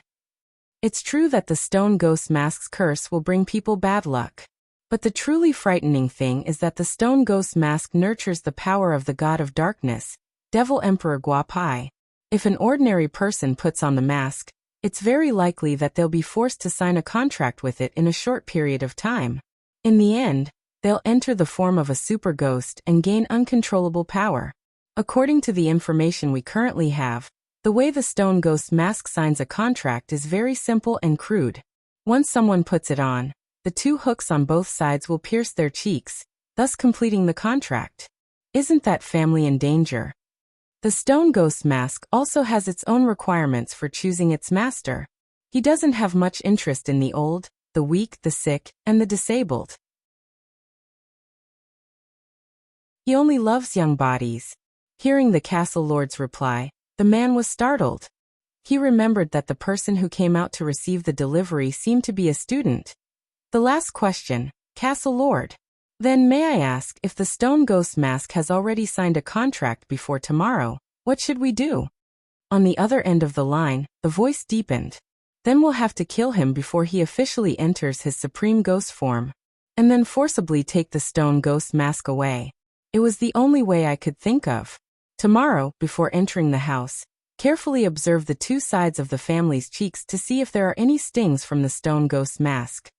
It's true that the stone ghost mask's curse will bring people bad luck. But the truly frightening thing is that the stone ghost mask nurtures the power of the god of darkness, Devil Emperor Guapai. If an ordinary person puts on the mask, it's very likely that they'll be forced to sign a contract with it in a short period of time. In the end, they'll enter the form of a super ghost and gain uncontrollable power. According to the information we currently have, the way the stone ghost mask signs a contract is very simple and crude. Once someone puts it on, the two hooks on both sides will pierce their cheeks, thus completing the contract. Isn't that family in danger? The stone ghost mask also has its own requirements for choosing its master. He doesn't have much interest in the old, the weak, the sick, and the disabled. He only loves young bodies. Hearing the castle lord's reply, the man was startled. He remembered that the person who came out to receive the delivery seemed to be a student. The last question, Castle Lord. Then may I ask, if the stone ghost mask has already signed a contract before tomorrow, what should we do? On the other end of the line, the voice deepened. Then we'll have to kill him before he officially enters his supreme ghost form, and then forcibly take the stone ghost mask away. It was the only way I could think of. Tomorrow, before entering the house, carefully observe the two sides of the family's cheeks to see if there are any stings from the stone ghost mask.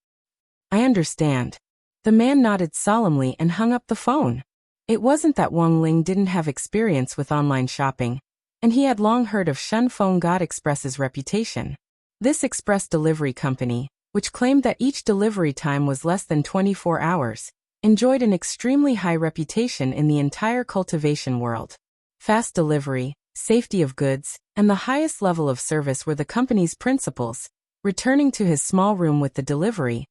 I understand. The man nodded solemnly and hung up the phone. It wasn't that Wang Ling didn't have experience with online shopping, and he had long heard of Shunfeng God Express's reputation. This express delivery company, which claimed that each delivery time was less than 24 hours, enjoyed an extremely high reputation in the entire cultivation world. Fast delivery, safety of goods, and the highest level of service were the company's principles. Returning to his small room with the delivery,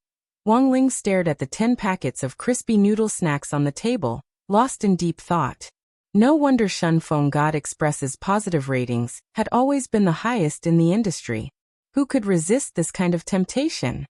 Wang Ling stared at the 10 packets of crispy noodle snacks on the table, lost in deep thought. No wonder Shunfeng God Express's positive ratings had always been the highest in the industry. Who could resist this kind of temptation?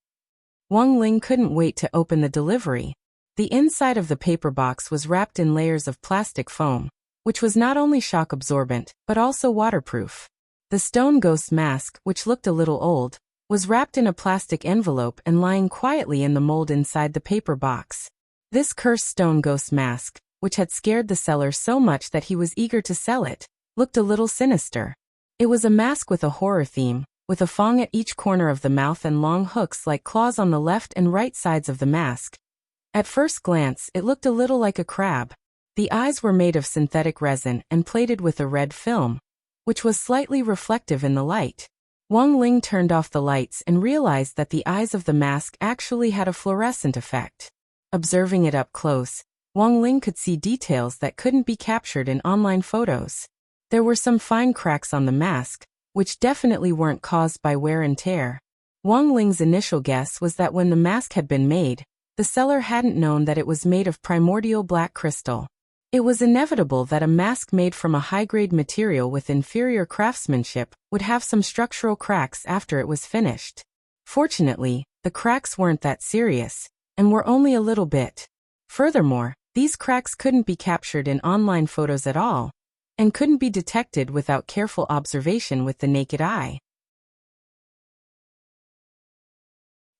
Wang Ling couldn't wait to open the delivery. The inside of the paper box was wrapped in layers of plastic foam, which was not only shock absorbent, but also waterproof. The stone ghost mask, which looked a little old, was wrapped in a plastic envelope and lying quietly in the mold inside the paper box. This cursed stone ghost mask, which had scared the seller so much that he was eager to sell it, looked a little sinister. It was a mask with a horror theme, with a fang at each corner of the mouth and long hooks like claws on the left and right sides of the mask. At first glance, it looked a little like a crab. The eyes were made of synthetic resin and plated with a red film, which was slightly reflective in the light. Wang Ling turned off the lights and realized that the eyes of the mask actually had a fluorescent effect. Observing it up close, Wang Ling could see details that couldn't be captured in online photos. There were some fine cracks on the mask, which definitely weren't caused by wear and tear. Wang Ling's initial guess was that when the mask had been made, the seller hadn't known that it was made of primordial black crystal. It was inevitable that a mask made from a high-grade material with inferior craftsmanship would have some structural cracks after it was finished. Fortunately, the cracks weren't that serious, and were only a little bit. Furthermore, these cracks couldn't be captured in online photos at all, and couldn't be detected without careful observation with the naked eye.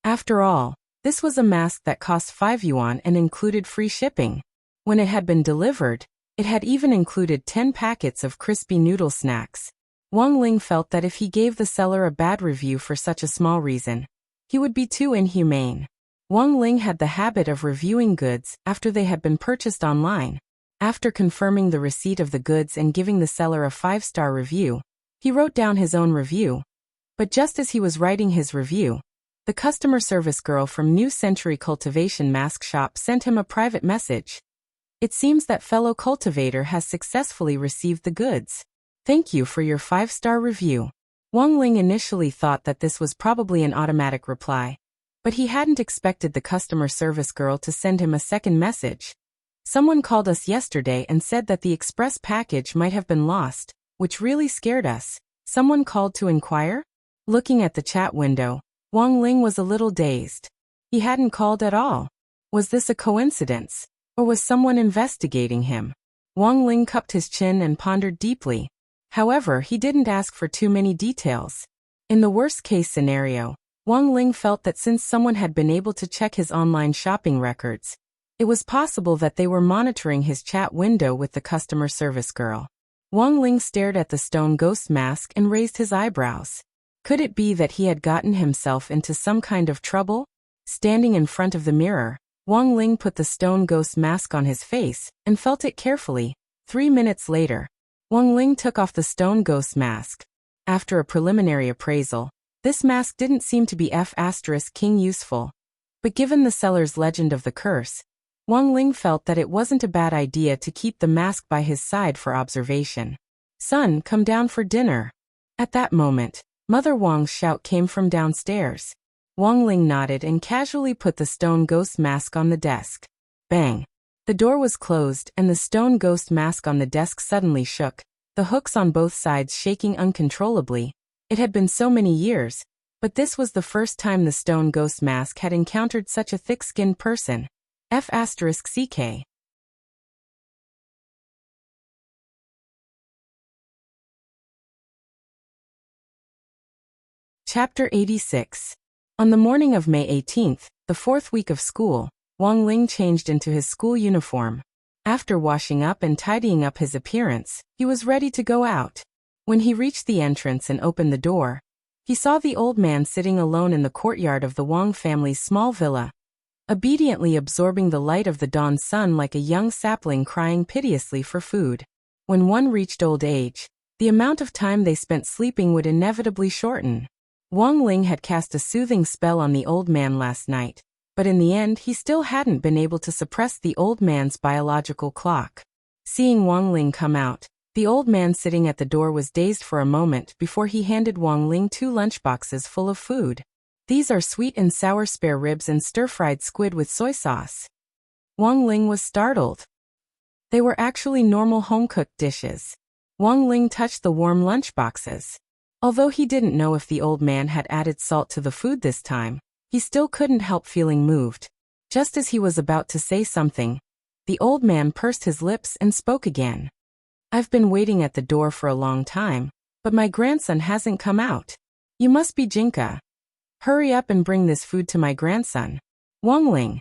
After all, this was a mask that cost 5 yuan and included free shipping. When it had been delivered, it had even included 10 packets of crispy noodle snacks. Wang Ling felt that if he gave the seller a bad review for such a small reason, he would be too inhumane. Wang Ling had the habit of reviewing goods after they had been purchased online. After confirming the receipt of the goods and giving the seller a 5-star review, he wrote down his own review. But just as he was writing his review, the customer service girl from New Century Cultivation Mask Shop sent him a private message. It seems that fellow cultivator has successfully received the goods. Thank you for your 5-star review. Wang Ling initially thought that this was probably an automatic reply, but he hadn't expected the customer service girl to send him a second message. Someone called us yesterday and said that the express package might have been lost, which really scared us. Someone called to inquire? Looking at the chat window, Wang Ling was a little dazed. He hadn't called at all. Was this a coincidence, or was someone investigating him? Wang Ling cupped his chin and pondered deeply. However, he didn't ask for too many details. In the worst-case scenario, Wang Ling felt that since someone had been able to check his online shopping records, it was possible that they were monitoring his chat window with the customer service girl. Wang Ling stared at the stone ghost mask and raised his eyebrows. Could it be that he had gotten himself into some kind of trouble? Standing in front of the mirror, Wang Ling put the stone ghost mask on his face and felt it carefully. 3 minutes later, Wang Ling took off the stone ghost mask. After a preliminary appraisal, this mask didn't seem to be F***king useful. But given the seller's legend of the curse, Wang Ling felt that it wasn't a bad idea to keep the mask by his side for observation. "Son, come down for dinner." At that moment, Mother Wang's shout came from downstairs. Wang Ling nodded and casually put the stone ghost mask on the desk. Bang! The door was closed and the stone ghost mask on the desk suddenly shook, the hooks on both sides shaking uncontrollably. It had been so many years, but this was the first time the stone ghost mask had encountered such a thick-skinned person. F***ck. Chapter 86. On the morning of May 18th, the 4th week of school, Wang Ling changed into his school uniform. After washing up and tidying up his appearance, he was ready to go out. When he reached the entrance and opened the door, he saw the old man sitting alone in the courtyard of the Wang family's small villa, obediently absorbing the light of the dawn sun like a young sapling crying piteously for food. When one reached old age, the amount of time they spent sleeping would inevitably shorten. Wang Ling had cast a soothing spell on the old man last night, but in the end he still hadn't been able to suppress the old man's biological clock. Seeing Wang Ling come out, the old man sitting at the door was dazed for a moment before he handed Wang Ling 2 lunchboxes full of food. "These are sweet and sour spare ribs and stir-fried squid with soy sauce." Wang Ling was startled. They were actually normal home-cooked dishes. Wang Ling touched the warm lunchboxes. Although he didn't know if the old man had added salt to the food this time, he still couldn't help feeling moved. Just as he was about to say something, the old man pursed his lips and spoke again. "I've been waiting at the door for a long time, but my grandson hasn't come out. You must be Jinka. Hurry up and bring this food to my grandson." Wang Ling.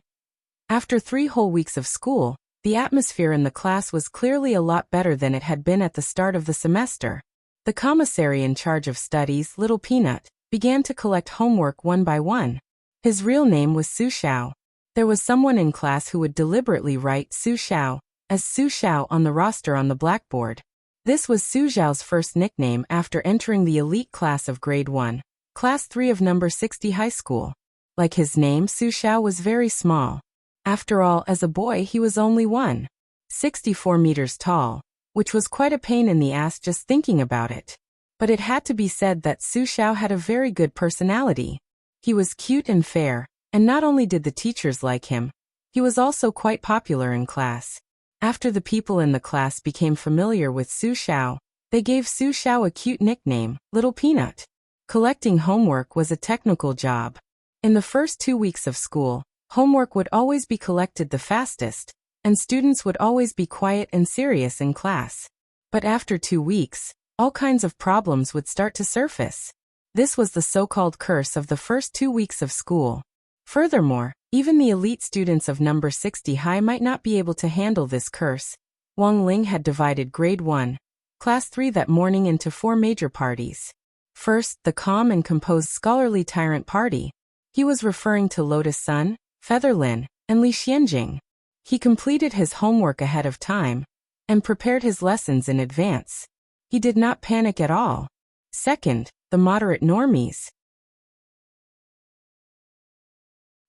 After 3 whole weeks of school, the atmosphere in the class was clearly a lot better than it had been at the start of the semester. The commissary in charge of studies, Little Peanut, began to collect homework one by one. His real name was Su Xiao. There was someone in class who would deliberately write Su Xiao as Su Xiao on the roster on the blackboard. This was Su Xiao's first nickname after entering the elite class of grade 1. Class 3 of number 60 high school. Like his name, Su Xiao was very small. After all, as a boy he was only 1.64 meters tall, which was quite a pain in the ass just thinking about it. But it had to be said that Su Xiao had a very good personality. He was cute and fair, and not only did the teachers like him, he was also quite popular in class. After the people in the class became familiar with Su Xiao, they gave Su Xiao a cute nickname, Little Peanut. Collecting homework was a technical job. In the first 2 weeks of school, homework would always be collected the fastest, and students would always be quiet and serious in class. But after 2 weeks, all kinds of problems would start to surface. This was the so-called curse of the first 2 weeks of school. Furthermore, even the elite students of number 60 high might not be able to handle this curse. Wang Ling had divided grade 1, class 3 that morning into 4 major parties. First, the calm and composed scholarly tyrant party. He was referring to Lotus Sun, Featherlin, and Li Xianjing. He completed his homework ahead of time and prepared his lessons in advance. He did not panic at all. Second, the moderate normies.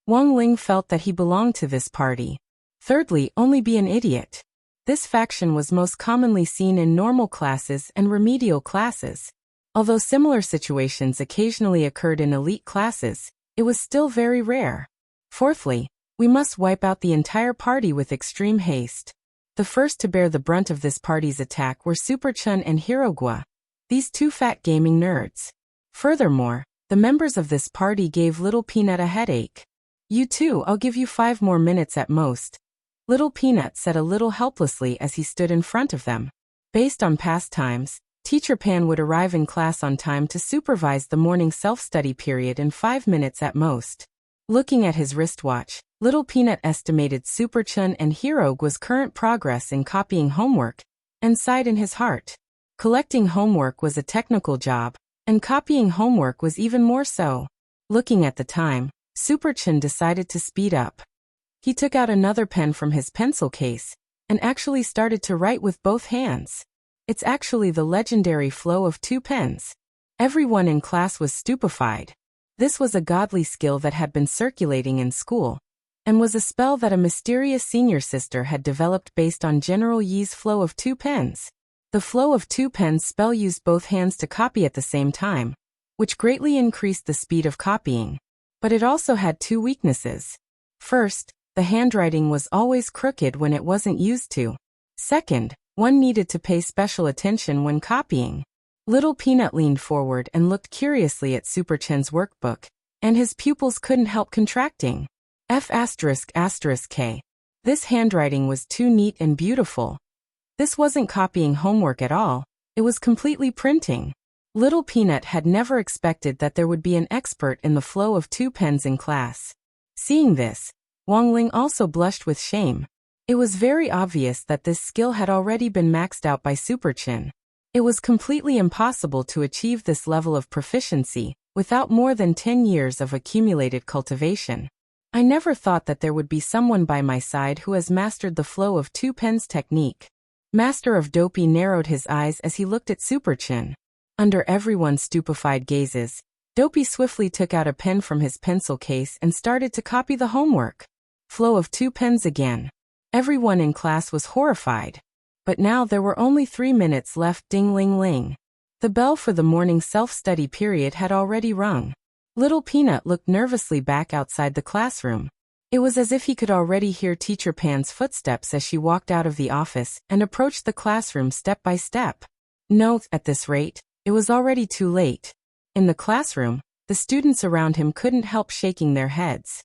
Wang Ling felt that he belonged to this party. Thirdly, only be an idiot. This faction was most commonly seen in normal classes and remedial classes. Although similar situations occasionally occurred in elite classes, it was still very rare. Fourthly, we must wipe out the entire party with extreme haste. The first to bear the brunt of this party's attack were Super Chun and Hirogua, these two fat gaming nerds. Furthermore, the members of this party gave Little Peanut a headache. You too, I'll give you 5 more minutes at most. Little Peanut said a little helplessly as he stood in front of them. Based on past times, Teacher Pan would arrive in class on time to supervise the morning self-study period in 5 minutes at most. Looking at his wristwatch, Little Peanut estimated Super Chun and Hirogua's current progress in copying homework, and sighed in his heart. Collecting homework was a technical job, and copying homework was even more so. Looking at the time, Super Chun decided to speed up. He took out another pen from his pencil case, and actually started to write with both hands. It's actually the legendary flow of 2 pens. Everyone in class was stupefied. This was a godly skill that had been circulating in school, and was a spell that a mysterious senior sister had developed based on General Yi's flow of 2 pens. The flow of 2 pens spell used both hands to copy at the same time, which greatly increased the speed of copying. But it also had 2 weaknesses. First, the handwriting was always crooked when it wasn't used to. Second, one needed to pay special attention when copying. Little Peanut leaned forward and looked curiously at Super Chen's workbook, and his pupils couldn't help contracting. F***K. This handwriting was too neat and beautiful. This wasn't copying homework at all, it was completely printing. Little Peanut had never expected that there would be an expert in the flow of 2 pens in class. Seeing this, Wang Ling also blushed with shame. It was very obvious that this skill had already been maxed out by Super Chen. It was completely impossible to achieve this level of proficiency without more than 10 years of accumulated cultivation. I never thought that there would be someone by my side who has mastered the flow of 2 pens technique. Master of Dopey narrowed his eyes as he looked at Super Chen. Under everyone's stupefied gazes, Dopey swiftly took out a pen from his pencil case and started to copy the homework. Flow of 2 pens again. Everyone in class was horrified. But now there were only 3 minutes left. Ding-ling-ling. The bell for the morning self-study period had already rung. Little Peanut looked nervously back outside the classroom. It was as if he could already hear Teacher Pan's footsteps as she walked out of the office and approached the classroom step by step. No, at this rate, it was already too late. In the classroom, the students around him couldn't help shaking their heads.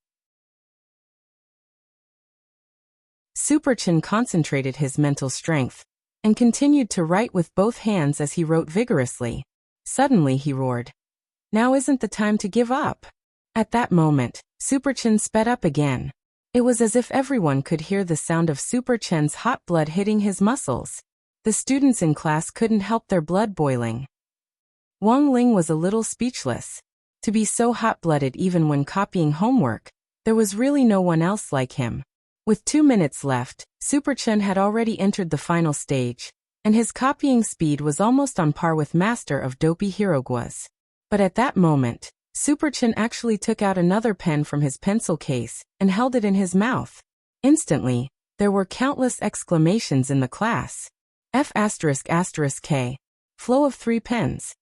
Super Chen concentrated his mental strength and continued to write with both hands as he wrote vigorously. Suddenly he roared, "Now isn't the time to give up." At that moment, Super Chen sped up again. It was as if everyone could hear the sound of Super Chen's hot blood hitting his muscles. The students in class couldn't help their blood boiling. Wang Ling was a little speechless. To be so hot-blooded even when copying homework, there was really no one else like him. With 2 minutes left, Super Chen had already entered the final stage, and his copying speed was almost on par with Master of Dopey Hirogua's. But at that moment, Super Chen actually took out another pen from his pencil case and held it in his mouth. Instantly, there were countless exclamations in the class. F***K. Flow of 3 pens.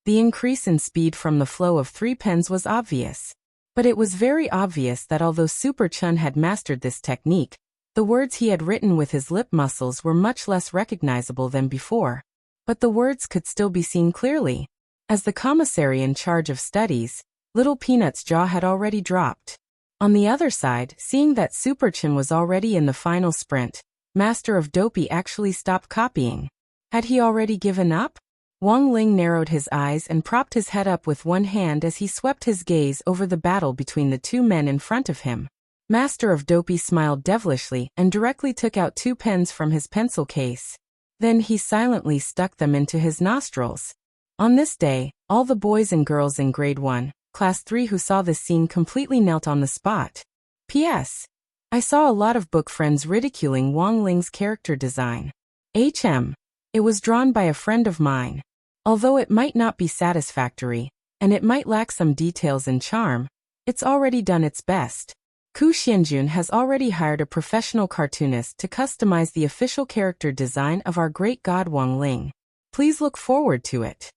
The increase in speed from the flow of 3 pens was obvious. But it was very obvious that although Super Chun had mastered this technique, the words he had written with his lip muscles were much less recognizable than before. But the words could still be seen clearly. As the commissary in charge of studies, Little Peanut's jaw had already dropped. On the other side, seeing that Super Chun was already in the final sprint, Master of Dopey actually stopped copying. Had he already given up? Wang Ling narrowed his eyes and propped his head up with one hand as he swept his gaze over the battle between the two men in front of him. Master of Dopey smiled devilishly and directly took out 2 pens from his pencil case. Then he silently stuck them into his nostrils. On this day, all the boys and girls in grade 1, class 3 who saw this scene completely knelt on the spot. P.S. I saw a lot of book friends ridiculing Wang Ling's character design. It was drawn by a friend of mine. Although it might not be satisfactory, and it might lack some details and charm, it's already done its best. Ku Xianjun has already hired a professional cartoonist to customize the official character design of our great god Wang Ling. Please look forward to it.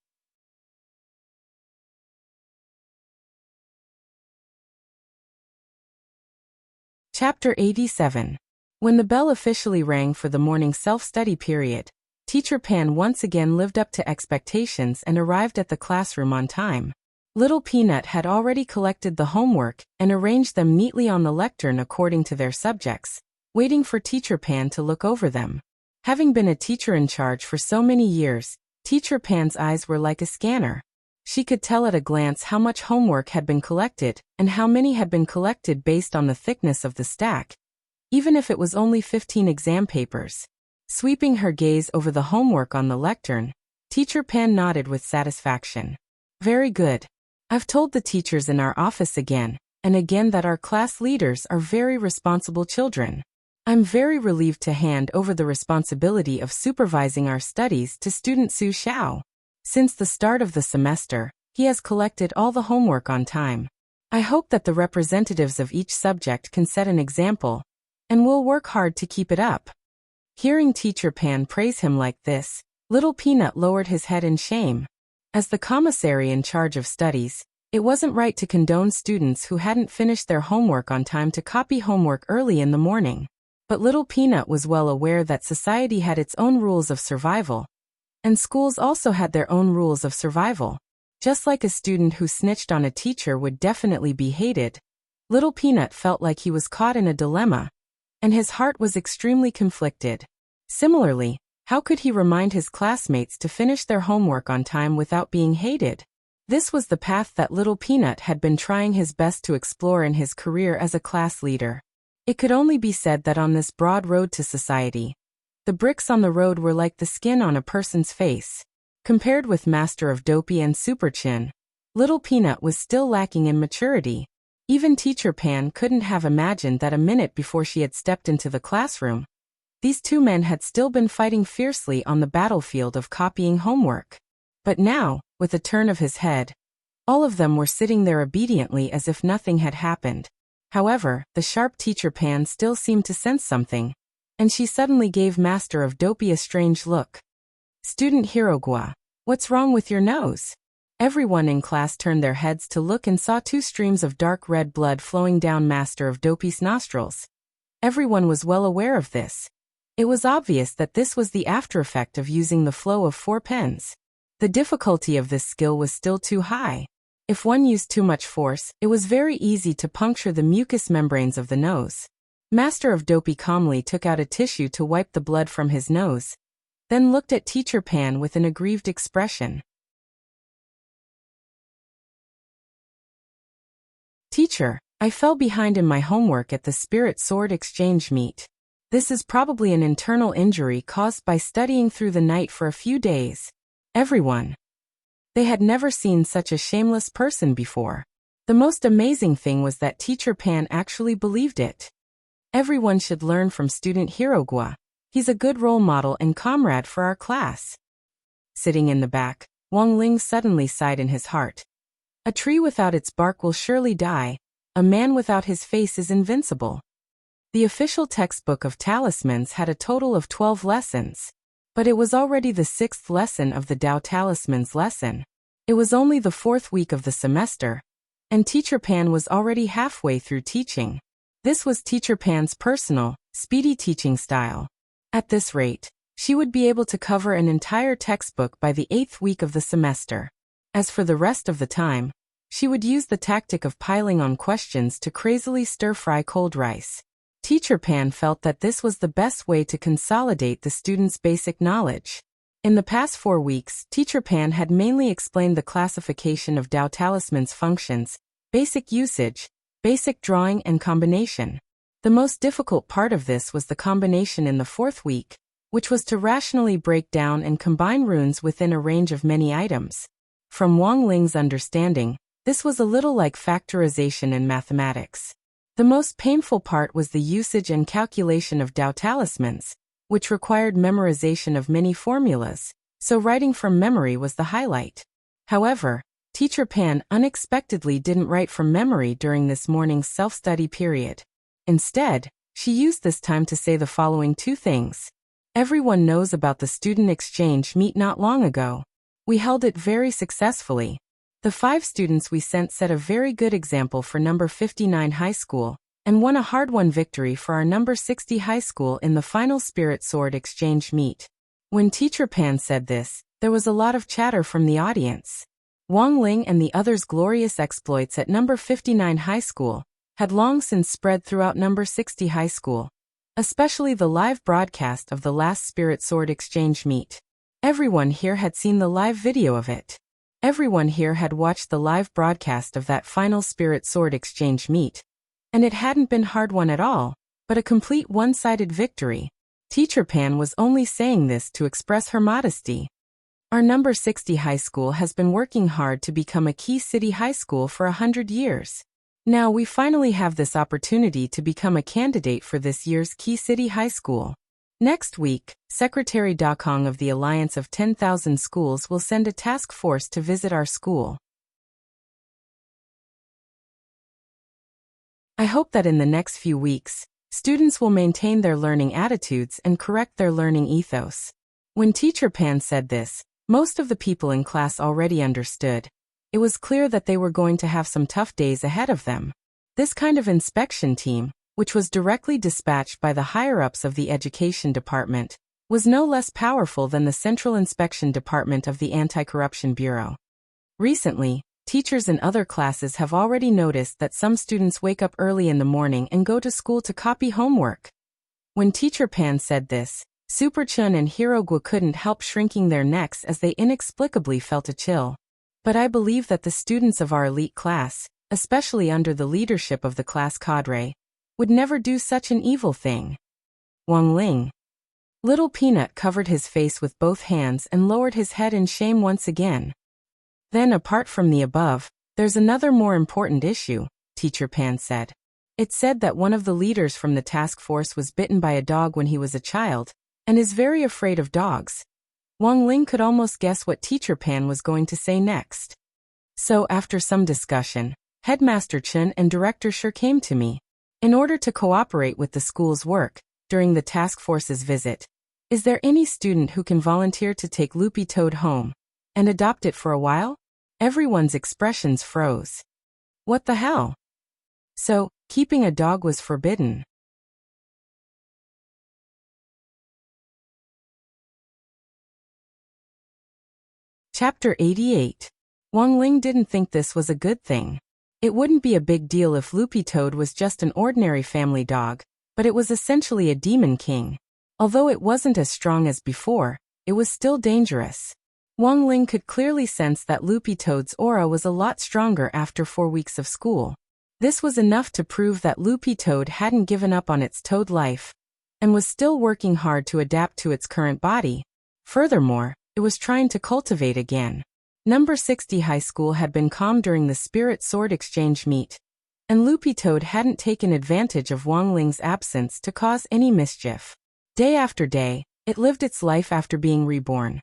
Chapter 87. When the bell officially rang for the morning self-study period, Teacher Pan once again lived up to expectations and arrived at the classroom on time. Little Peanut had already collected the homework and arranged them neatly on the lectern according to their subjects, waiting for Teacher Pan to look over them. Having been a teacher in charge for so many years, Teacher Pan's eyes were like a scanner. She could tell at a glance how much homework had been collected and how many had been collected based on the thickness of the stack, even if it was only 15 exam papers. Sweeping her gaze over the homework on the lectern, Teacher Pan nodded with satisfaction. Very good. I've told the teachers in our office again and again that our class leaders are very responsible children. I'm very relieved to hand over the responsibility of supervising our studies to student Su Xiao. Since the start of the semester, he has collected all the homework on time. I hope that the representatives of each subject can set an example, and will work hard to keep it up. Hearing Teacher Pan praise him like this, Little Peanut lowered his head in shame. As the commissary in charge of studies, it wasn't right to condone students who hadn't finished their homework on time to copy homework early in the morning. But Little Peanut was well aware that society had its own rules of survival, and schools also had their own rules of survival. Just like a student who snitched on a teacher would definitely be hated, Little Peanut felt like he was caught in a dilemma, and his heart was extremely conflicted. Similarly, how could he remind his classmates to finish their homework on time without being hated? This was the path that Little Peanut had been trying his best to explore in his career as a class leader. It could only be said that on this broad road to society, the bricks on the road were like the skin on a person's face. Compared with Master of Dopey and Super Chin, Little Peanut was still lacking in maturity. Even Teacher Pan couldn't have imagined that a minute before she had stepped into the classroom, these two men had still been fighting fiercely on the battlefield of copying homework. But now, with a turn of his head, all of them were sitting there obediently as if nothing had happened. However, the sharp Teacher Pan still seemed to sense something, and she suddenly gave Master of Dopey a strange look. Student Hirogua, what's wrong with your nose? Everyone in class turned their heads to look and saw 2 streams of dark red blood flowing down Master of Dopey's nostrils. Everyone was well aware of this. It was obvious that this was the after effect of using the flow of 4 pens. The difficulty of this skill was still too high. If one used too much force, it was very easy to puncture the mucous membranes of the nose. Master of Dopey calmly took out a tissue to wipe the blood from his nose, then looked at Teacher Pan with an aggrieved expression. Teacher, I fell behind in my homework at the Spirit Sword Exchange meet. This is probably an internal injury caused by studying through the night for a few days. Everyone. They had never seen such a shameless person before. The most amazing thing was that Teacher Pan actually believed it. Everyone should learn from student Hirogua. He's a good role model and comrade for our class. Sitting in the back, Wang Ling suddenly sighed in his heart. A tree without its bark will surely die. A man without his face is invincible. The official textbook of talismans had a total of 12 lessons, but it was already the 6th lesson of the Tao Talismans lesson. It was only the 4th week of the semester, and Teacher Pan was already halfway through teaching. This was Teacher Pan's personal, speedy teaching style. At this rate, she would be able to cover an entire textbook by the 8th week of the semester. As for the rest of the time, she would use the tactic of piling on questions to crazily stir-fry cold rice. Teacher Pan felt that this was the best way to consolidate the students' basic knowledge. In the past 4 weeks, Teacher Pan had mainly explained the classification of Dao Talisman's functions, basic usage, basic drawing and combination. The most difficult part of this was the combination in the 4th week, which was to rationally break down and combine runes within a range of many items. From Wang Ling's understanding, this was a little like factorization in mathematics. The most painful part was the usage and calculation of Dao Talismans, which required memorization of many formulas, so writing from memory was the highlight. However, Teacher Pan unexpectedly didn't write from memory during this morning's self-study period. Instead, she used this time to say the following 2 things. Everyone knows about the student exchange meet not long ago. We held it very successfully. The 5 students we sent set a very good example for number 59 high school, and won a hard-won victory for our number 60 high school in the final Spirit Sword exchange meet. When Teacher Pan said this, there was a lot of chatter from the audience. Wang Ling and the others' glorious exploits at number 59 high school had long since spread throughout number 60 high school, especially the live broadcast of the last Spirit Sword exchange meet. Everyone here had seen the live video of it. Everyone here had watched the live broadcast of that final Spirit Sword exchange meet. And it hadn't been hard-won at all, but a complete one-sided victory. Teacher Pan was only saying this to express her modesty. Our number 60 high school has been working hard to become a key city high school for 100 years. Now we finally have this opportunity to become a candidate for this year's key city high school. Next week, Secretary Da Kong of the Alliance of 10,000 Schools will send a task force to visit our school. I hope that in the next few weeks, students will maintain their learning attitudes and correct their learning ethos. When Teacher Pan said this, most of the people in class already understood. It was clear that they were going to have some tough days ahead of them. This kind of inspection team, which was directly dispatched by the higher-ups of the Education Department, was no less powerful than the Central Inspection Department of the Anti-Corruption Bureau. Recently, teachers in other classes have already noticed that some students wake up early in the morning and go to school to copy homework. When Teacher Pan said this, Super Chun and Hero Gu couldn't help shrinking their necks as they inexplicably felt a chill. But I believe that the students of our elite class, especially under the leadership of the class cadre, would never do such an evil thing. Wang Ling. Little Peanut covered his face with both hands and lowered his head in shame once again. Then apart from the above, there's another more important issue, Teacher Pan said. It said that one of the leaders from the task force was bitten by a dog when he was a child, and is very afraid of dogs. Wang Ling could almost guess what Teacher Pan was going to say next. So after some discussion, Headmaster Chen and Director Shi came to me. In order to cooperate with the school's work, during the task force's visit, is there any student who can volunteer to take Loopy Toad home and adopt it for a while? Everyone's expressions froze. What the hell? So, keeping a dog was forbidden. Chapter 88. Wang Ling didn't think this was a good thing. It wouldn't be a big deal if Loopy Toad was just an ordinary family dog, but it was essentially a demon king. Although it wasn't as strong as before, it was still dangerous. Wang Ling could clearly sense that Loopy Toad's aura was a lot stronger after 4 weeks of school. This was enough to prove that Loopy Toad hadn't given up on its toad life, and was still working hard to adapt to its current body. Furthermore, it was trying to cultivate again. Number 60 high school had been calm during the Spirit Sword exchange meet, and Loopy Toad hadn't taken advantage of Wang Ling's absence to cause any mischief. Day after day, it lived its life after being reborn.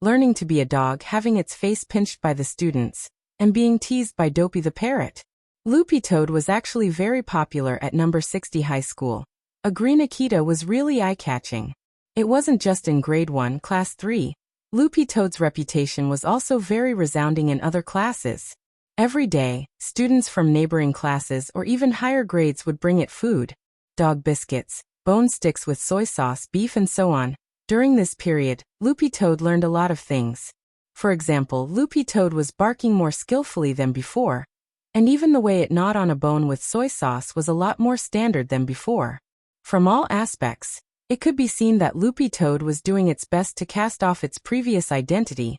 Learning to be a dog, having its face pinched by the students, and being teased by Dopey the parrot. Loopy Toad was actually very popular at number 60 high school. A green Akita was really eye-catching. It wasn't just in grade 1, class 3. Loopy Toad's reputation was also very resounding in other classes. Every day, students from neighboring classes or even higher grades would bring it food, dog biscuits, bone sticks with soy sauce, beef and so on. During this period, Loopy Toad learned a lot of things. For example, Loopy Toad was barking more skillfully than before, and even the way it gnawed on a bone with soy sauce was a lot more standard than before. From all aspects, It could be seen that Loopy Toad was doing its best to cast off its previous identity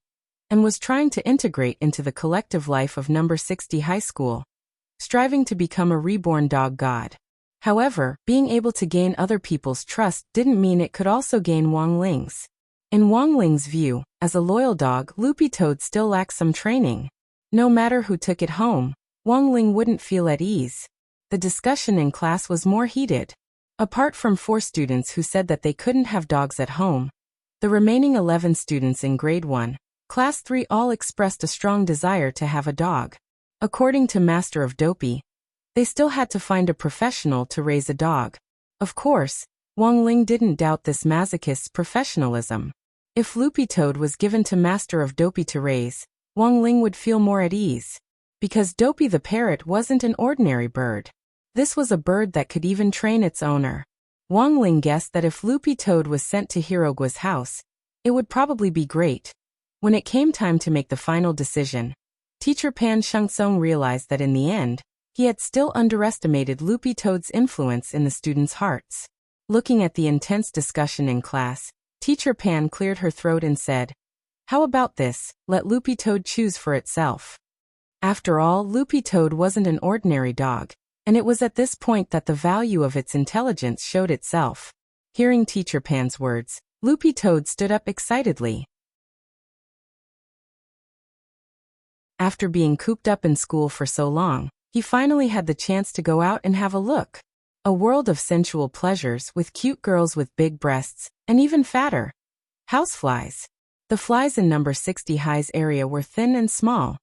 and was trying to integrate into the collective life of number 60 high school, striving to become a reborn dog god. However, being able to gain other people's trust didn't mean it could also gain Wang Ling's. In Wang Ling's view, as a loyal dog, Loopy Toad still lacked some training. No matter who took it home, Wang Ling wouldn't feel at ease. The discussion in class was more heated. Apart from 4 students who said that they couldn't have dogs at home, the remaining 11 students in grade 1, class 3 all expressed a strong desire to have a dog. According to Master of Dopey, they still had to find a professional to raise a dog. Of course, Wang Ling didn't doubt this masochist's professionalism. If Loopy Toad was given to Master of Dopey to raise, Wang Ling would feel more at ease. Because Dopey the parrot wasn't an ordinary bird. This was a bird that could even train its owner. Wang Ling guessed that if Loopy Toad was sent to Hirogua's house, it would probably be great. When it came time to make the final decision, Teacher Pan Shengtsong realized that in the end, he had still underestimated Loopy Toad's influence in the students' hearts. Looking at the intense discussion in class, Teacher Pan cleared her throat and said, "How about this, let Loopy Toad choose for itself." After all, Loopy Toad wasn't an ordinary dog, and it was at this point that the value of its intelligence showed itself. Hearing Teacher Pan's words, Loopy Toad stood up excitedly. After being cooped up in school for so long, he finally had the chance to go out and have a look. A world of sensual pleasures with cute girls with big breasts, and even fatter. Houseflies. The flies in number 60 High's area were thin and small.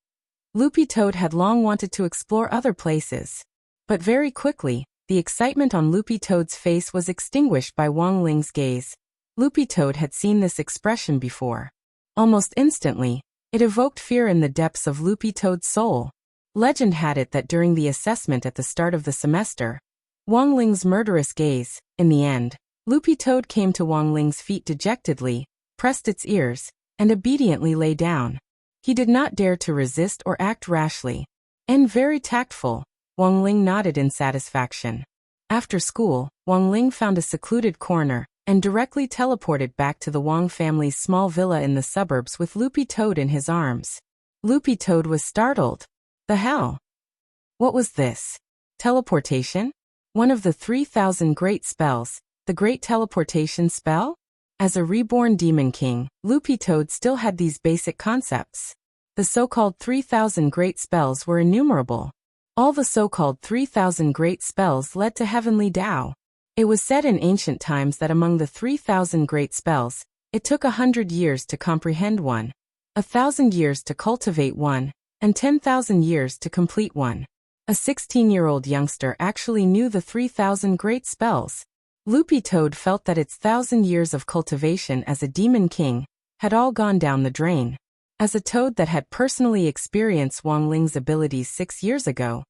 Loopy Toad had long wanted to explore other places. But very quickly, the excitement on Loopy Toad's face was extinguished by Wang Ling's gaze. Loopy Toad had seen this expression before. Almost instantly, it evoked fear in the depths of Loopy Toad's soul. Legend had it that during the assessment at the start of the semester, Wang Ling's murderous gaze, in the end, Loopy Toad came to Wang Ling's feet dejectedly, pressed its ears, and obediently lay down. He did not dare to resist or act rashly. And very tactful, Wang Ling nodded in satisfaction. After school, Wang Ling found a secluded corner and directly teleported back to the Wang family's small villa in the suburbs with Loopy Toad in his arms. Loopy Toad was startled. The hell? What was this? Teleportation? One of the 3,000 great spells, the Great Teleportation Spell? As a reborn Demon King, Loopy Toad still had these basic concepts. The so-called 3,000 great spells were innumerable. All the so-called 3,000 great spells led to heavenly Tao. It was said in ancient times that among the 3,000 great spells, it took 100 years to comprehend one, 1,000 years to cultivate one, and 10,000 years to complete one. A 16-year-old youngster actually knew the 3,000 great spells. Loopy Toad felt that its 1,000 years of cultivation as a Demon King had all gone down the drain. As a toad that had personally experienced Wang Ling's abilities 6 years ago,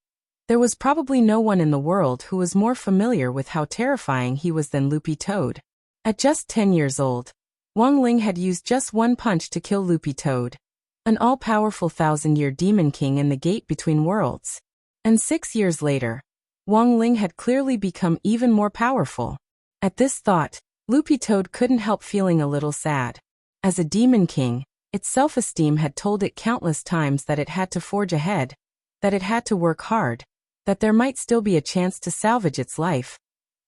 there was probably no one in the world who was more familiar with how terrifying he was than Loopy Toad. At just 10 years old, Wang Ling had used just one punch to kill Loopy Toad, an all-powerful 1,000-year Demon King in the Gate Between Worlds. And 6 years later, Wang Ling had clearly become even more powerful. At this thought, Loopy Toad couldn't help feeling a little sad. As a Demon King, its self-esteem had told it countless times that it had to forge ahead, that it had to work hard, that there might still be a chance to salvage its life.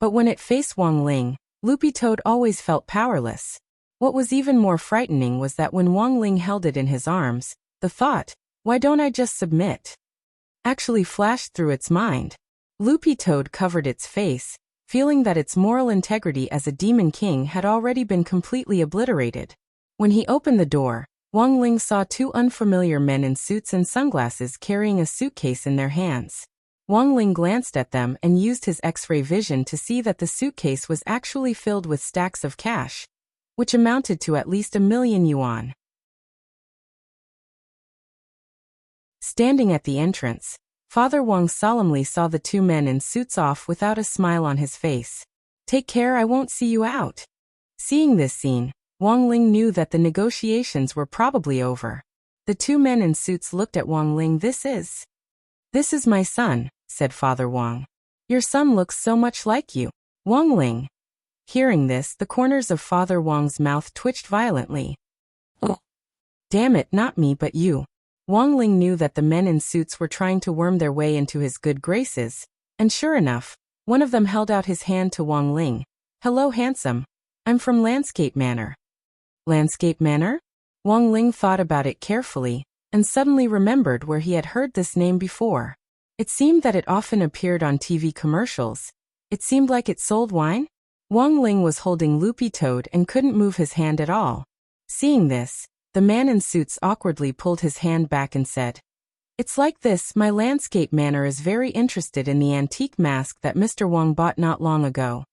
But when it faced Wang Ling, Loopy Toad always felt powerless. What was even more frightening was that when Wang Ling held it in his arms, the thought, "Why don't I just submit?" actually flashed through its mind. Loopy Toad covered its face, feeling that its moral integrity as a Demon King had already been completely obliterated. When he opened the door, Wang Ling saw 2 unfamiliar men in suits and sunglasses carrying a suitcase in their hands. Wang Ling glanced at them and used his X-ray vision to see that the suitcase was actually filled with stacks of cash, which amounted to at least 1,000,000 yuan. Standing at the entrance, Father Wang solemnly saw the 2 men in suits off without a smile on his face. "Take care, I won't see you out." Seeing this scene, Wang Ling knew that the negotiations were probably over. The 2 men in suits looked at Wang Ling. This is my son," said Father Wang. "Your son looks so much like you, Wang Ling." Hearing this, the corners of Father Wang's mouth twitched violently. Damn it, not me but you. Wang Ling knew that the men in suits were trying to worm their way into his good graces, and sure enough, one of them held out his hand to Wang Ling. Hello, handsome. I'm from Landscape Manor. Landscape Manor? Wang Ling thought about it carefully, and suddenly remembered where he had heard this name before. It seemed that it often appeared on TV commercials. It seemed like it sold wine? Wang Ling was holding Loopy Toad and couldn't move his hand at all. Seeing this, the man in suits awkwardly pulled his hand back and said, It's like this, my Landscape Manor is very interested in the antique mask that Mr. Wang bought not long ago,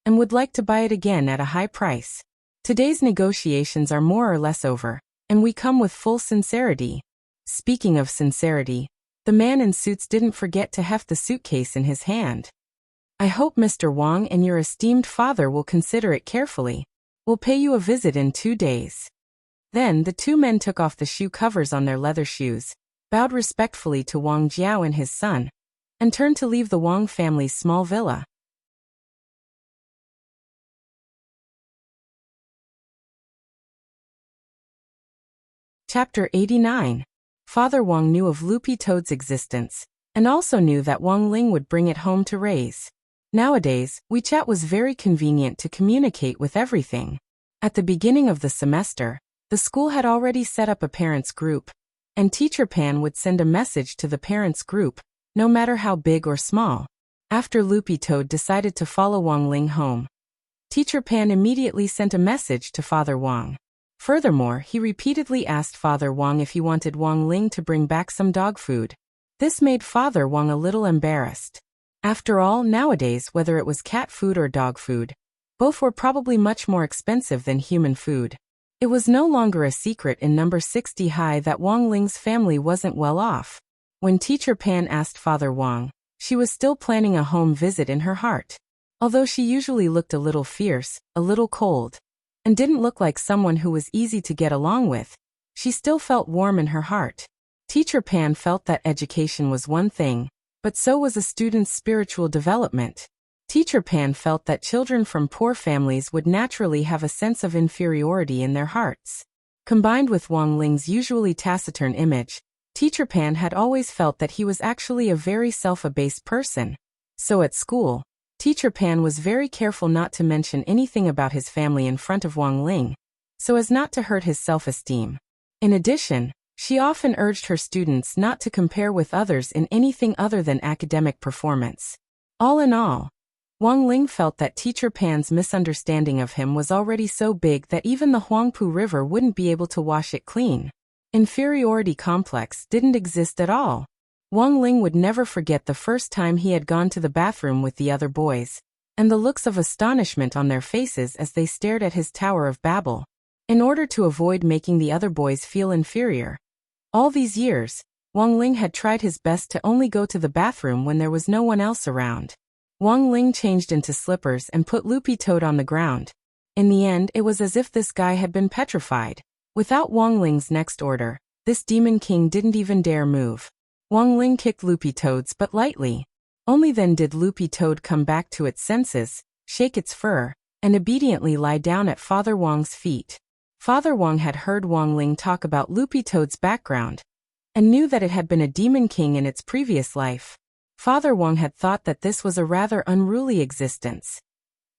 and would like to buy it again at a high price. Today's negotiations are more or less over, and we come with full sincerity. Speaking of sincerity, the man in suits didn't forget to heft the suitcase in his hand. I hope Mr. Wang and your esteemed father will consider it carefully. We'll pay you a visit in 2 days. Then the two men took off the shoe covers on their leather shoes, bowed respectfully to Wang Jiao and his son, and turned to leave the Wang family's small villa. Chapter 89. Father Wang knew of Loopy Toad's existence, and also knew that Wang Ling would bring it home to raise. Nowadays, WeChat was very convenient to communicate with everything. At the beginning of the semester, the school had already set up a parents' group, and Teacher Pan would send a message to the parents' group, no matter how big or small. After Loopy Toad decided to follow Wang Ling home, Teacher Pan immediately sent a message to Father Wang. Furthermore, he repeatedly asked Father Wang if he wanted Wang Ling to bring back some dog food. This made Father Wang a little embarrassed. After all, nowadays, whether it was cat food or dog food, both were probably much more expensive than human food. It was no longer a secret in number 60 high that Wang Ling's family wasn't well off. When Teacher Pan asked Father Wang, she was still planning a home visit in her heart. Although she usually looked a little fierce, a little cold, and didn't look like someone who was easy to get along with, she still felt warm in her heart. Teacher Pan felt that education was one thing, but so was a student's spiritual development. Teacher Pan felt that children from poor families would naturally have a sense of inferiority in their hearts. Combined with Wang Ling's usually taciturn image, Teacher Pan had always felt that he was actually a very self-abased person. So at school, Teacher Pan was very careful not to mention anything about his family in front of Wang Ling, so as not to hurt his self-esteem. In addition, she often urged her students not to compare with others in anything other than academic performance. All in all, Wang Ling felt that Teacher Pan's misunderstanding of him was already so big that even the Huangpu River wouldn't be able to wash it clean. Inferiority complex didn't exist at all. Wang Ling would never forget the first time he had gone to the bathroom with the other boys, and the looks of astonishment on their faces as they stared at his Tower of Babel. In order to avoid making the other boys feel inferior, all these years, Wang Ling had tried his best to only go to the bathroom when there was no one else around. Wang Ling changed into slippers and put Loopy Toad on the ground. In the end, it was as if this guy had been petrified. Without Wang Ling's next order, this Demon King didn't even dare move. Wang Ling kicked Loopy Toad's but lightly. Only then did Loopy Toad come back to its senses, shake its fur, and obediently lie down at Father Wang's feet. Father Wang had heard Wang Ling talk about Loopy Toad's background, and knew that it had been a Demon King in its previous life. Father Wang had thought that this was a rather unruly existence.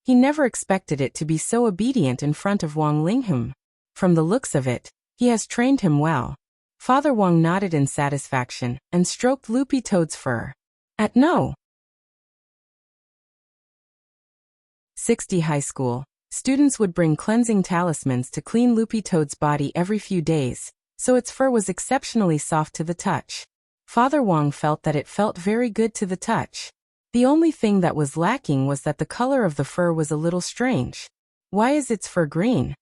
He never expected it to be so obedient in front of Wang Ling. From the looks of it, he has trained him well. Father Wang nodded in satisfaction and stroked Loopy Toad's fur. At No. 60 High School, students would bring cleansing talismans to clean Loopy Toad's body every few days, so its fur was exceptionally soft to the touch. Father Wang felt that it felt very good to the touch. The only thing that was lacking was that the color of the fur was a little strange. Why is its fur green?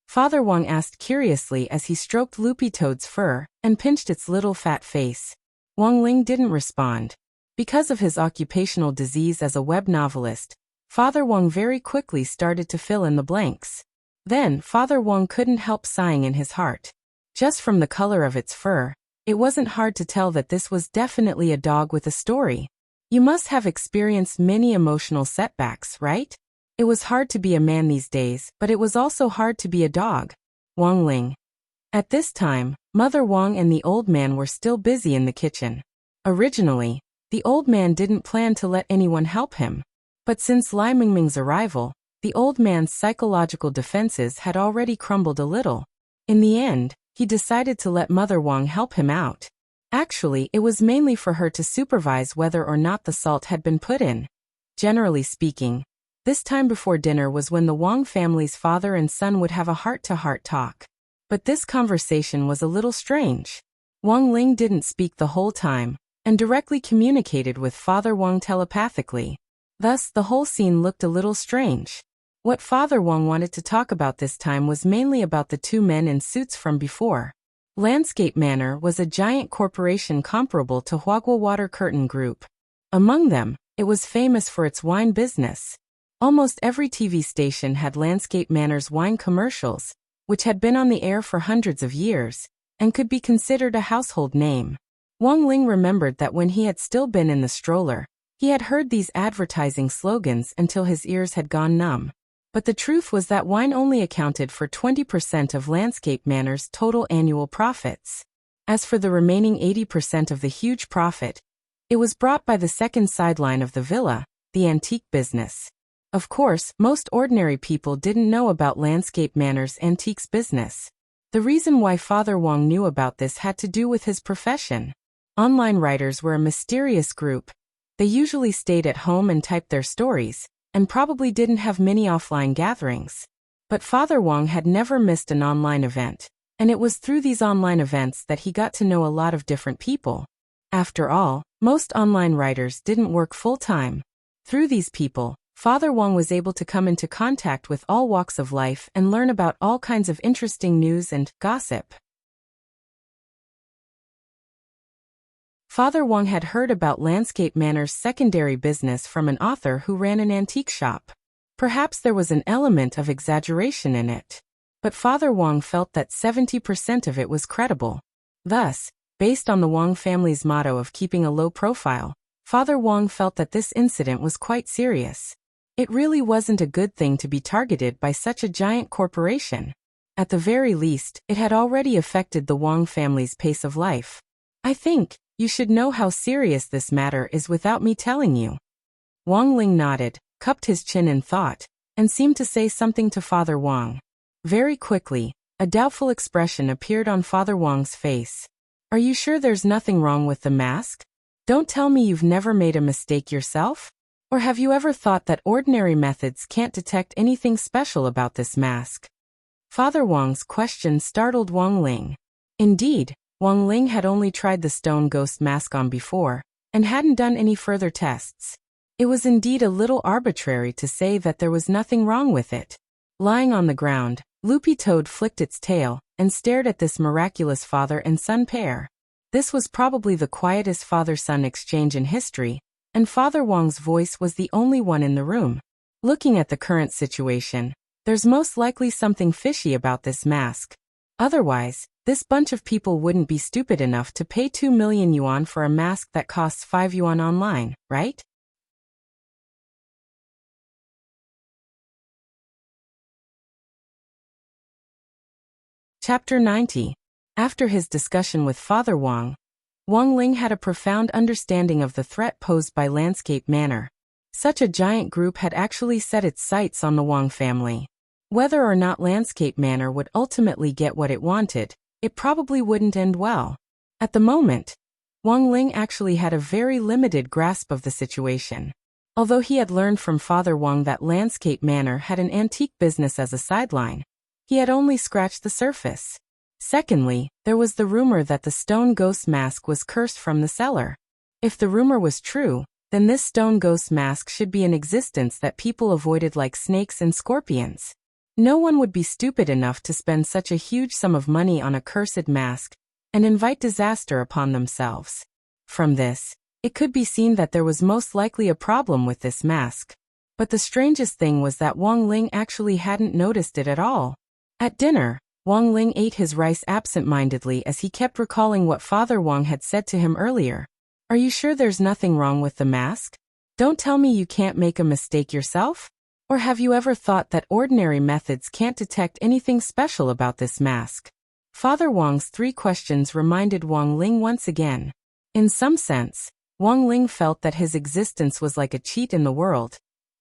Father Wang asked curiously as he stroked Loopy Toad's fur and pinched its little fat face. Wang Ling didn't respond. Because of his occupational disease as a web novelist, Father Wang very quickly started to fill in the blanks. Then, Father Wang couldn't help sighing in his heart. Just from the color of its fur, it wasn't hard to tell that this was definitely a dog with a story. You must have experienced many emotional setbacks, right? It was hard to be a man these days, but it was also hard to be a dog. Wang Ling. At this time, Mother Wang and the old man were still busy in the kitchen. Originally, the old man didn't plan to let anyone help him. But since Lai Mingming's arrival, the old man's psychological defenses had already crumbled a little. In the end, he decided to let Mother Wang help him out. Actually, it was mainly for her to supervise whether or not the salt had been put in. Generally speaking, this time before dinner was when the Wang family's father and son would have a heart-to-heart talk. But this conversation was a little strange. Wang Ling didn't speak the whole time, and directly communicated with Father Wang telepathically. Thus, the whole scene looked a little strange. What Father Wang wanted to talk about this time was mainly about the two men in suits from before. Landscape Manor was a giant corporation comparable to Huagua Water Curtain Group. Among them, it was famous for its wine business. Almost every TV station had Landscape Manor's wine commercials, which had been on the air for hundreds of years, and could be considered a household name. Wang Ling remembered that when he had still been in the stroller, he had heard these advertising slogans until his ears had gone numb. But the truth was that wine only accounted for 20% of Landscape Manor's total annual profits. As for the remaining 80% of the huge profit, it was brought by the second sideline of the villa, the antique business. Of course, most ordinary people didn't know about Landscape Manor's antiques business. The reason why Father Wang knew about this had to do with his profession. Online writers were a mysterious group. They usually stayed at home and typed their stories, and probably didn't have many offline gatherings. But Father Wang had never missed an online event, and it was through these online events that he got to know a lot of different people. After all, most online writers didn't work full-time. Through these people, Father Wang was able to come into contact with all walks of life and learn about all kinds of interesting news and gossip. Father Wang had heard about Landscape Manor's secondary business from an author who ran an antique shop. Perhaps there was an element of exaggeration in it. But Father Wang felt that 70% of it was credible. Thus, based on the Wang family's motto of keeping a low profile, Father Wang felt that this incident was quite serious. It really wasn't a good thing to be targeted by such a giant corporation. At the very least, it had already affected the Wang family's pace of life. I think you should know how serious this matter is without me telling you. Wang Ling nodded, cupped his chin in thought, and seemed to say something to Father Wang. Very quickly, a doubtful expression appeared on Father Wang's face. Are you sure there's nothing wrong with the mask? Don't tell me you've never made a mistake yourself? Or have you ever thought that ordinary methods can't detect anything special about this mask? Father Wang's question startled Wang Ling. Indeed, Wang Ling had only tried the stone ghost mask on before, and hadn't done any further tests. It was indeed a little arbitrary to say that there was nothing wrong with it. Lying on the ground, Loopy Toad flicked its tail, and stared at this miraculous father and son pair. This was probably the quietest father-son exchange in history, and Father Wang's voice was the only one in the room. Looking at the current situation, there's most likely something fishy about this mask. Otherwise, this bunch of people wouldn't be stupid enough to pay 2 million yuan for a mask that costs 5 yuan online, right? Chapter 90. After his discussion with Father Wang, Wang Ling had a profound understanding of the threat posed by Landscape Manor. Such a giant group had actually set its sights on the Wang family. Whether or not Landscape Manor would ultimately get what it wanted, it probably wouldn't end well. At the moment, Wang Ling actually had a very limited grasp of the situation. Although he had learned from Father Wang that Landscape Manor had an antique business as a sideline, he had only scratched the surface. Secondly, there was the rumor that the stone ghost mask was cursed from the cellar. If the rumor was true, then this stone ghost mask should be in existence that people avoided like snakes and scorpions. No one would be stupid enough to spend such a huge sum of money on a cursed mask and invite disaster upon themselves. From this, it could be seen that there was most likely a problem with this mask. But the strangest thing was that Wang Ling actually hadn't noticed it at all. At dinner, Wang Ling ate his rice absent-mindedly as he kept recalling what Father Wang had said to him earlier. Are you sure there's nothing wrong with the mask? Don't tell me you can't make a mistake yourself? Or have you ever thought that ordinary methods can't detect anything special about this mask? Father Wang's 3 questions reminded Wang Ling once again. In some sense, Wang Ling felt that his existence was like a cheat in the world,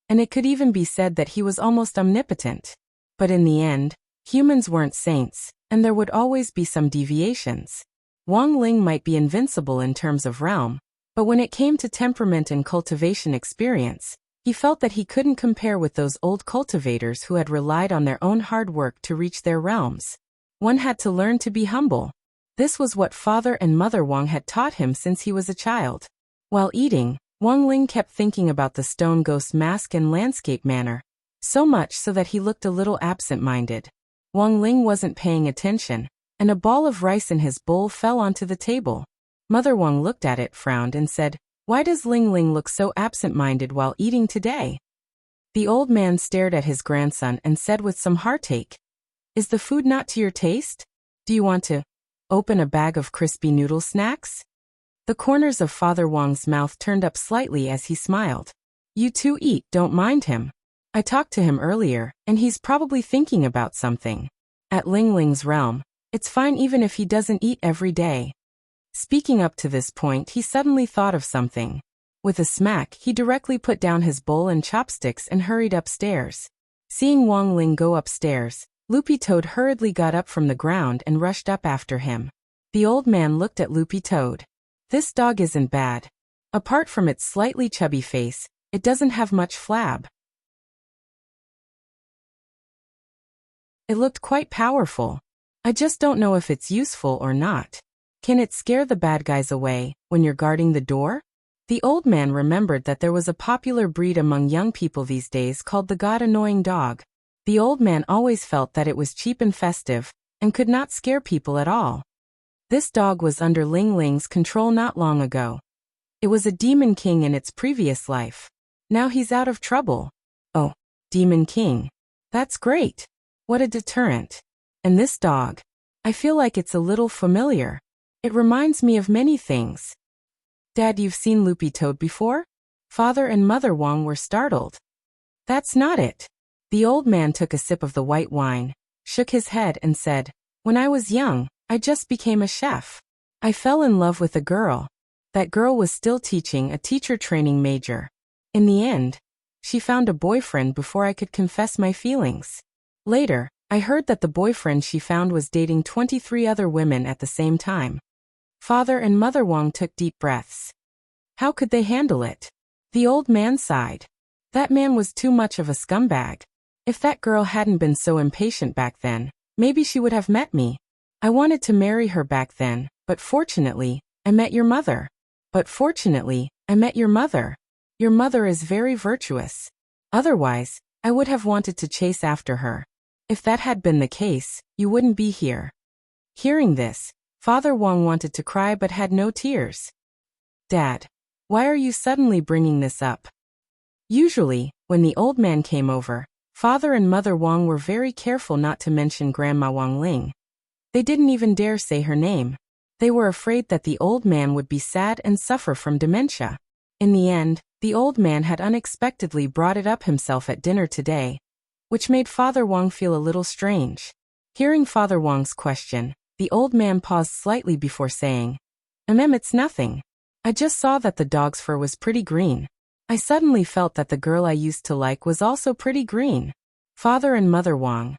and it could even be said that he was almost omnipotent. But in the end, humans weren't saints, and there would always be some deviations. Wang Ling might be invincible in terms of realm, but when it came to temperament and cultivation experience, he felt that he couldn't compare with those old cultivators who had relied on their own hard work to reach their realms. One had to learn to be humble. This was what Father and Mother Wang had taught him since he was a child. While eating, Wang Ling kept thinking about the stone ghost mask and landscape manner, so much so that he looked a little absent-minded. Wang Ling wasn't paying attention, and a ball of rice in his bowl fell onto the table. Mother Wang looked at it, frowned, and said, "Why does Ling Ling look so absent-minded while eating today?" The old man stared at his grandson and said with some heartache, "Is the food not to your taste? Do you want to open a bag of crispy noodle snacks?" The corners of Father Wang's mouth turned up slightly as he smiled. "You two eat, don't mind him. I talked to him earlier, and he's probably thinking about something. At Ling Ling's realm, it's fine even if he doesn't eat every day." Speaking up to this point, he suddenly thought of something. With a smack, he directly put down his bowl and chopsticks and hurried upstairs. Seeing Wang Ling go upstairs, Loopy Toad hurriedly got up from the ground and rushed up after him. The old man looked at Loopy Toad. "This dog isn't bad. Apart from its slightly chubby face, it doesn't have much flab. It looked quite powerful. I just don't know if it's useful or not. Can it scare the bad guys away when you're guarding the door?" The old man remembered that there was a popular breed among young people these days called the God-annoying dog. The old man always felt that it was cheap and festive, and could not scare people at all. This dog was under Ling Ling's control not long ago. It was a demon king in its previous life. Now he's out of trouble. Oh, Demon King. That's great. What a deterrent. And this dog, I feel like it's a little familiar. It reminds me of many things. "Dad, you've seen Loopy Toad before?" Father and Mother Wang were startled. "That's not it." The old man took a sip of the white wine, shook his head and said, "When I was young, I just became a chef. I fell in love with a girl. That girl was still teaching, a teacher training major. In the end, she found a boyfriend before I could confess my feelings. Later, I heard that the boyfriend she found was dating 23 other women at the same time." Father and Mother Wang took deep breaths. How could they handle it? The old man sighed. That man was too much of a scumbag. If that girl hadn't been so impatient back then, maybe she would have met me. I wanted to marry her back then, but fortunately, I met your mother. Your mother is very virtuous. Otherwise, I would have wanted to chase after her. If that had been the case, you wouldn't be here." Hearing this, Father Wang wanted to cry but had no tears. "Dad, why are you suddenly bringing this up?" Usually, when the old man came over, Father and Mother Wang were very careful not to mention Grandma Wang Ling. They didn't even dare say her name. They were afraid that the old man would be sad and suffer from dementia. In the end, the old man had unexpectedly brought it up himself at dinner today, which made Father Wang feel a little strange. Hearing Father Wang's question, the old man paused slightly before saying, It's nothing. I just saw that the dog's fur was pretty green. I suddenly felt that the girl I used to like was also pretty green." Father and Mother Wang.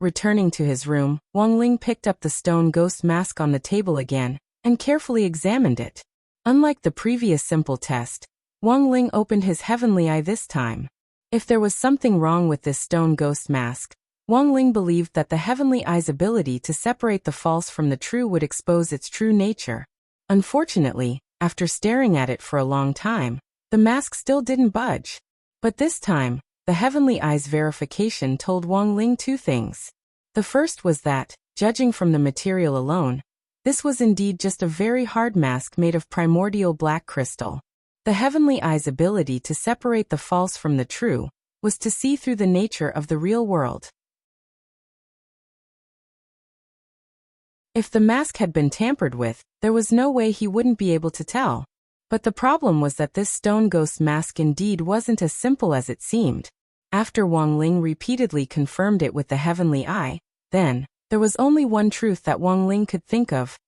Returning to his room, Wang Ling picked up the stone ghost mask on the table again, and carefully examined it. Unlike the previous simple test, Wang Ling opened his heavenly eye this time. If there was something wrong with this stone ghost mask, Wang Ling believed that the heavenly eye's ability to separate the false from the true would expose its true nature. Unfortunately, after staring at it for a long time, the mask still didn't budge. But this time, the heavenly eye's verification told Wang Ling 2 things. The first was that, judging from the material alone, this was indeed just a very hard mask made of primordial black crystal. The heavenly eye's ability to separate the false from the true was to see through the nature of the real world. If the mask had been tampered with, there was no way he wouldn't be able to tell. But the problem was that this stone ghost mask indeed wasn't as simple as it seemed. After Wang Ling repeatedly confirmed it with the heavenly eye, then, there was only one truth that Wang Ling could think of.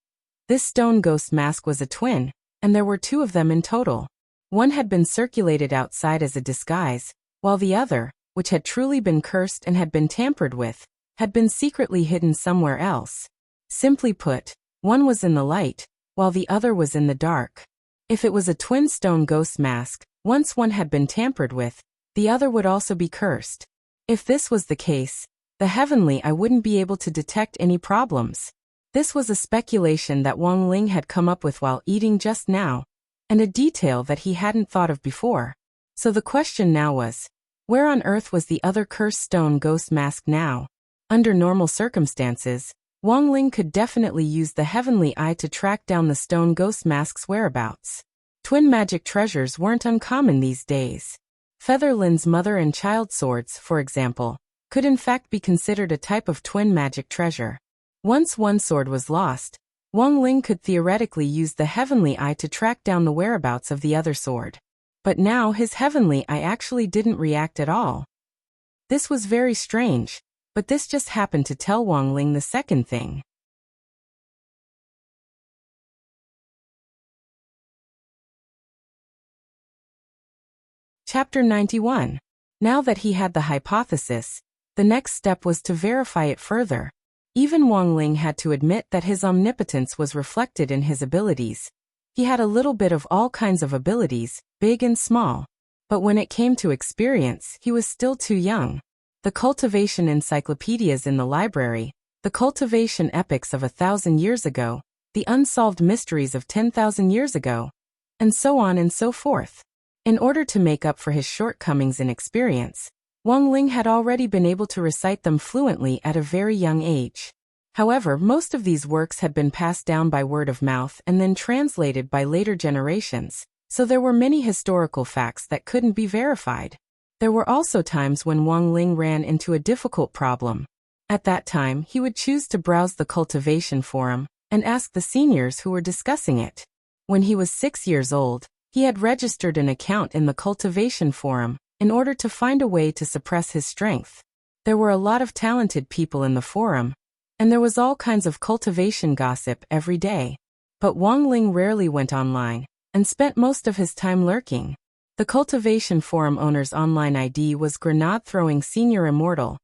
This stone ghost mask was a twin, and there were two of them in total. One had been circulated outside as a disguise, while the other, which had truly been cursed and had been tampered with, had been secretly hidden somewhere else. Simply put, one was in the light, while the other was in the dark. If it was a twin stone ghost mask, once one had been tampered with, the other would also be cursed. If this was the case, the heavenly eye wouldn't be able to detect any problems. This was a speculation that Wang Ling had come up with while eating just now, and a detail that he hadn't thought of before. So the question now was, where on earth was the other cursed stone ghost mask now? Under normal circumstances, Wang Ling could definitely use the heavenly eye to track down the stone ghost mask's whereabouts. Twin magic treasures weren't uncommon these days. Featherland's mother and child swords, for example, could in fact be considered a type of twin magic treasure. Once one sword was lost, Wang Ling could theoretically use the heavenly eye to track down the whereabouts of the other sword. But now his heavenly eye actually didn't react at all. This was very strange, but this just happened to tell Wang Ling the second thing. Chapter 91. Now that he had the hypothesis, the next step was to verify it further. Even Wang Ling had to admit that his omnipotence was reflected in his abilities. He had a little bit of all kinds of abilities, big and small. But when it came to experience, he was still too young. The cultivation encyclopedias in the library, the cultivation epics of 1,000 years ago, the unsolved mysteries of 10,000 years ago, and so on and so forth. In order to make up for his shortcomings in experience, Wang Ling had already been able to recite them fluently at a very young age. However, most of these works had been passed down by word of mouth and then translated by later generations, so there were many historical facts that couldn't be verified. There were also times when Wang Ling ran into a difficult problem. At that time, he would choose to browse the cultivation forum and ask the seniors who were discussing it. When he was 6 years old, he had registered an account in the cultivation forum in order to find a way to suppress his strength. There were a lot of talented people in the forum, and there was all kinds of cultivation gossip every day. But Wang Ling rarely went online, and spent most of his time lurking. The cultivation forum owner's online ID was Grenade-Throwing Senior Immortal,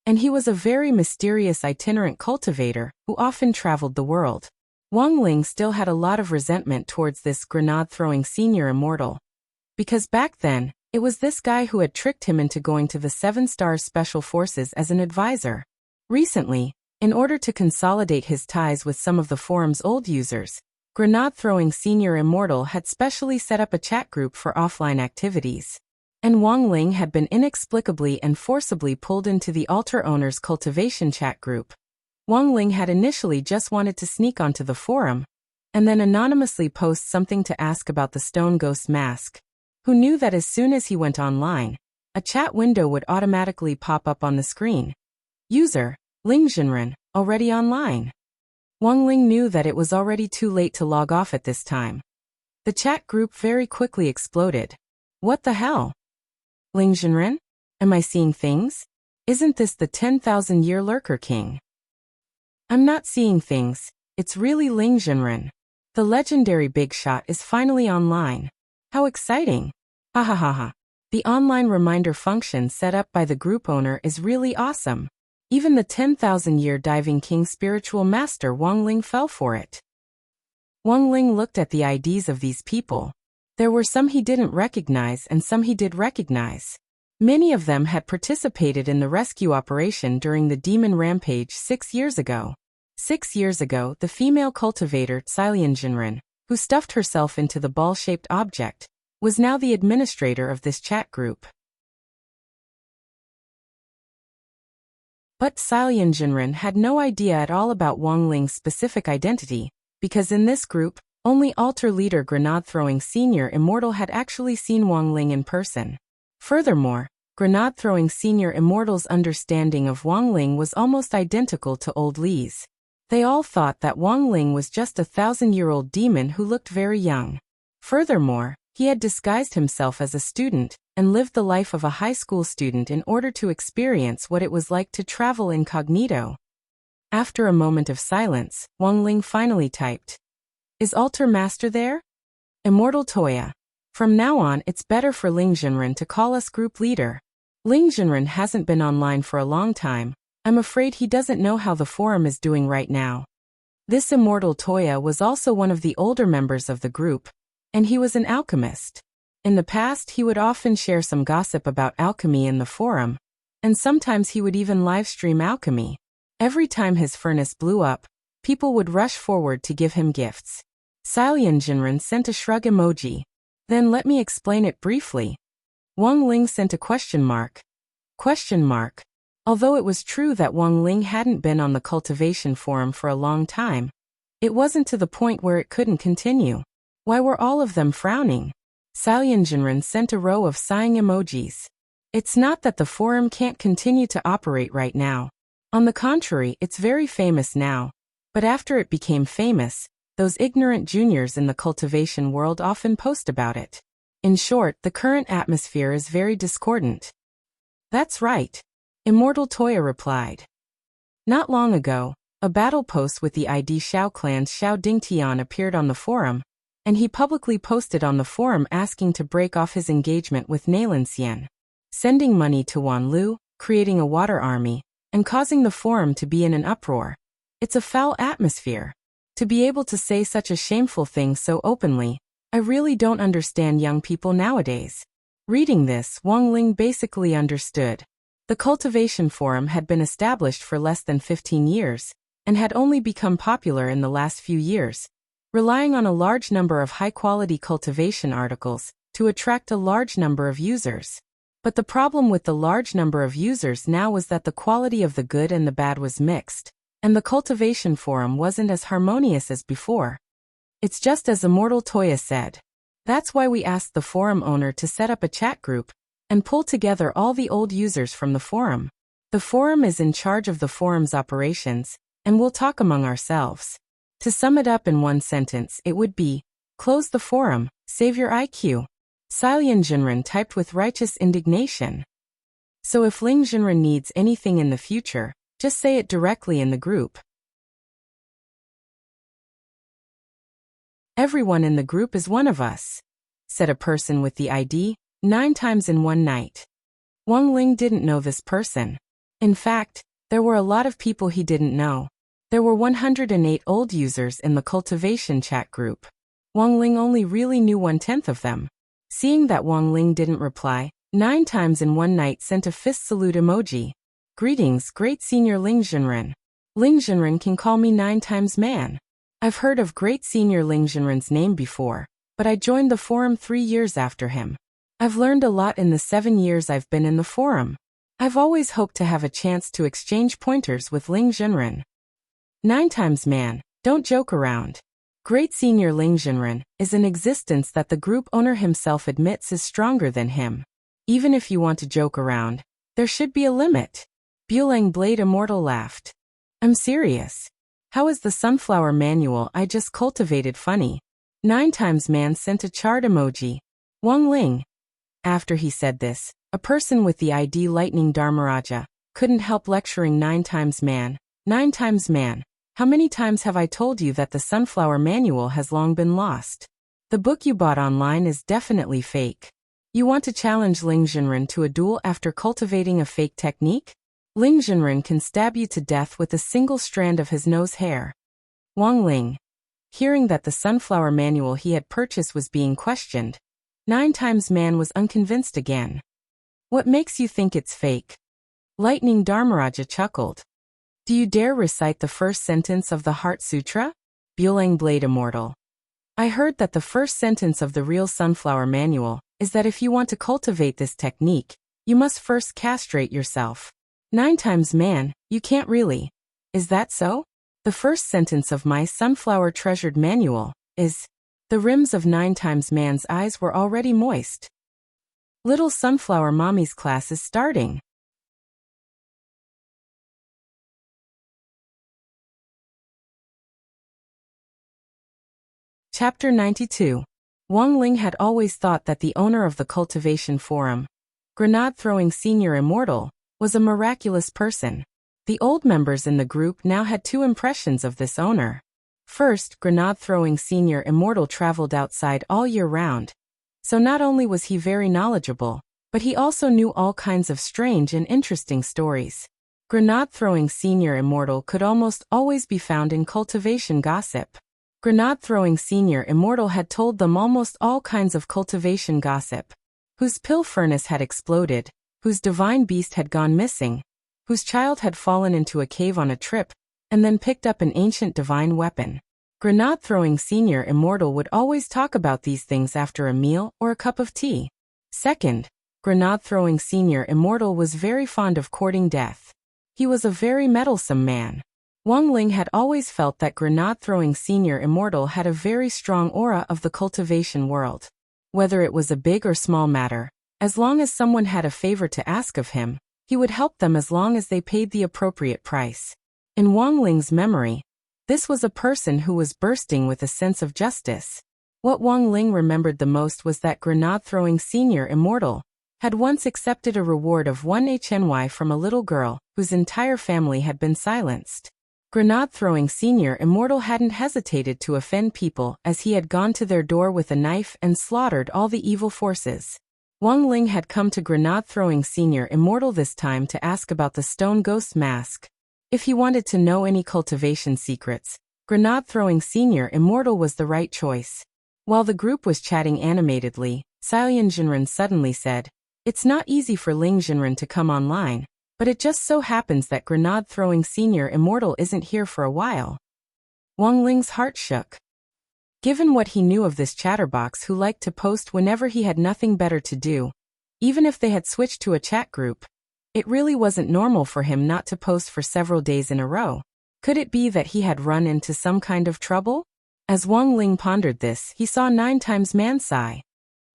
and he was a very mysterious itinerant cultivator who often traveled the world. Wang Ling still had a lot of resentment towards this Grenade-Throwing Senior Immortal, because back then, it was this guy who had tricked him into going to the 7-Star Special Forces as an advisor. Recently, in order to consolidate his ties with some of the forum's old users, Grenade-Throwing Senior Immortal had specially set up a chat group for offline activities. And Wang Ling had been inexplicably and forcibly pulled into the altar owner's cultivation chat group. Wang Ling had initially just wanted to sneak onto the forum, and then anonymously post something to ask about the stone ghost mask. Who knew that as soon as he went online, a chat window would automatically pop up on the screen. User, Lingzhenren, already online. Wang Ling knew that it was already too late to log off at this time. The chat group very quickly exploded. What the hell? Lingzhenren? Am I seeing things? Isn't this the 10,000-year lurker king? I'm not seeing things, it's really Lingzhenren. The legendary big shot is finally online. How exciting! Ha ha ha ha. The online reminder function set up by the group owner is really awesome. Even the 10,000-year diving king spiritual master Wang Ling fell for it. Wang Ling looked at the IDs of these people. There were some he didn't recognize and some he did recognize. Many of them had participated in the rescue operation during the demon rampage 6 years ago. 6 years ago, the female cultivator Lingzhenren, who stuffed herself into the ball-shaped object, was now the administrator of this chat group. But Lingzhenren had no idea at all about Wang Ling's specific identity, because in this group, only altar leader Grenade-Throwing Senior Immortal had actually seen Wang Ling in person. Furthermore, Grenade-Throwing Senior Immortal's understanding of Wang Ling was almost identical to old Li's. They all thought that Wang Ling was just a 1,000-year-old demon who looked very young. Furthermore, He had disguised himself as a student and lived the life of a high school student in order to experience what it was like to travel incognito. After a moment of silence, Wang Ling finally typed, "Is Altar Master there? Immortal Toya. From now on it's better for Ling Jinren to call us group leader. Ling Jinren hasn't been online for a long time. I'm afraid he doesn't know how the forum is doing right now." This Immortal Toya was also one of the older members of the group, and he was an alchemist. In the past he would often share some gossip about alchemy in the forum, and sometimes he would even livestream alchemy. Every time his furnace blew up, people would rush forward to give him gifts. Ling Jinren sent a shrug emoji. "Then let me explain it briefly." Wang Ling sent a question mark. Although it was true that Wang Ling hadn't been on the cultivation forum for a long time, it wasn't to the point where it couldn't continue. Why were all of them frowning? Ling Jinren sent a row of sighing emojis. It's not that the forum can't continue to operate right now. On the contrary, it's very famous now. But after it became famous, those ignorant juniors in the cultivation world often post about it. In short, the current atmosphere is very discordant. That's right. Immortal Toya replied. Not long ago, a battle post with the ID Xiao clan's Xiao Dingtian appeared on the forum, and he publicly posted on the forum asking to break off his engagement with Nailan Xian, sending money to Wan Lu, creating a water army, and causing the forum to be in an uproar. It's a foul atmosphere. To be able to say such a shameful thing so openly, I really don't understand young people nowadays. Reading this, Wang Ling basically understood. The cultivation forum had been established for less than 15 years, and had only become popular in the last few years, relying on a large number of high-quality cultivation articles to attract a large number of users. But the problem with the large number of users now was that the quality of the good and the bad was mixed, and the cultivation forum wasn't as harmonious as before. It's just as Immortal Toya said. That's why we asked the forum owner to set up a chat group and pull together all the old users from the forum. The forum is in charge of the forum's operations, and we'll talk among ourselves. To sum it up in one sentence, it would be, close the forum, save your IQ. Ling Jinren typed with righteous indignation. So if Ling Jinren needs anything in the future, just say it directly in the group. "Everyone in the group is one of us," said a person with the ID 9 times in one night. Wang Ling didn't know this person. In fact, there were a lot of people he didn't know. There were 108 old users in the cultivation chat group. Wang Ling only really knew 1/10 of them. Seeing that Wang Ling didn't reply, 9 times in one night sent a fist salute emoji. "Greetings, great senior Ling Jinren. Ling Jinren can call me 9 times man. I've heard of great senior Ling Jinren's name before, but I joined the forum 3 years after him. I've learned a lot in the 7 years I've been in the forum. I've always hoped to have a chance to exchange pointers with Ling Jinren. 9 times man, don't joke around. Great senior Ling Jinren is an existence that the group owner himself admits is stronger than him. Even if you want to joke around, there should be a limit." Bulang Blade Immortal laughed. "I'm serious. How is the sunflower manual I just cultivated funny?" 9 times man sent a chart emoji. Wang Ling. After he said this, a person with the ID Lightning Dharmaraja couldn't help lecturing 9 times man. 9 times man, how many times have I told you that the sunflower manual has long been lost? The book you bought online is definitely fake. You want to challenge Ling Jinren to a duel after cultivating a fake technique? Ling Jinren can stab you to death with a single strand of his nose hair. Wang Ling. Hearing that the sunflower manual he had purchased was being questioned, 9 times man was unconvinced again. "What makes you think it's fake?" Lightning Dharmaraja chuckled. "Do you dare recite the first sentence of the Heart Sutra?" Bulang Blade Immortal. "I heard that the first sentence of the real sunflower manual is that if you want to cultivate this technique, you must first castrate yourself." 9 times man, you can't really. Is that so? The first sentence of my sunflower treasured manual is, the rims of 9 times man's eyes were already moist. Little Sunflower Mommy's class is starting. Chapter 92. Wang Ling had always thought that the owner of the cultivation forum, Grenade-throwing Senior Immortal, was a miraculous person. The old members in the group now had two impressions of this owner. First, Grenade-throwing Senior Immortal traveled outside all year round. So not only was he very knowledgeable, but he also knew all kinds of strange and interesting stories. Grenade-throwing Senior Immortal could almost always be found in cultivation gossip. Grenade-throwing Senior Immortal had told them almost all kinds of cultivation gossip. Whose pill furnace had exploded, whose divine beast had gone missing, whose child had fallen into a cave on a trip, and then picked up an ancient divine weapon. Grenade-throwing Senior Immortal would always talk about these things after a meal or a cup of tea. Second, Grenade-throwing Senior Immortal was very fond of courting death. He was a very meddlesome man. Wang Ling had always felt that Grenade-throwing Senior Immortal had a very strong aura of the cultivation world. Whether it was a big or small matter, as long as someone had a favor to ask of him, he would help them as long as they paid the appropriate price. In Wang Ling's memory, this was a person who was bursting with a sense of justice. What Wang Ling remembered the most was that Grenade-throwing Senior Immortal had once accepted a reward of 1 HNY from a little girl whose entire family had been silenced. Grenade-throwing Senior Immortal hadn't hesitated to offend people as he had gone to their door with a knife and slaughtered all the evil forces. Wang Ling had come to Grenade-throwing Senior Immortal this time to ask about the stone ghost mask. If he wanted to know any cultivation secrets, Grenade-throwing Senior Immortal was the right choice. While the group was chatting animatedly, Xiaoyan Jinren suddenly said, "It's not easy for Ling Jinren to come online, but it just so happens that Grenade-throwing Senior Immortal isn't here for a while." Wang Ling's heart shook. Given what he knew of this chatterbox who liked to post whenever he had nothing better to do, even if they had switched to a chat group, it really wasn't normal for him not to post for several days in a row. Could it be that he had run into some kind of trouble? As Wang Ling pondered this, he saw 9 times Mansai.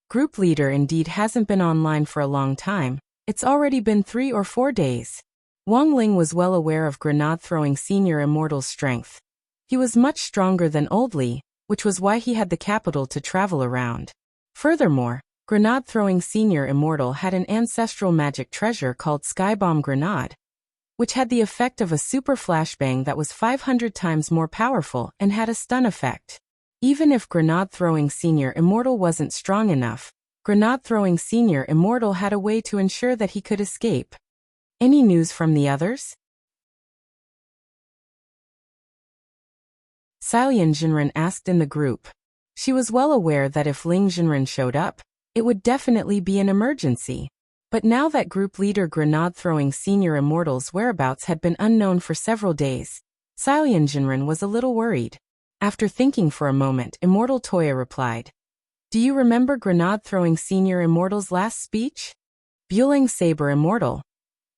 Group leader indeed hasn't been online for a long time. It's already been 3 or 4 days. Wang Ling was well aware of Grenade-throwing Senior Immortal's strength. He was much stronger than Old Li, which was why he had the capital to travel around. Furthermore, Grenade-throwing Senior Immortal had an ancestral magic treasure called Skybomb Grenade, which had the effect of a super flashbang that was 500 times more powerful and had a stun effect. Even if Grenade-throwing Senior Immortal wasn't strong enough, Grenade-throwing Senior Immortal had a way to ensure that he could escape. Any news from the others? Xiaoyan Jinren asked in the group. She was well aware that if Ling Jinren showed up, it would definitely be an emergency. But now that group leader Grenade-throwing Senior Immortal's whereabouts had been unknown for several days, Xiaoyan Jinren was a little worried. After thinking for a moment, Immortal Toya replied, "Do you remember Grenade-throwing Senior Immortal's last speech? Bueling Saber Immortal.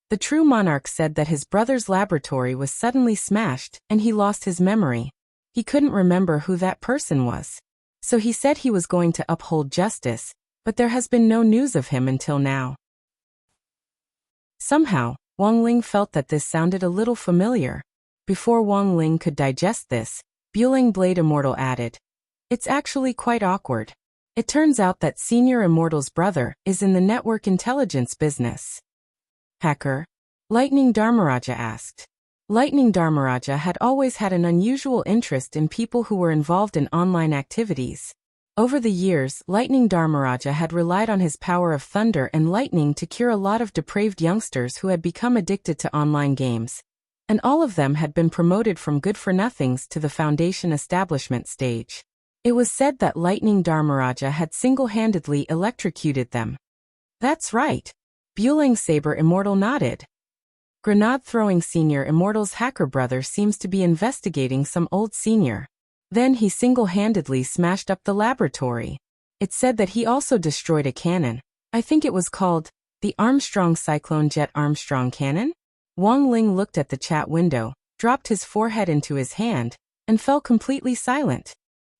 The true monarch said that his brother's laboratory was suddenly smashed and he lost his memory. He couldn't remember who that person was. So he said he was going to uphold justice, but there has been no news of him until now." Somehow, Wang Ling felt that this sounded a little familiar. Before Wang Ling could digest this, Bueling Blade Immortal added, "It's actually quite awkward. It turns out that Senior Immortal's brother is in the network intelligence business." "Hacker?" Lightning Dharmaraja asked. Lightning Dharmaraja had always had an unusual interest in people who were involved in online activities. Over the years, Lightning Dharmaraja had relied on his power of thunder and lightning to cure a lot of depraved youngsters who had become addicted to online games. And all of them had been promoted from good-for-nothings to the foundation establishment stage. It was said that Lightning Dharmaraja had single-handedly electrocuted them. "That's right." Bueling Saber Immortal nodded. Grenade-throwing Senior Immortal's hacker brother seems to be investigating some old senior. Then he single-handedly smashed up the laboratory. It's said that he also destroyed a cannon. I think it was called the Armstrong Cyclone Jet Armstrong Cannon? Wang Ling looked at the chat window, dropped his forehead into his hand, and fell completely silent.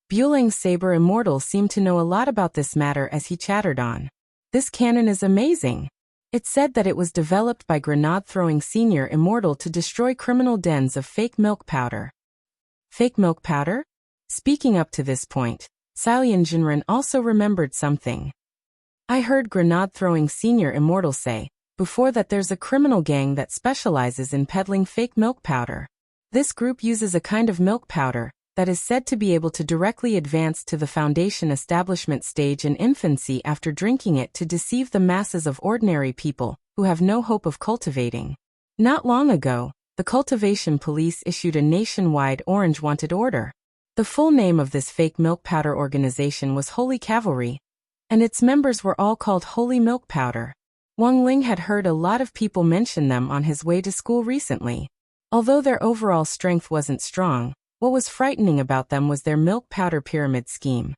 Bueling Saber Immortal seemed to know a lot about this matter as he chattered on. "This cannon is amazing. It's said that it was developed by Grenade-throwing Senior Immortal to destroy criminal dens of fake milk powder." "Fake milk powder?" Speaking up to this point, Jinren also remembered something. I heard Grenade-throwing Senior Immortal say before that there's a criminal gang that specializes in peddling fake milk powder. This group uses a kind of milk powder that is said to be able to directly advance to the foundation establishment stage in infancy after drinking it to deceive the masses of ordinary people who have no hope of cultivating. Not long ago, the cultivation police issued a nationwide Orange Wanted order. The full name of this fake milk powder organization was Holy Cavalry, and its members were all called Holy Milk Powder. Wang Ling had heard a lot of people mention them on his way to school recently. Although their overall strength wasn't strong, what was frightening about them was their milk powder pyramid scheme.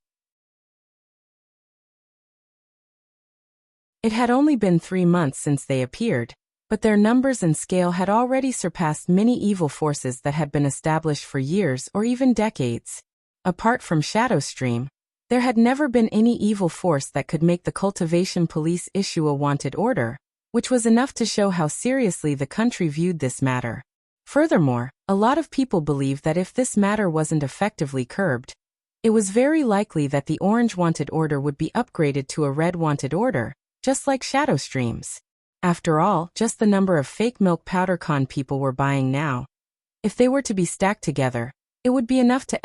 It had only been 3 months since they appeared, but their numbers and scale had already surpassed many evil forces that had been established for years or even decades. Apart from Shadow Stream, there had never been any evil force that could make the cultivation police issue a wanted order, which was enough to show how seriously the country viewed this matter. Furthermore, a lot of people believed that if this matter wasn't effectively curbed, it was very likely that the Orange Wanted order would be upgraded to a Red Wanted order, just like Shadow Streams. After all, just the number of fake milk powder con people were buying now. If they were to be stacked together, it would be enough to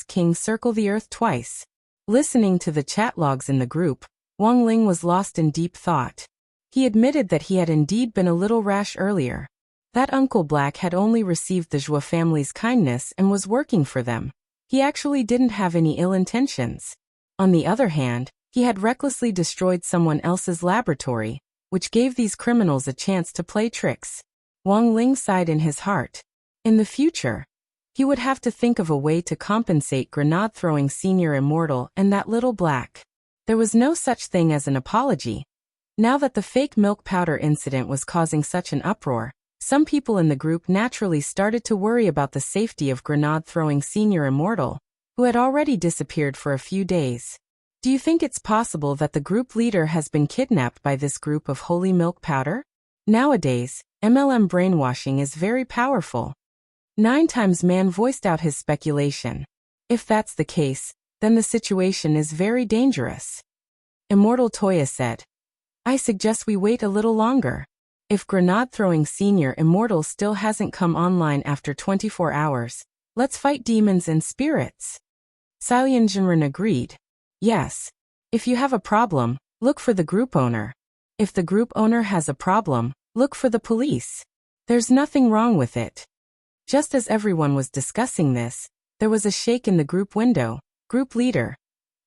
King circle the earth twice. Listening to the chat logs in the group, Wang Ling was lost in deep thought. He admitted that he had indeed been a little rash earlier. That Uncle Black had only received the Zhua family's kindness and was working for them. He actually didn't have any ill intentions. On the other hand, he had recklessly destroyed someone else's laboratory, which gave these criminals a chance to play tricks. Wang Ling sighed in his heart. In the future, he would have to think of a way to compensate Grenade-throwing Senior Immortal and that little Black. There was no such thing as an apology. Now that the fake milk powder incident was causing such an uproar, some people in the group naturally started to worry about the safety of Grenade-throwing Senior Immortal, who had already disappeared for a few days. Do you think it's possible that the group leader has been kidnapped by this group of Holy Milk Powder? Nowadays, MLM brainwashing is very powerful. 9 times Man voiced out his speculation. If that's the case, then the situation is very dangerous. Immortal Toya said, I suggest we wait a little longer. If Grenade-throwing Senior Immortal still hasn't come online after 24 hours, let's fight demons and spirits. Jinren agreed. Yes. If you have a problem, look for the group owner. If the group owner has a problem, look for the police. There's nothing wrong with it. Just as everyone was discussing this, there was a shake in the group window. Group leader.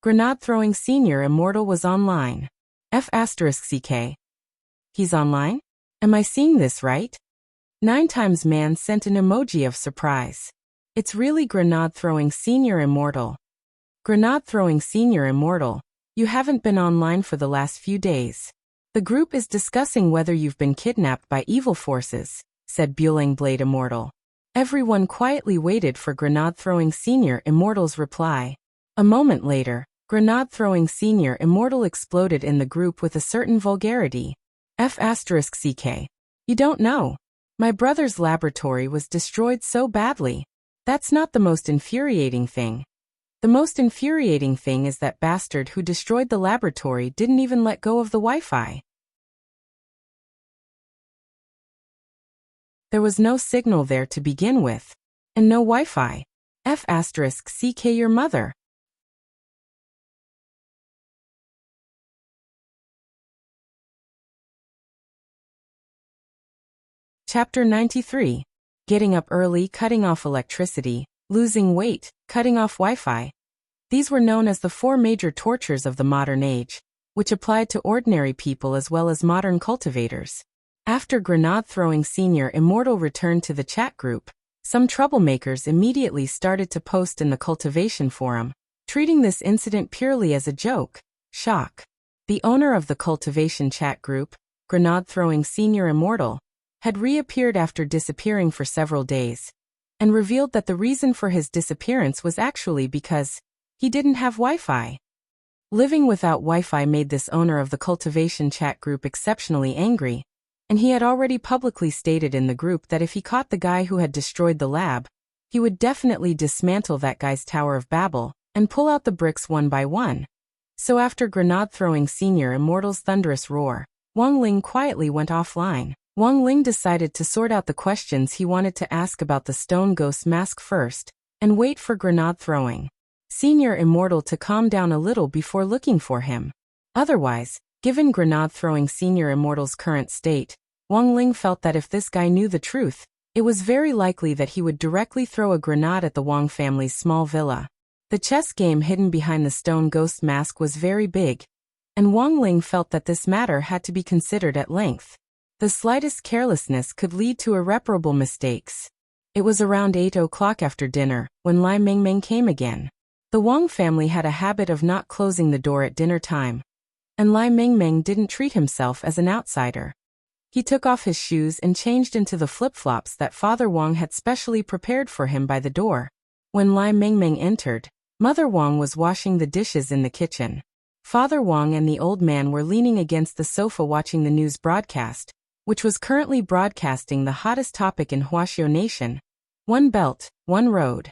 Grenade-throwing Senior Immortal was online. F***CK. He's online? Am I seeing this right? 9 times Man sent an emoji of surprise. It's really Grenade-throwing Senior Immortal. Grenade-throwing Senior Immortal, you haven't been online for the last few days. The group is discussing whether you've been kidnapped by evil forces, said Bueling Blade Immortal. Everyone quietly waited for Grenade-throwing Senior Immortal's reply. A moment later, Grenade-throwing Senior Immortal exploded in the group with a certain vulgarity. F***CK. You don't know. My brother's laboratory was destroyed so badly. That's not the most infuriating thing. The most infuriating thing is that bastard who destroyed the laboratory didn't even let go of the Wi-Fi. There was no signal there to begin with. And no Wi-Fi. F***CK your mother. Chapter 93. Getting up early, cutting off electricity, losing weight, cutting off Wi-Fi. These were known as the 4 major tortures of the modern age, which applied to ordinary people as well as modern cultivators. After Grenade-throwing Senior Immortal returned to the chat group, some troublemakers immediately started to post in the cultivation forum, treating this incident purely as a joke. Shock. The owner of the cultivation chat group, Grenade-throwing Senior Immortal, had reappeared after disappearing for several days, and revealed that the reason for his disappearance was actually because he didn't have Wi-Fi. Living without Wi-Fi made this owner of the cultivation chat group exceptionally angry, and he had already publicly stated in the group that if he caught the guy who had destroyed the lab, he would definitely dismantle that guy's Tower of Babel, and pull out the bricks one by one. So after grenade-throwing Senior Immortal's thunderous roar, Wang Ling quietly went offline. Wang Ling decided to sort out the questions he wanted to ask about the stone ghost mask first, and wait for grenade-throwing Senior Immortal to calm down a little before looking for him. Otherwise, given grenade-throwing Senior Immortal's current state, Wang Ling felt that if this guy knew the truth, it was very likely that he would directly throw a grenade at the Wang family's small villa. The chess game hidden behind the stone ghost mask was very big, and Wang Ling felt that this matter had to be considered at length. The slightest carelessness could lead to irreparable mistakes. It was around 8 o'clock after dinner when Lai Mingming came again. The Wang family had a habit of not closing the door at dinner time, and Lai Mingming didn't treat himself as an outsider. He took off his shoes and changed into the flip-flops that Father Wang had specially prepared for him by the door. When Lai Mingming entered, Mother Wang was washing the dishes in the kitchen. Father Wang and the old man were leaning against the sofa watching the news broadcast, which was currently broadcasting the hottest topic in Wuxia Nation: One Belt, One Road.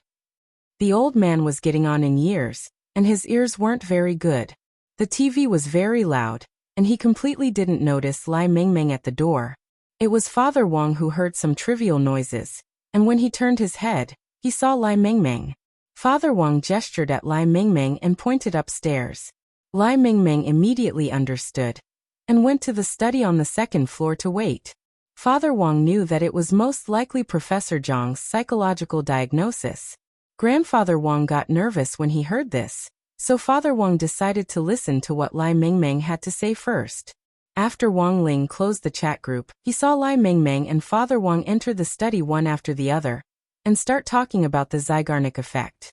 The old man was getting on in years, and his ears weren't very good. The TV was very loud, and he completely didn't notice Lai Mingming at the door. It was Father Wang who heard some trivial noises, and when he turned his head, he saw Lai Mingming. Father Wang gestured at Lai Mingming and pointed upstairs. Lai Mingming immediately understood, and went to the study on the second floor to wait. Father Wang knew that it was most likely Professor Zhang's psychological diagnosis. Grandfather Wang got nervous when he heard this, so Father Wang decided to listen to what Lai Mingming had to say first. After Wang Ling closed the chat group, he saw Lai Mingming and Father Wang enter the study one after the other, and start talking about the Zygarnik effect.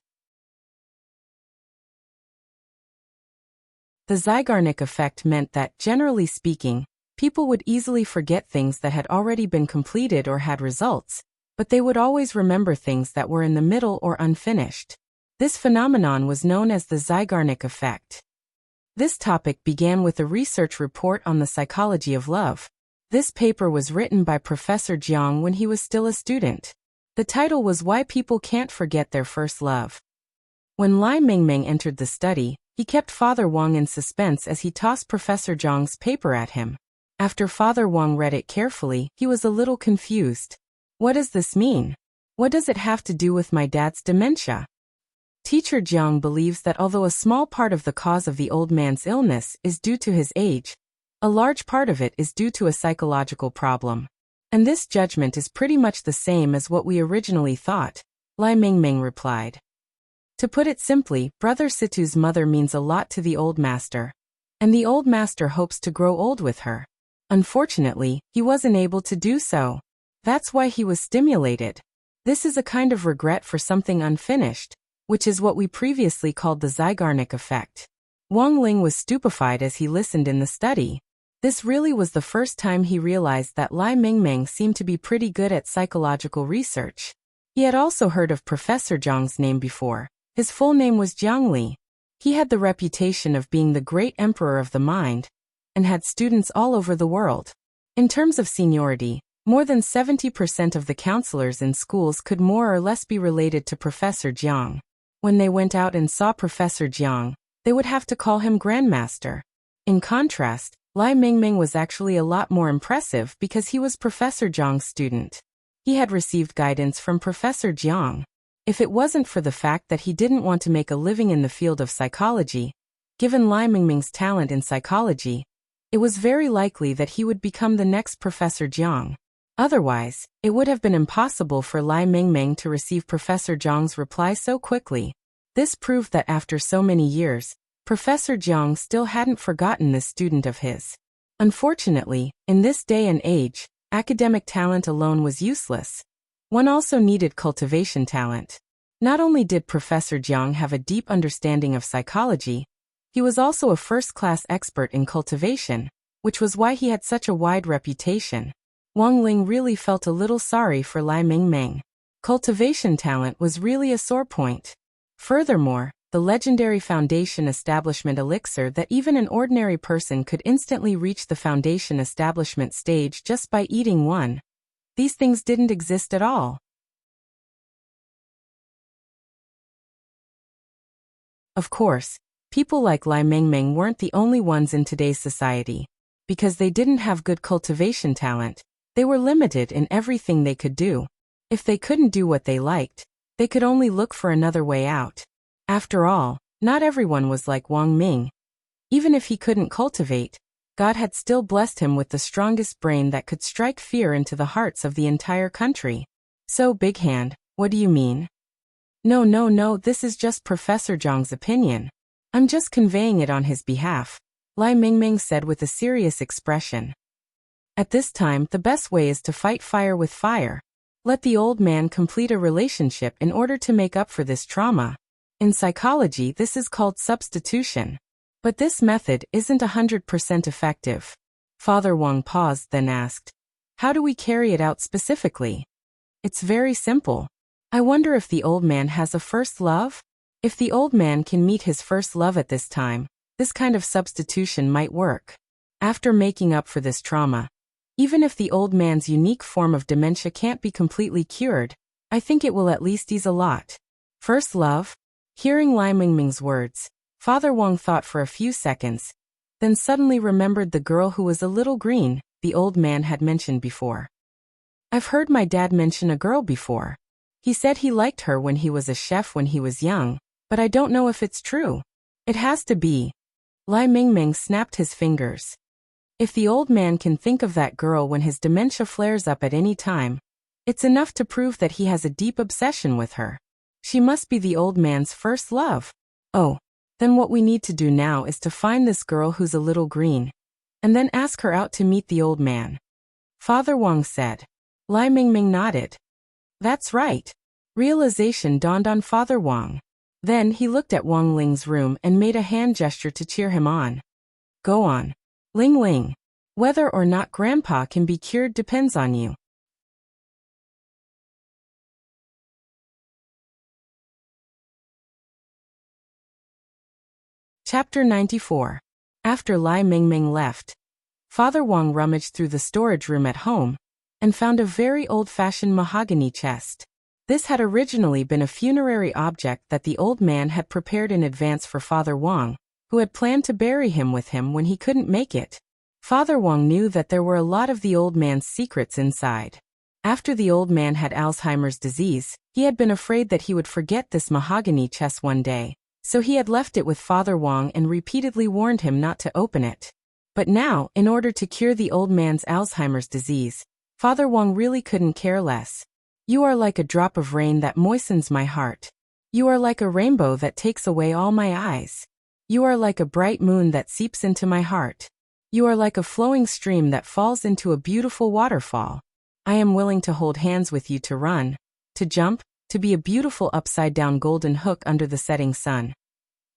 The Zygarnik effect meant that, generally speaking, people would easily forget things that had already been completed or had results, but they would always remember things that were in the middle or unfinished. This phenomenon was known as the Zygarnik effect. This topic began with a research report on the psychology of love. This paper was written by Professor Jiang when he was still a student. The title was Why People Can't Forget Their First Love. When Lai Mingming entered the study, he kept Father Wang in suspense as he tossed Professor Zhang's paper at him. After Father Wang read it carefully, he was a little confused. What does this mean? What does it have to do with my dad's dementia? Teacher Jiang believes that although a small part of the cause of the old man's illness is due to his age, a large part of it is due to a psychological problem. And this judgment is pretty much the same as what we originally thought, Lai Mingming replied. To put it simply, Brother Situ's mother means a lot to the old master, and the old master hopes to grow old with her. Unfortunately, he wasn't able to do so. That's why he was stimulated. This is a kind of regret for something unfinished, which is what we previously called the Zygarnik effect. Wang Ling was stupefied as he listened in the study. This really was the first time he realized that Lai Mingming seemed to be pretty good at psychological research. He had also heard of Professor Zhang's name before. His full name was Jiang Li. He had the reputation of being the great emperor of the mind, and had students all over the world. In terms of seniority, more than 70% of the counselors in schools could more or less be related to Professor Jiang. When they went out and saw Professor Jiang, they would have to call him Grandmaster. In contrast, Lai Mingming was actually a lot more impressive because he was Professor Jiang's student. He had received guidance from Professor Jiang. If it wasn't for the fact that he didn't want to make a living in the field of psychology, given Lai Mingming's talent in psychology, it was very likely that he would become the next Professor Jiang. Otherwise, it would have been impossible for Lai Mingming to receive Professor Zhang's reply so quickly. This proved that after so many years, Professor Jiang still hadn't forgotten this student of his. Unfortunately, in this day and age, academic talent alone was useless. One also needed cultivation talent. Not only did Professor Jiang have a deep understanding of psychology, he was also a first-class expert in cultivation, which was why he had such a wide reputation. Wang Ling really felt a little sorry for Lai Mingming. Cultivation talent was really a sore point. Furthermore, the legendary foundation establishment elixir that even an ordinary person could instantly reach the foundation establishment stage just by eating one. These things didn't exist at all. Of course, people like Lai Mengmeng weren't the only ones in today's society. Because they didn't have good cultivation talent, they were limited in everything they could do. If they couldn't do what they liked, they could only look for another way out. After all, not everyone was like Wang Ming. Even if he couldn't cultivate, God had still blessed him with the strongest brain that could strike fear into the hearts of the entire country. So, Big Hand, what do you mean? No, this is just Professor Zhang's opinion. I'm just conveying it on his behalf, Lai Mingming said with a serious expression. At this time, the best way is to fight fire with fire. Let the old man complete a relationship in order to make up for this trauma. In psychology, this is called substitution. But this method isn't 100% effective. Father Wang paused, then asked, how do we carry it out specifically? It's very simple. I wonder if the old man has a first love? If the old man can meet his first love at this time, this kind of substitution might work. After making up for this trauma, even if the old man's unique form of dementia can't be completely cured, I think it will at least ease a lot. First love? Hearing Lai Mingming's words, Father Wang thought for a few seconds, then suddenly remembered the girl who was a little green, the old man had mentioned before. I've heard my dad mention a girl before. He said he liked her when he was a chef when he was young, but I don't know if it's true. It has to be. Lai Mingming snapped his fingers. If the old man can think of that girl when his dementia flares up at any time, it's enough to prove that he has a deep obsession with her. She must be the old man's first love. Oh, then what we need to do now is to find this girl who's a little green, and then ask her out to meet the old man. Father Wang said. Lai Mingming nodded. That's right. Realization dawned on Father Wang. Then he looked at Wang Ling's room and made a hand gesture to cheer him on. Go on. Ling Ling. Whether or not Grandpa can be cured depends on you. Chapter 94. After Lai Mingming left, Father Wang rummaged through the storage room at home and found a very old-fashioned mahogany chest. This had originally been a funerary object that the old man had prepared in advance for Father Wang, who had planned to bury him with him when he couldn't make it. Father Wang knew that there were a lot of the old man's secrets inside. After the old man had Alzheimer's disease, he had been afraid that he would forget this mahogany chest one day, so he had left it with Father Wang and repeatedly warned him not to open it. But now, in order to cure the old man's Alzheimer's disease, Father Wang really couldn't care less. You are like a drop of rain that moistens my heart. You are like a rainbow that takes away all my eyes. You are like a bright moon that seeps into my heart. You are like a flowing stream that falls into a beautiful waterfall. I am willing to hold hands with you to run, to jump, to be a beautiful upside-down golden hook under the setting sun.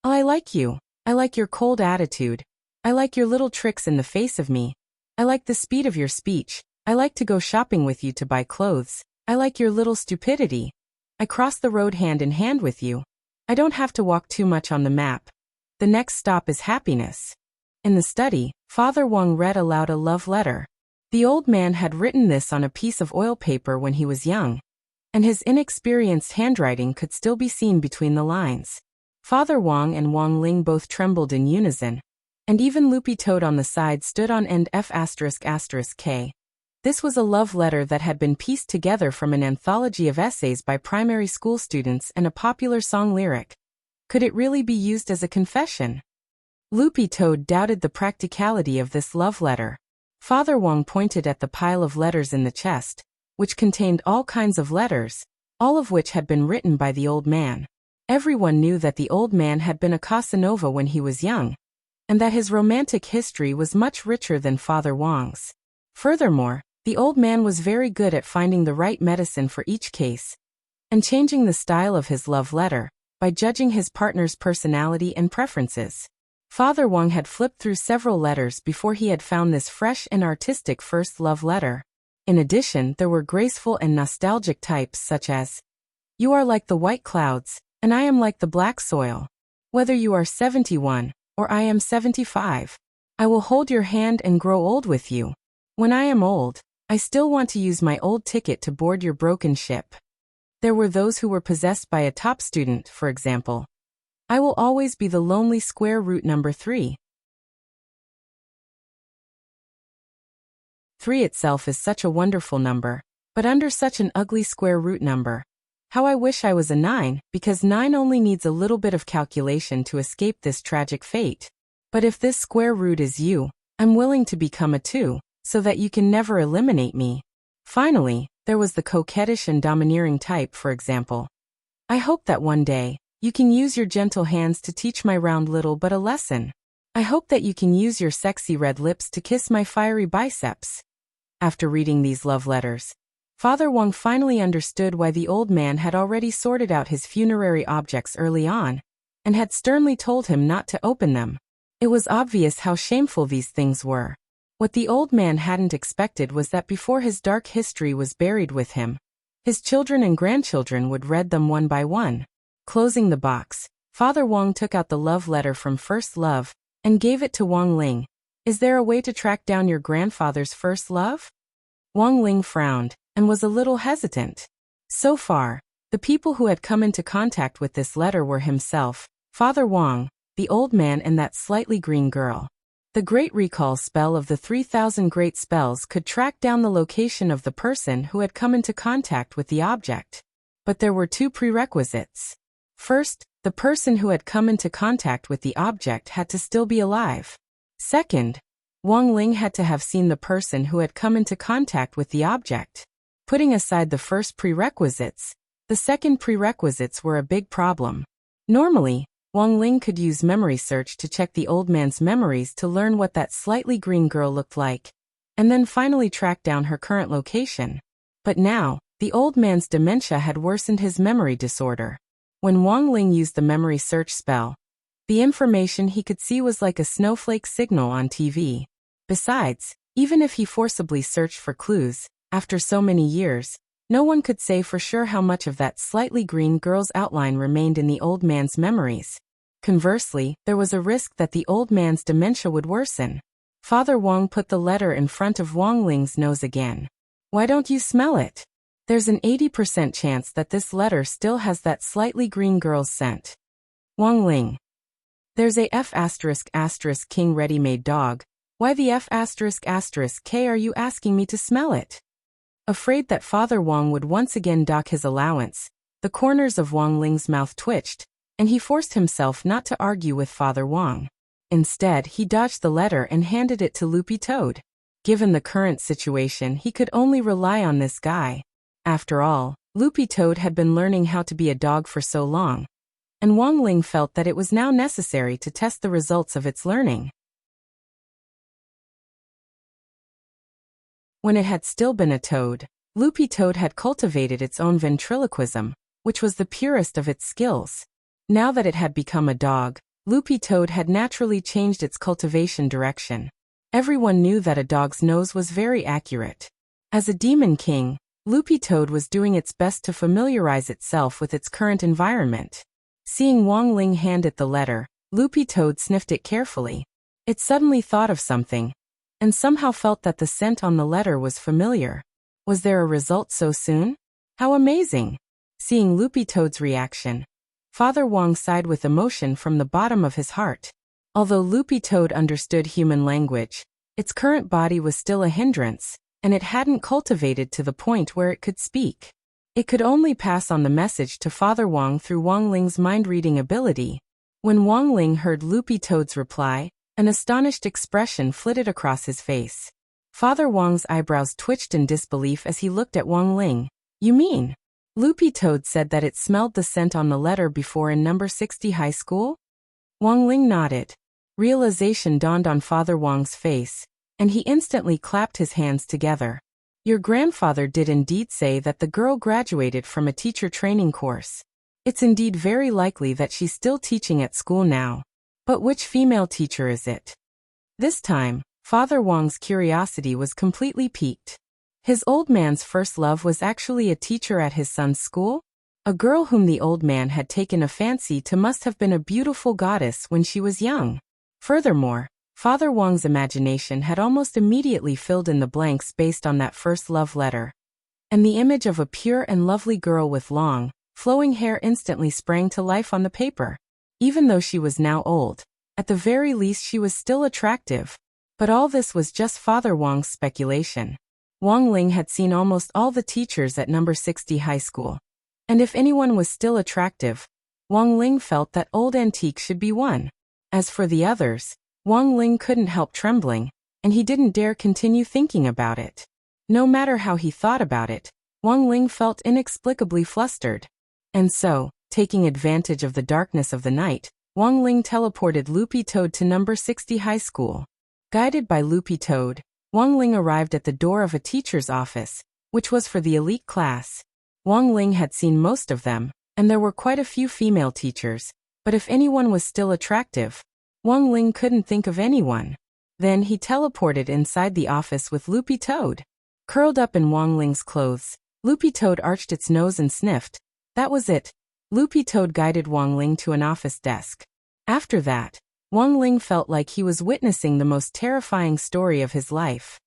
Oh, I like you. I like your cold attitude. I like your little tricks in the face of me. I like the speed of your speech. I like to go shopping with you to buy clothes. I like your little stupidity. I cross the road hand in hand with you. I don't have to walk too much on the map. The next stop is happiness. In the study, Father Wang read aloud a love letter. The old man had written this on a piece of oil paper when he was young, and his inexperienced handwriting could still be seen between the lines. Father Wang and Wang Ling both trembled in unison, and even Loopy Toad on the side stood on end F***K. This was a love letter that had been pieced together from an anthology of essays by primary school students and a popular song lyric. Could it really be used as a confession? Loopy Toad doubted the practicality of this love letter. Father Wang pointed at the pile of letters in the chest, which contained all kinds of letters, all of which had been written by the old man. Everyone knew that the old man had been a Casanova when he was young, and that his romantic history was much richer than Father Wang's. Furthermore, the old man was very good at finding the right medicine for each case, and changing the style of his love letter, by judging his partner's personality and preferences. Father Wang had flipped through several letters before he had found this fresh and artistic first love letter. In addition, there were graceful and nostalgic types such as, "You are like the white clouds, and I am like the black soil. Whether you are 71, or I am 75, I will hold your hand and grow old with you. When I am old, I still want to use my old ticket to board your broken ship." There were those who were possessed by a top student, for example. I will always be the lonely square root number 3. 3 itself is such a wonderful number, but under such an ugly square root number. How I wish I was a 9, because 9 only needs a little bit of calculation to escape this tragic fate. But if this square root is you, I'm willing to become a 2, so that you can never eliminate me. Finally, there was the coquettish and domineering type, for example. I hope that one day, you can use your gentle hands to teach my round little but a lesson. I hope that you can use your sexy red lips to kiss my fiery biceps. After reading these love letters, Father Wang finally understood why the old man had already sorted out his funerary objects early on, and had sternly told him not to open them. It was obvious how shameful these things were. What the old man hadn't expected was that before his dark history was buried with him, his children and grandchildren would read them one by one. Closing the box, Father Wang took out the love letter from First Love, and gave it to Wang Ling. Is there a way to track down your grandfather's first love? Wang Ling frowned, and was a little hesitant. So far, the people who had come into contact with this letter were himself, Father Wang, the old man, and that slightly green girl. The Great Recall spell of the 3,000 Great Spells could track down the location of the person who had come into contact with the object. But there were 2 prerequisites. First, the person who had come into contact with the object had to still be alive. Second, Wang Ling had to have seen the person who had come into contact with the object. Putting aside the first prerequisites, the second prerequisites were a big problem. Normally, Wang Ling could use memory search to check the old man's memories to learn what that slightly green girl looked like, and then finally track down her current location. But now, the old man's dementia had worsened his memory disorder. When Wang Ling used the memory search spell, the information he could see was like a snowflake signal on TV. Besides, even if he forcibly searched for clues, after so many years, no one could say for sure how much of that slightly green girl's outline remained in the old man's memories. Conversely, there was a risk that the old man's dementia would worsen. Father Wang put the letter in front of Wang Ling's nose again. Why don't you smell it? There's an 80% chance that this letter still has that slightly green girl's scent. Wang Ling. There's a F*** king ready-made dog. Why the F***k are you asking me to smell it? Afraid that Father Wang would once again dock his allowance, the corners of Wang Ling's mouth twitched, and he forced himself not to argue with Father Wang. Instead, he dodged the letter and handed it to Loopy Toad. Given the current situation, he could only rely on this guy. After all, Loopy Toad had been learning how to be a dog for so long, and Wang Ling felt that it was now necessary to test the results of its learning. When it had still been a toad, Loopy Toad had cultivated its own ventriloquism, which was the purest of its skills. Now that it had become a dog, Loopy Toad had naturally changed its cultivation direction. Everyone knew that a dog's nose was very accurate. As a demon king, Loopy Toad was doing its best to familiarize itself with its current environment. Seeing Wang Ling hand it the letter, Loopy Toad sniffed it carefully. It suddenly thought of something, and somehow felt that the scent on the letter was familiar. Was there a result so soon? How amazing! Seeing Loopy Toad's reaction, Father Wang sighed with emotion from the bottom of his heart. Although Loopy Toad understood human language, its current body was still a hindrance, and it hadn't cultivated to the point where it could speak. It could only pass on the message to Father Wang through Wang Ling's mind-reading ability. When Wang Ling heard Loopy Toad's reply, an astonished expression flitted across his face. Father Wang's eyebrows twitched in disbelief as he looked at Wang Ling. You mean? Loopy Toad said that it smelled the scent on the letter before in number 60 high school? Wang Ling nodded. Realization dawned on Father Wang's face, and he instantly clapped his hands together. Your grandfather did indeed say that the girl graduated from a teacher training course. It's indeed very likely that she's still teaching at school now. But which female teacher is it? This time, Father Wang's curiosity was completely piqued. His old man's first love was actually a teacher at his son's school? A girl whom the old man had taken a fancy to must have been a beautiful goddess when she was young. Furthermore, Father Wang's imagination had almost immediately filled in the blanks based on that first love letter. And the image of a pure and lovely girl with long, flowing hair instantly sprang to life on the paper. Even though she was now old, at the very least she was still attractive. But all this was just Father Wang's speculation. Wang Ling had seen almost all the teachers at number 60 high school. And if anyone was still attractive, Wang Ling felt that old antique should be one. As for the others, Wang Ling couldn't help trembling, and he didn't dare continue thinking about it. No matter how he thought about it, Wang Ling felt inexplicably flustered. And so, taking advantage of the darkness of the night, Wang Ling teleported Loopy Toad to number 60 high school. Guided by Loopy Toad, Wang Ling arrived at the door of a teacher's office, which was for the elite class. Wang Ling had seen most of them, and there were quite a few female teachers, but if anyone was still attractive, Wang Ling couldn't think of anyone. Then he teleported inside the office with Loopy Toad. Curled up in Wang Ling's clothes, Loopy Toad arched its nose and sniffed. That was it. Loopy Toad guided Wang Ling to an office desk. After that, Wang Ling felt like he was witnessing the most terrifying story of his life.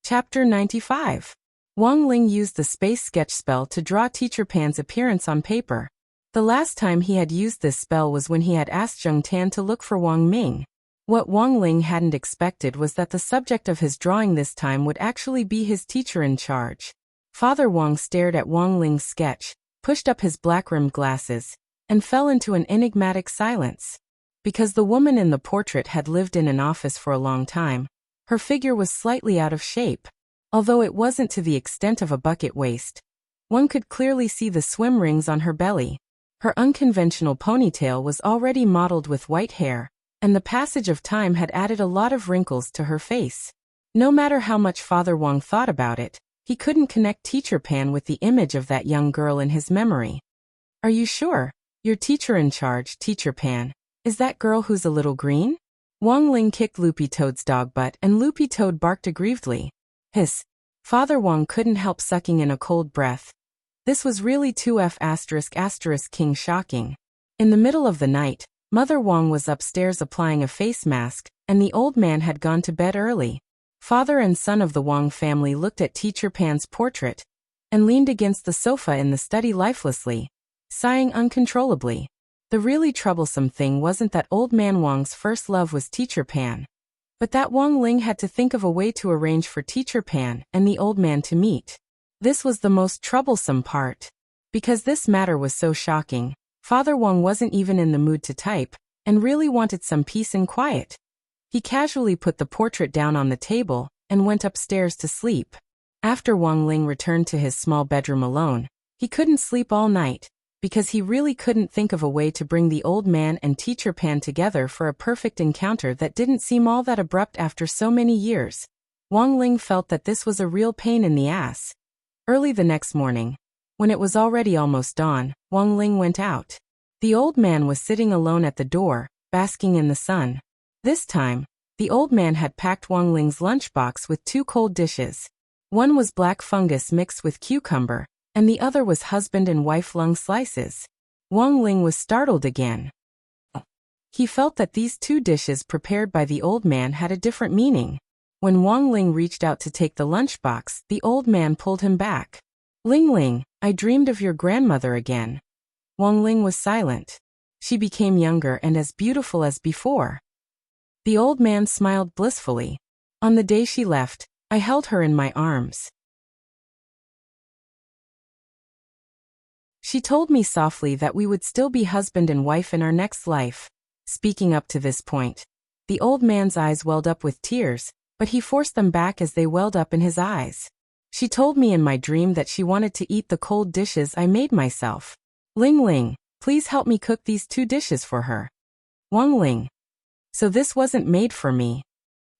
Chapter 95. Wang Ling used the space sketch spell to draw Teacher Pan's appearance on paper. The last time he had used this spell was when he had asked Zheng Tan to look for Wang Ming. What Wang Ling hadn't expected was that the subject of his drawing this time would actually be his teacher in charge. Father Wang stared at Wang Ling's sketch, pushed up his black-rimmed glasses, and fell into an enigmatic silence. Because the woman in the portrait had lived in an office for a long time, her figure was slightly out of shape. Although it wasn't to the extent of a bucket waist, one could clearly see the swim rings on her belly. Her unconventional ponytail was already mottled with white hair, and the passage of time had added a lot of wrinkles to her face. No matter how much Father Wang thought about it, he couldn't connect Teacher Pan with the image of that young girl in his memory. Are you sure? Your teacher in charge, Teacher Pan, is that girl who's a little green? Wang Ling kicked Loopy Toad's dog butt and Loopy Toad barked aggrievedly. Hiss. Father Wang couldn't help sucking in a cold breath. This was really 2F*** king shocking. In the middle of the night, Mother Wang was upstairs applying a face mask, and the old man had gone to bed early. Father and son of the Wang family looked at Teacher Pan's portrait, and leaned against the sofa in the study lifelessly, sighing uncontrollably. The really troublesome thing wasn't that old man Wang's first love was Teacher Pan, but that Wang Ling had to think of a way to arrange for Teacher Pan and the old man to meet. This was the most troublesome part. Because this matter was so shocking, Father Wang wasn't even in the mood to type, and really wanted some peace and quiet. He casually put the portrait down on the table, and went upstairs to sleep. After Wang Ling returned to his small bedroom alone, he couldn't sleep all night, because he really couldn't think of a way to bring the old man and Teacher Pan together for a perfect encounter that didn't seem all that abrupt after so many years. Wang Ling felt that this was a real pain in the ass. Early the next morning, when it was already almost dawn, Wang Ling went out. The old man was sitting alone at the door, basking in the sun. This time, the old man had packed Wang Ling's lunchbox with 2 cold dishes. One was black fungus mixed with cucumber, and the other was husband and wife lung slices. Wang Ling was startled again. He felt that these 2 dishes prepared by the old man had a different meaning. When Wang Ling reached out to take the lunchbox, the old man pulled him back. Ling Ling, I dreamed of your grandmother again. Wang Ling was silent. She became younger and as beautiful as before. The old man smiled blissfully. On the day she left, I held her in my arms. She told me softly that we would still be husband and wife in our next life. Speaking up to this point, the old man's eyes welled up with tears, but he forced them back as they welled up in his eyes. She told me in my dream that she wanted to eat the cold dishes I made myself. Ling Ling, please help me cook these 2 dishes for her. Wang Ling. So this wasn't made for me.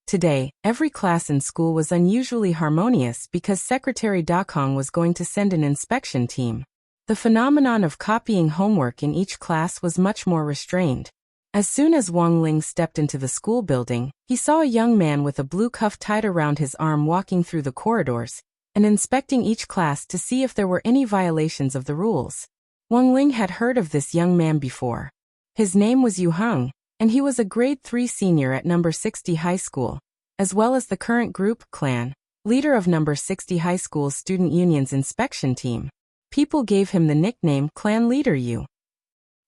Today, every class in school was unusually harmonious because Secretary Dakong was going to send an inspection team. The phenomenon of copying homework in each class was much more restrained. As soon as Wang Ling stepped into the school building, he saw a young man with a blue cuff tied around his arm walking through the corridors, and inspecting each class to see if there were any violations of the rules. Wang Ling had heard of this young man before. His name was Yu Heng, and he was a grade 3 senior at number 60 high school, as well as the current group, clan, leader of number 60 high school's student union's inspection team. People gave him the nickname Clan Leader Yu.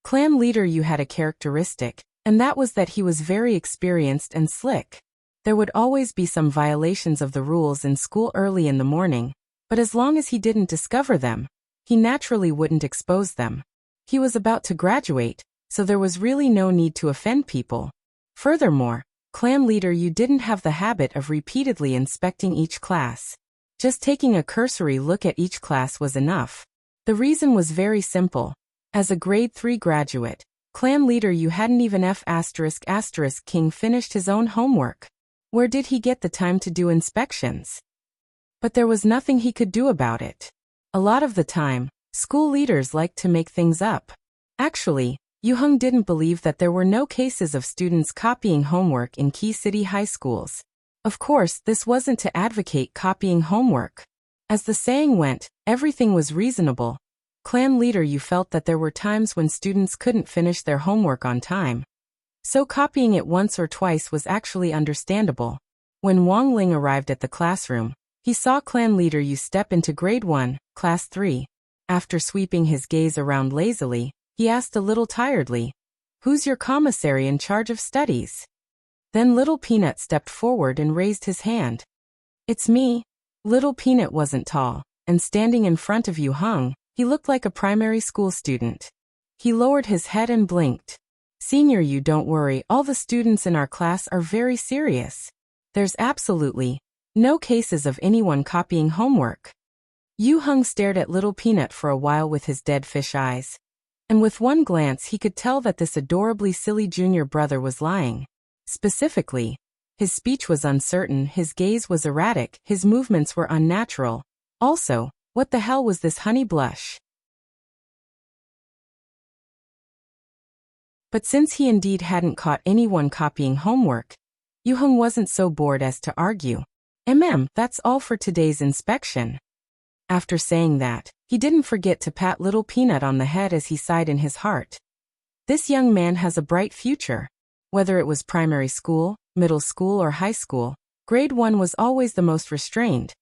Clan Leader Yu had a characteristic, and that was that he was very experienced and slick. There would always be some violations of the rules in school early in the morning, but as long as he didn't discover them, he naturally wouldn't expose them. He was about to graduate, so there was really no need to offend people. Furthermore, Clan Leader Yu didn't have the habit of repeatedly inspecting each class. Just taking a cursory look at each class was enough. The reason was very simple. As a grade 3 graduate, Clan Leader Yu hadn't even King finished his own homework. Where did he get the time to do inspections? But there was nothing he could do about it. A lot of the time, school leaders liked to make things up. Actually, Yu Heng didn't believe that there were no cases of students copying homework in key city high schools. Of course, this wasn't to advocate copying homework. As the saying went, everything was reasonable. Clan Leader Yu felt that there were times when students couldn't finish their homework on time. So copying it once or twice was actually understandable. When Wang Ling arrived at the classroom, he saw Clan Leader Yu step into grade 1, class 3. After sweeping his gaze around lazily, he asked a little tiredly, "Who's your commissary in charge of studies?" Then Little Peanut stepped forward and raised his hand. "It's me." Little Peanut wasn't tall, and standing in front of Yu Heng, he looked like a primary school student. He lowered his head and blinked. "Senior Yu, don't worry, all the students in our class are very serious. There's absolutely no cases of anyone copying homework." Yu Heng stared at Little Peanut for a while with his dead fish eyes. And with one glance he could tell that this adorably silly junior brother was lying. Specifically, his speech was uncertain, his gaze was erratic, his movements were unnatural. Also, what the hell was this honey blush? But since he indeed hadn't caught anyone copying homework, Yu Heng wasn't so bored as to argue. That's all for today's inspection." After saying that, he didn't forget to pat Little Peanut on the head as he sighed in his heart. This young man has a bright future. Whether it was primary school, middle school or high school, grade 1 was always the most restrained.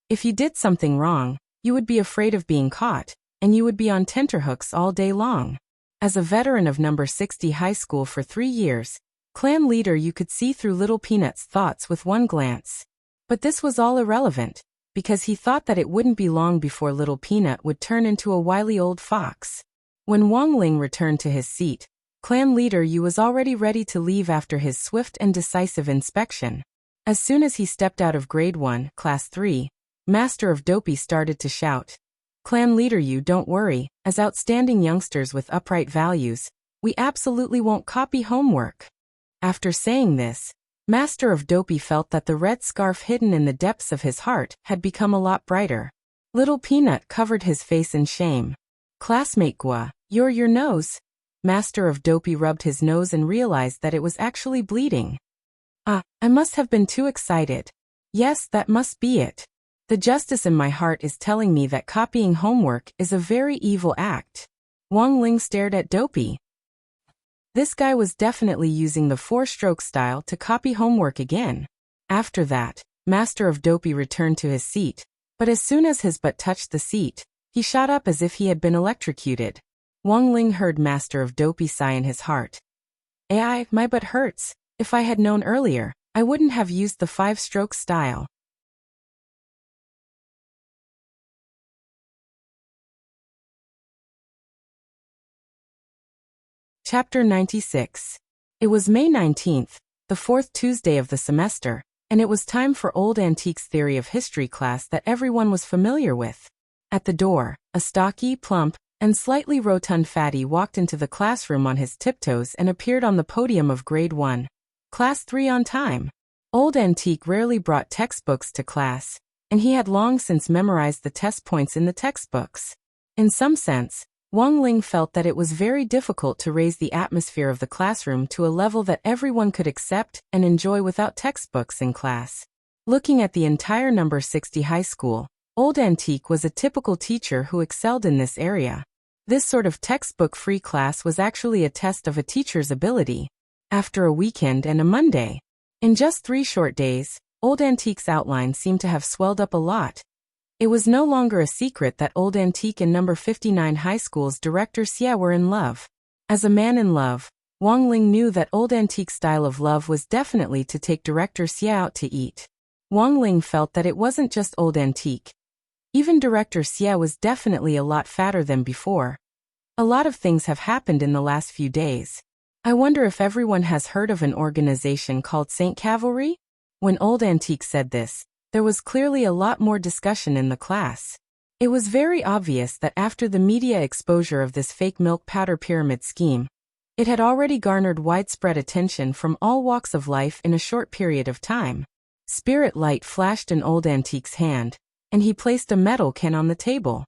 If you did something wrong, you would be afraid of being caught, and you would be on tenterhooks all day long. As a veteran of number 60 high school for 3 years, Clan Leader Yu could see through Little Peanut's thoughts with one glance. But this was all irrelevant, because he thought that it wouldn't be long before Little Peanut would turn into a wily old fox. When Wang Ling returned to his seat, Clan Leader Yu was already ready to leave after his swift and decisive inspection. As soon as he stepped out of grade 1, class 3, Master of Dopey started to shout, "Clan Leader Yu, don't worry, as outstanding youngsters with upright values, we absolutely won't copy homework." After saying this, Master of Dopey felt that the red scarf hidden in the depths of his heart had become a lot brighter. Little Peanut covered his face in shame. "Classmate Gua, your nose." Master of Dopey rubbed his nose and realized that it was actually bleeding. I must have been too excited. Yes, that must be it. The justice in my heart is telling me that copying homework is a very evil act." Wang Ling stared at Dopey. This guy was definitely using the 4-stroke style to copy homework again. After that, Master of Dopey returned to his seat, but as soon as his butt touched the seat, he shot up as if he had been electrocuted. Wang Ling heard Master of Dopey sigh in his heart. My butt hurts. If I had known earlier, I wouldn't have used the 5-stroke style." Chapter 96. It was May 19th, the 4th Tuesday of the semester, and it was time for Old Antiques Theory of History class that everyone was familiar with. At the door, a stocky, plump, and slightly rotund fatty walked into the classroom on his tiptoes and appeared on the podium of grade 1, class 3 on time. Old Antique rarely brought textbooks to class, and he had long since memorized the test points in the textbooks. In some sense, Wang Ling felt that it was very difficult to raise the atmosphere of the classroom to a level that everyone could accept and enjoy without textbooks in class. Looking at the entire number 60 high school, Old Antique was a typical teacher who excelled in this area. This sort of textbook-free class was actually a test of a teacher's ability. After a weekend and a Monday, in just 3 short days, Old Antique's outline seemed to have swelled up a lot. It was no longer a secret that Old Antique and number 59 High School's director Xia were in love. As a man in love, Wang Ling knew that Old Antique's style of love was definitely to take director Xia out to eat. Wang Ling felt that it wasn't just Old Antique. Even director Xia was definitely a lot fatter than before. A lot of things have happened in the last few days. I wonder if everyone has heard of an organization called Saint Cavalry? When Old Antique said this, there was clearly a lot more discussion in the class. It was very obvious that after the media exposure of this fake milk powder pyramid scheme, it had already garnered widespread attention from all walks of life in a short period of time. Spirit light flashed in Old Antique's hand, and he placed a metal can on the table.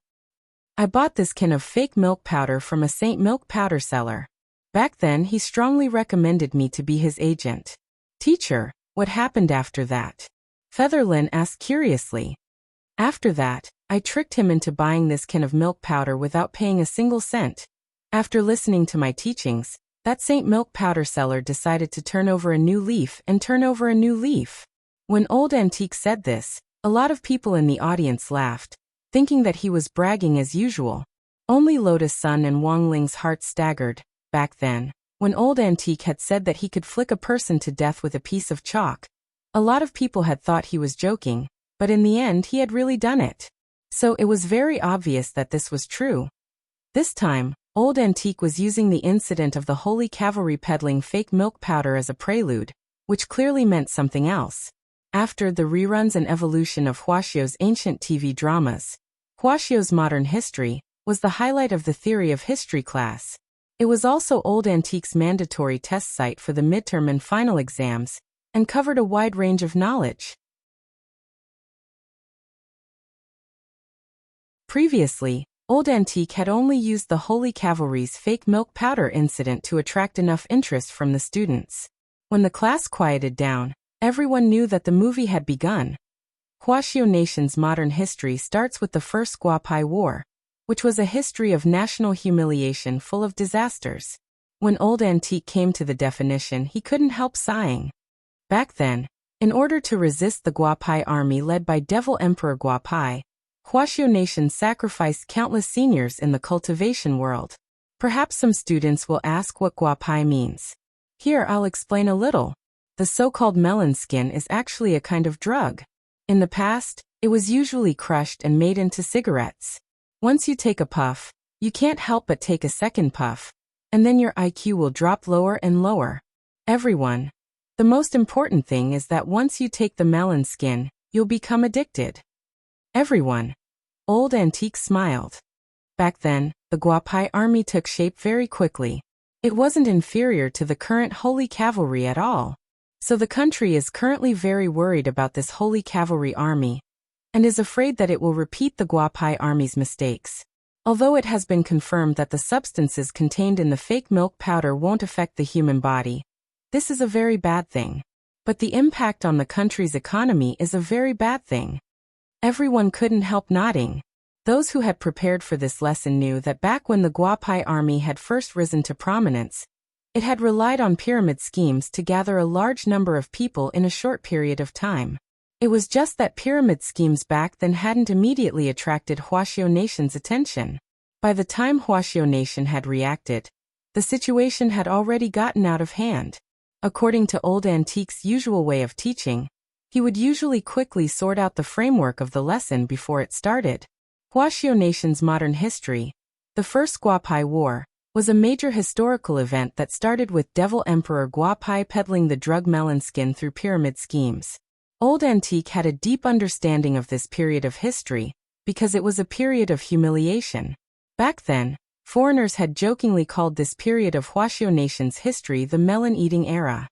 I bought this can of fake milk powder from a Saint milk powder seller. Back then he strongly recommended me to be his agent. Teacher, what happened after that? Featherlin asked curiously. After that, I tricked him into buying this can of milk powder without paying a single cent. After listening to my teachings, that Saint milk powder seller decided to turn over a new leaf and turn over a new leaf. When Old Antique said this, a lot of people in the audience laughed, thinking that he was bragging as usual. Only Lotus Sun and Wang Ling's heart staggered. Back then, when Old Antique had said that he could flick a person to death with a piece of chalk, a lot of people had thought he was joking, but in the end he had really done it. So it was very obvious that this was true. This time, Old Antique was using the incident of the Holy Cavalry peddling fake milk powder as a prelude, which clearly meant something else. After the reruns and evolution of Huaxiao's ancient TV dramas, Huaxiao's modern history was the highlight of the theory of history class. It was also Old Antique's mandatory test site for the midterm and final exams, and covered a wide range of knowledge. Previously, Old Antique had only used the Holy Cavalry's fake milk powder incident to attract enough interest from the students. When the class quieted down, everyone knew that the movie had begun. Huaxiao Nation's modern history starts with the First Guapai War, which was a history of national humiliation full of disasters. When Old Antique came to the definition, he couldn't help sighing. Back then, in order to resist the Guapai army led by Devil Emperor Guapai, Huaxiao Nation sacrificed countless seniors in the cultivation world. Perhaps some students will ask what Guapai means. Here I'll explain a little. The so-called melon skin is actually a kind of drug. In the past, it was usually crushed and made into cigarettes. Once you take a puff, you can't help but take a second puff, and then your IQ will drop lower and lower. Everyone. The most important thing is that once you take the melon skin, you'll become addicted. Everyone. Old Antique smiled. Back then, the Guapai army took shape very quickly. It wasn't inferior to the current Holy Cavalry at all. So the country is currently very worried about this Holy Cavalry army, and is afraid that it will repeat the Guapai army's mistakes. Although it has been confirmed that the substances contained in the fake milk powder won't affect the human body, this is a very bad thing. But the impact on the country's economy is a very bad thing. Everyone couldn't help nodding. Those who had prepared for this lesson knew that back when the Guapai army had first risen to prominence, it had relied on pyramid schemes to gather a large number of people in a short period of time. It was just that pyramid schemes back then hadn't immediately attracted Huaxiao Nation's attention. By the time Huaxiao Nation had reacted, the situation had already gotten out of hand. According to Old Antique's usual way of teaching, he would usually quickly sort out the framework of the lesson before it started. Huaxiao Nation's modern history, the First Guapai War, was a major historical event that started with Devil Emperor Guapai peddling the drug melon skin through pyramid schemes. Old Antique had a deep understanding of this period of history, because it was a period of humiliation. Back then, foreigners had jokingly called this period of Huaxiao Nation's history the melon-eating era.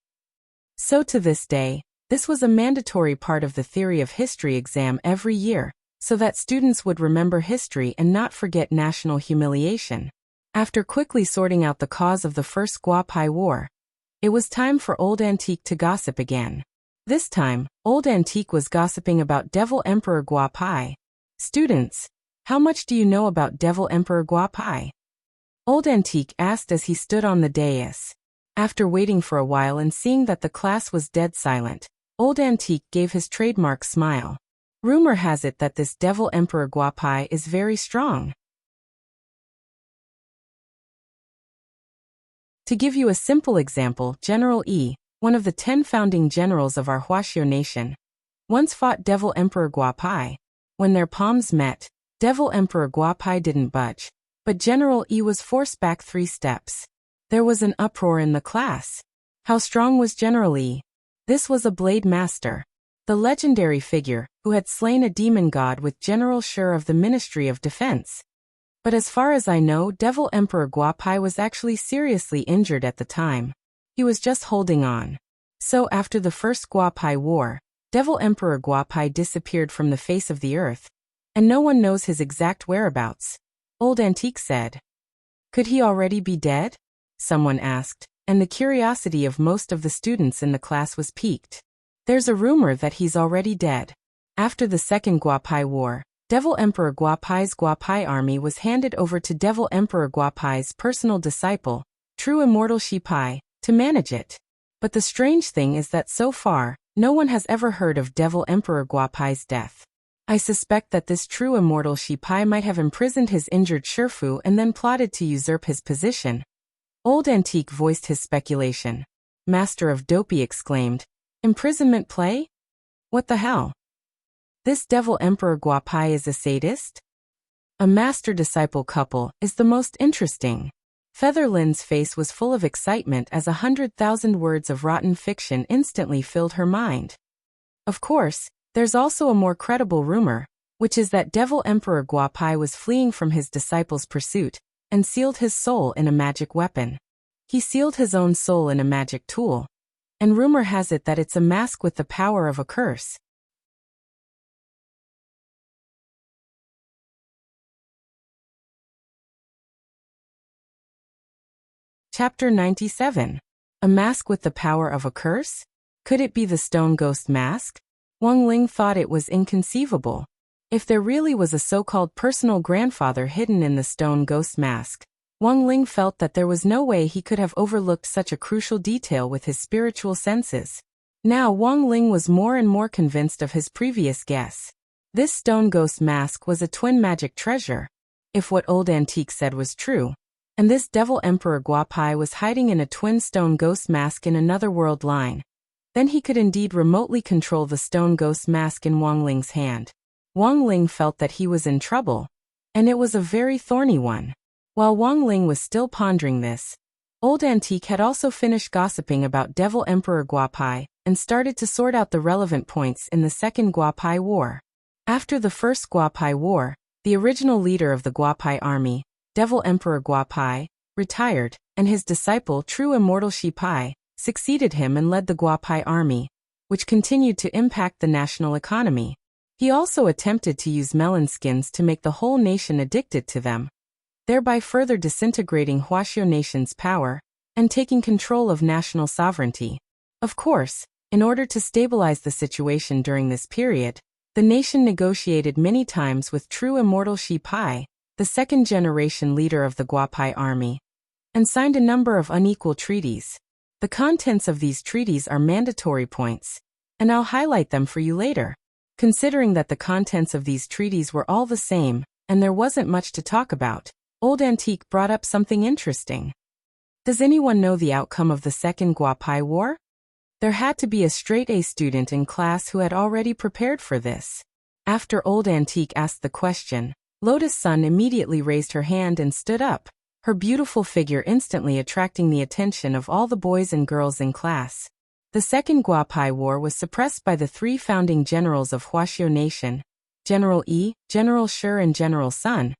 So to this day, this was a mandatory part of the theory of history exam every year, so that students would remember history and not forget national humiliation. After quickly sorting out the cause of the First Guapai War, it was time for Old Antique to gossip again. This time, Old Antique was gossiping about Devil Emperor Guapai. Students, how much do you know about Devil Emperor Guapai? Old Antique asked as he stood on the dais. After waiting for a while and seeing that the class was dead silent, Old Antique gave his trademark smile. Rumor has it that this devil Emperor Guapai is very strong. To give you a simple example, General Yi, one of the 10 founding generals of our Wuxia nation, once fought Devil Emperor Guapai. When their palms met, Devil Emperor Guapai didn't budge, but General Yi was forced back 3 steps. There was an uproar in the class. How strong was General Yi? This was a blade master, the legendary figure who had slain a demon god with General Sure of the Ministry of Defense. But as far as I know, Devil Emperor Guapai was actually seriously injured at the time. He was just holding on. So after the first Guapai War, Devil Emperor Guapai disappeared from the face of the earth, and no one knows his exact whereabouts. Old Antique said. Could he already be dead? Someone asked, and the curiosity of most of the students in the class was piqued. There's a rumor that he's already dead. After the Second Guapai War, Devil Emperor Guapai's Guapai army was handed over to Devil Emperor Guapai's personal disciple, True Immortal Shipai, to manage it. But the strange thing is that so far, no one has ever heard of Devil Emperor Guapai's death. I suspect that this True Immortal Shipai might have imprisoned his injured Shifu and then plotted to usurp his position. Old Antique voiced his speculation. Master of Dopey exclaimed, imprisonment play? What the hell? This Devil Emperor Guapai is a sadist? A master-disciple couple is the most interesting. Featherlin's face was full of excitement as 100,000 words of rotten fiction instantly filled her mind. Of course, there's also a more credible rumor, which is that Devil Emperor Guapai was fleeing from his disciple's pursuit and sealed his soul in a magic weapon. He sealed his own soul in a magic tool, and rumor has it that it's a mask with the power of a curse. Chapter 97. A mask with the power of a curse? Could it be the stone ghost mask? Wang Ling thought it was inconceivable. If there really was a so-called personal grandfather hidden in the stone ghost mask, Wang Ling felt that there was no way he could have overlooked such a crucial detail with his spiritual senses. Now Wang Ling was more and more convinced of his previous guess. This stone ghost mask was a twin magic treasure, if what Old Antique said was true. And this Devil Emperor Guapai was hiding in a twin stone ghost mask in another world line. Then he could indeed remotely control the stone ghost mask in Wang Ling's hand. Wang Ling felt that he was in trouble, and it was a very thorny one. While Wang Ling was still pondering this, Old Antique had also finished gossiping about Devil Emperor Guapai and started to sort out the relevant points in the Second Guapai War. After the First Guapai War, the original leader of the Guapai army, Devil Emperor Guapai, retired, and his disciple True Immortal Shipai succeeded him and led the Guapai army, which continued to impact the national economy. He also attempted to use melon skins to make the whole nation addicted to them, thereby further disintegrating Wuxia nation's power and taking control of national sovereignty. Of course, in order to stabilize the situation during this period, the nation negotiated many times with True Immortal Shipai, the second-generation leader of the Guapai army, and signed a number of unequal treaties. The contents of these treaties are mandatory points, and I'll highlight them for you later. Considering that the contents of these treaties were all the same, and there wasn't much to talk about, Old Antique brought up something interesting. Does anyone know the outcome of the Second Guapai War? There had to be a straight-A student in class who had already prepared for this. After Old Antique asked the question, Lotus Sun immediately raised her hand and stood up, her beautiful figure instantly attracting the attention of all the boys and girls in class. The Second Guapai War was suppressed by the 3 founding generals of Wuxia Nation, General Yi, General Sure and General Sun,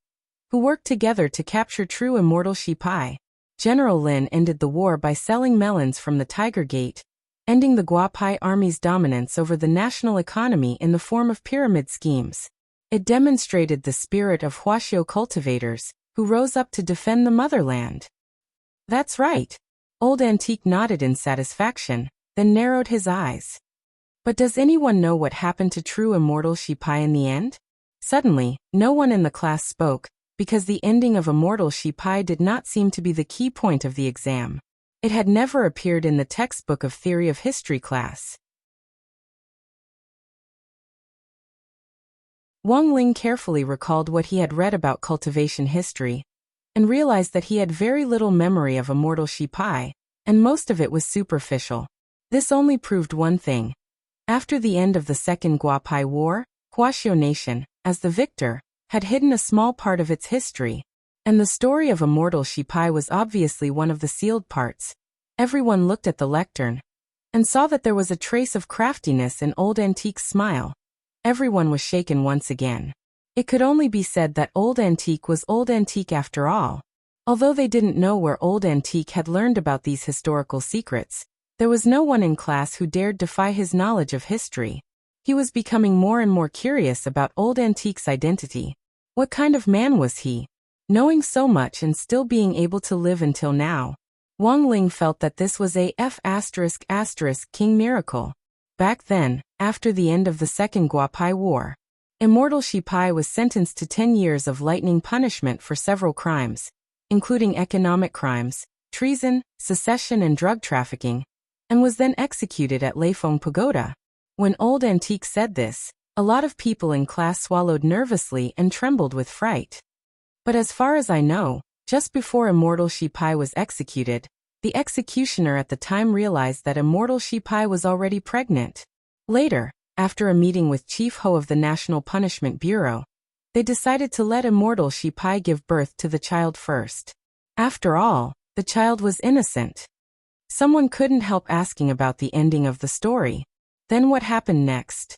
who worked together to capture True Immortal Shipai. General Lin ended the war by selling melons from the Tiger Gate, ending the Guapai army's dominance over the national economy in the form of pyramid schemes. It demonstrated the spirit of Wuxia cultivators, who rose up to defend the motherland. That's right. Old Antique nodded in satisfaction, then narrowed his eyes. But does anyone know what happened to True Immortal Shipai in the end? Suddenly, no one in the class spoke, because the ending of Immortal Shipai did not seem to be the key point of the exam. It had never appeared in the textbook of Theory of History class. Wang Ling carefully recalled what he had read about cultivation history, and realized that he had very little memory of immortal Shipai, and most of it was superficial. This only proved one thing. After the end of the Second Guapai War, Huaxiao Nation, as the victor, had hidden a small part of its history, and the story of immortal Shipai was obviously one of the sealed parts. Everyone looked at the lectern and saw that there was a trace of craftiness in Old Antique's smile. Everyone was shaken once again. It could only be said that Old Antique was Old Antique after all. Although they didn't know where Old Antique had learned about these historical secrets, there was no one in class who dared defy his knowledge of history. He was becoming more and more curious about Old Antique's identity. What kind of man was he? Knowing so much and still being able to live until now. Wang Ling felt that this was a king miracle. Back then, after the end of the Second Guapai War, immortal Shipai was sentenced to 10 years of lightning punishment for several crimes, including economic crimes, treason, secession and drug trafficking, and was then executed at Leifeng Pagoda. When Old Antique said this, a lot of people in class swallowed nervously and trembled with fright. But as far as I know, just before immortal Shipai was executed, the executioner at the time realized that immortal Shipai was already pregnant. Later, after a meeting with Chief Ho of the National Punishment Bureau, they decided to let immortal Shipai give birth to the child first. After all, the child was innocent. Someone couldn't help asking about the ending of the story. Then what happened next?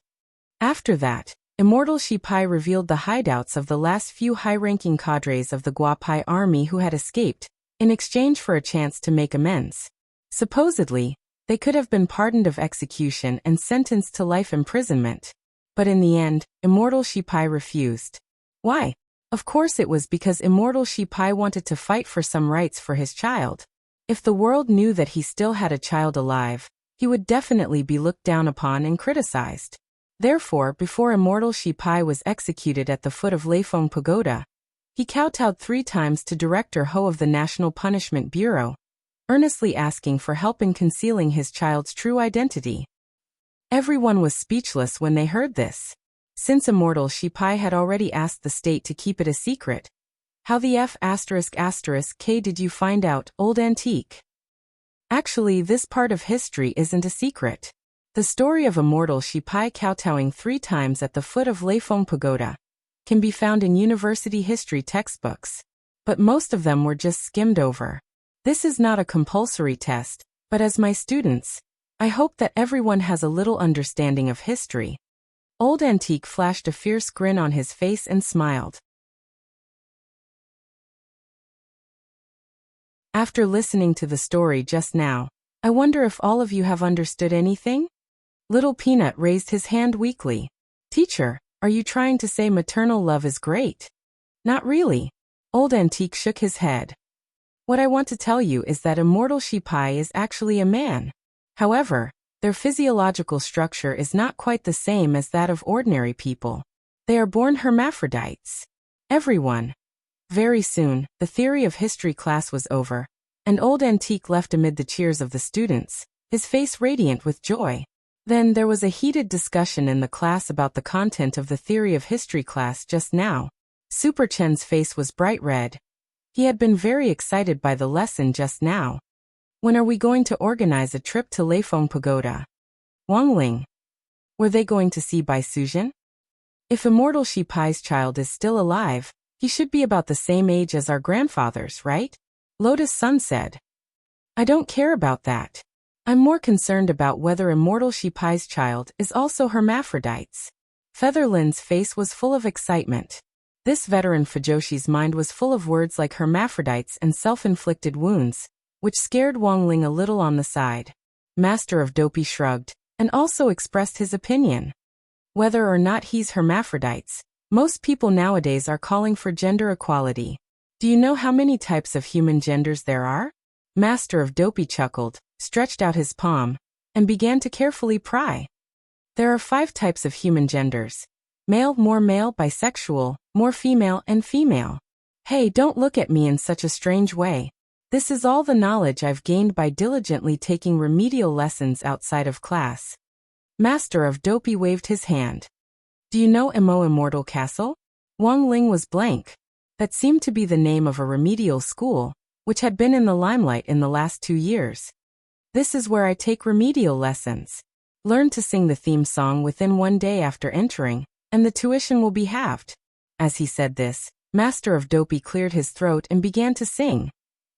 After that, immortal Shipai revealed the hideouts of the last few high-ranking cadres of the Guapai army who had escaped, in exchange for a chance to make amends. Supposedly, they could have been pardoned of execution and sentenced to life imprisonment. But in the end, immortal Shipai refused. Why? Of course it was because immortal Shipai wanted to fight for some rights for his child. If the world knew that he still had a child alive, he would definitely be looked down upon and criticized. Therefore, before immortal Shipai was executed at the foot of Leifeng Pagoda, he kowtowed 3 times to Director Ho of the National Punishment Bureau, earnestly asking for help in concealing his child's true identity. Everyone was speechless when they heard this. Since immortal Shipai had already asked the state to keep it a secret, how the K did you find out, Old Antique? Actually, this part of history isn't a secret. The story of immortal Shipai kowtowing 3 times at the foot of Leifeng Pagoda can be found in university history textbooks, but most of them were just skimmed over. This is not a compulsory test, but as my students, I hope that everyone has a little understanding of history. Old Antique flashed a fierce grin on his face and smiled. After listening to the story just now, I wonder if all of you have understood anything? Little Peanut raised his hand weakly. Teacher, are you trying to say maternal love is great? Not really. Old Antique shook his head. What I want to tell you is that immortal Shipai is actually a man. However, their physiological structure is not quite the same as that of ordinary people. They are born hermaphrodites. Everyone. Very soon, the theory of history class was over, and Old Antique left amid the cheers of the students, his face radiant with joy. Then there was a heated discussion in the class about the content of the theory of history class just now. Super Chen's face was bright red. He had been very excited by the lesson just now. When are we going to organize a trip to Leifeng Pagoda? Wang Ling. Were they going to see Bai Suzhen? If immortal Shipai's child is still alive, he should be about the same age as our grandfathers, right? Lotus Sun said. I don't care about that. I'm more concerned about whether immortal Shipai's child is also hermaphrodites. Featherlin's face was full of excitement. This veteran Fujoshi's mind was full of words like hermaphrodites and self-inflicted wounds, which scared Wang Ling a little on the side. Master of Dopey shrugged, and also expressed his opinion. Whether or not he's hermaphrodites, most people nowadays are calling for gender equality. Do you know how many types of human genders there are? Master of Dopey chuckled, stretched out his palm, and began to carefully pry. There are 5 types of human genders. Male, bisexual, more female, and female. Hey, don't look at me in such a strange way. This is all the knowledge I've gained by diligently taking remedial lessons outside of class. Master of Dopey waved his hand. Do you know Immortal Castle? Wang Ling was blank. That seemed to be the name of a remedial school, which had been in the limelight in the last 2 years. This is where I take remedial lessons. Learn to sing the theme song within 1 day after entering, and the tuition will be halved. As he said this, Master of Dopey cleared his throat and began to sing.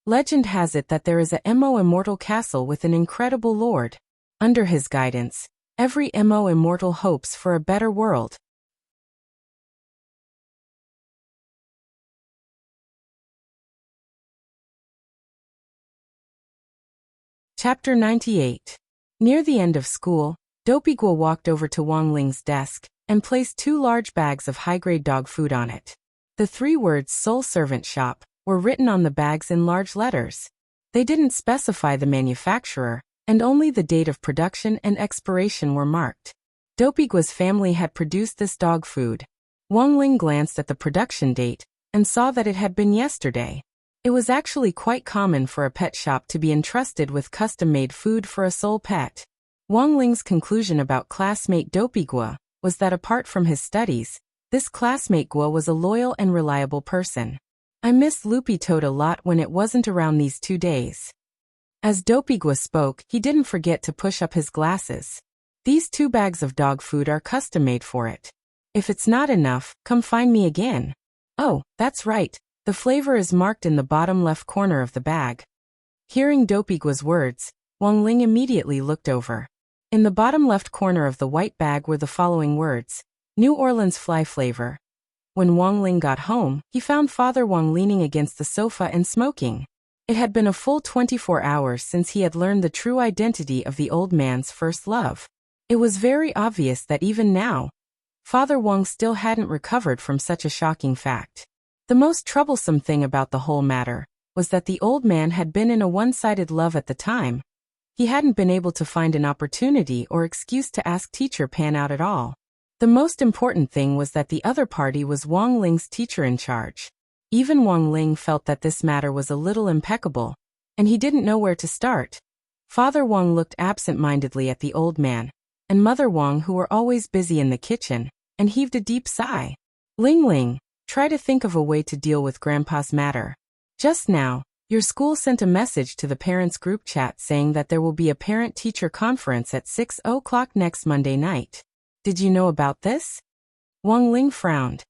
Legend has it that there is a immortal castle with an incredible lord. Under his guidance, every immortal hopes for a better world. Chapter 98. Near the end of school, Dopey walked over to Wang Ling's desk and placed 2 large bags of high-grade dog food on it. The 3 words "Soul Servant Shop" were written on the bags in large letters. They didn't specify the manufacturer, and only the date of production and expiration were marked. Dopey's family had produced this dog food. Wang Ling glanced at the production date and saw that it had been yesterday. It was actually quite common for a pet shop to be entrusted with custom-made food for a sole pet. Wang Ling's conclusion about classmate Dopey was that apart from his studies, this classmate was a loyal and reliable person. I missed Loopy Toad a lot when it wasn't around these 2 days. As Dopey spoke, he didn't forget to push up his glasses. These 2 bags of dog food are custom-made for it. If it's not enough, come find me again. Oh, that's right. The flavor is marked in the bottom left corner of the bag. Hearing Dopey's words, Wang Ling immediately looked over. In the bottom left corner of the white bag were the following words: New Orleans Fly Flavor. When Wang Ling got home, he found Father Wang leaning against the sofa and smoking. It had been a full 24 hours since he had learned the true identity of the old man's first love. It was very obvious that even now, Father Wang still hadn't recovered from such a shocking fact. The most troublesome thing about the whole matter was that the old man had been in a one-sided love at the time. He hadn't been able to find an opportunity or excuse to ask Teacher Pan out at all. The most important thing was that the other party was Wang Ling's teacher in charge. Even Wang Ling felt that this matter was a little impeccable, and he didn't know where to start. Father Wang looked absent-mindedly at the old man, and Mother Wang, who were always busy in the kitchen, and heaved a deep sigh. Ling, try to think of a way to deal with Grandpa's matter. Just now, your school sent a message to the parents' group chat saying that there will be a parent-teacher conference at 6 o'clock next Monday night. Did you know about this? Wang Ling frowned.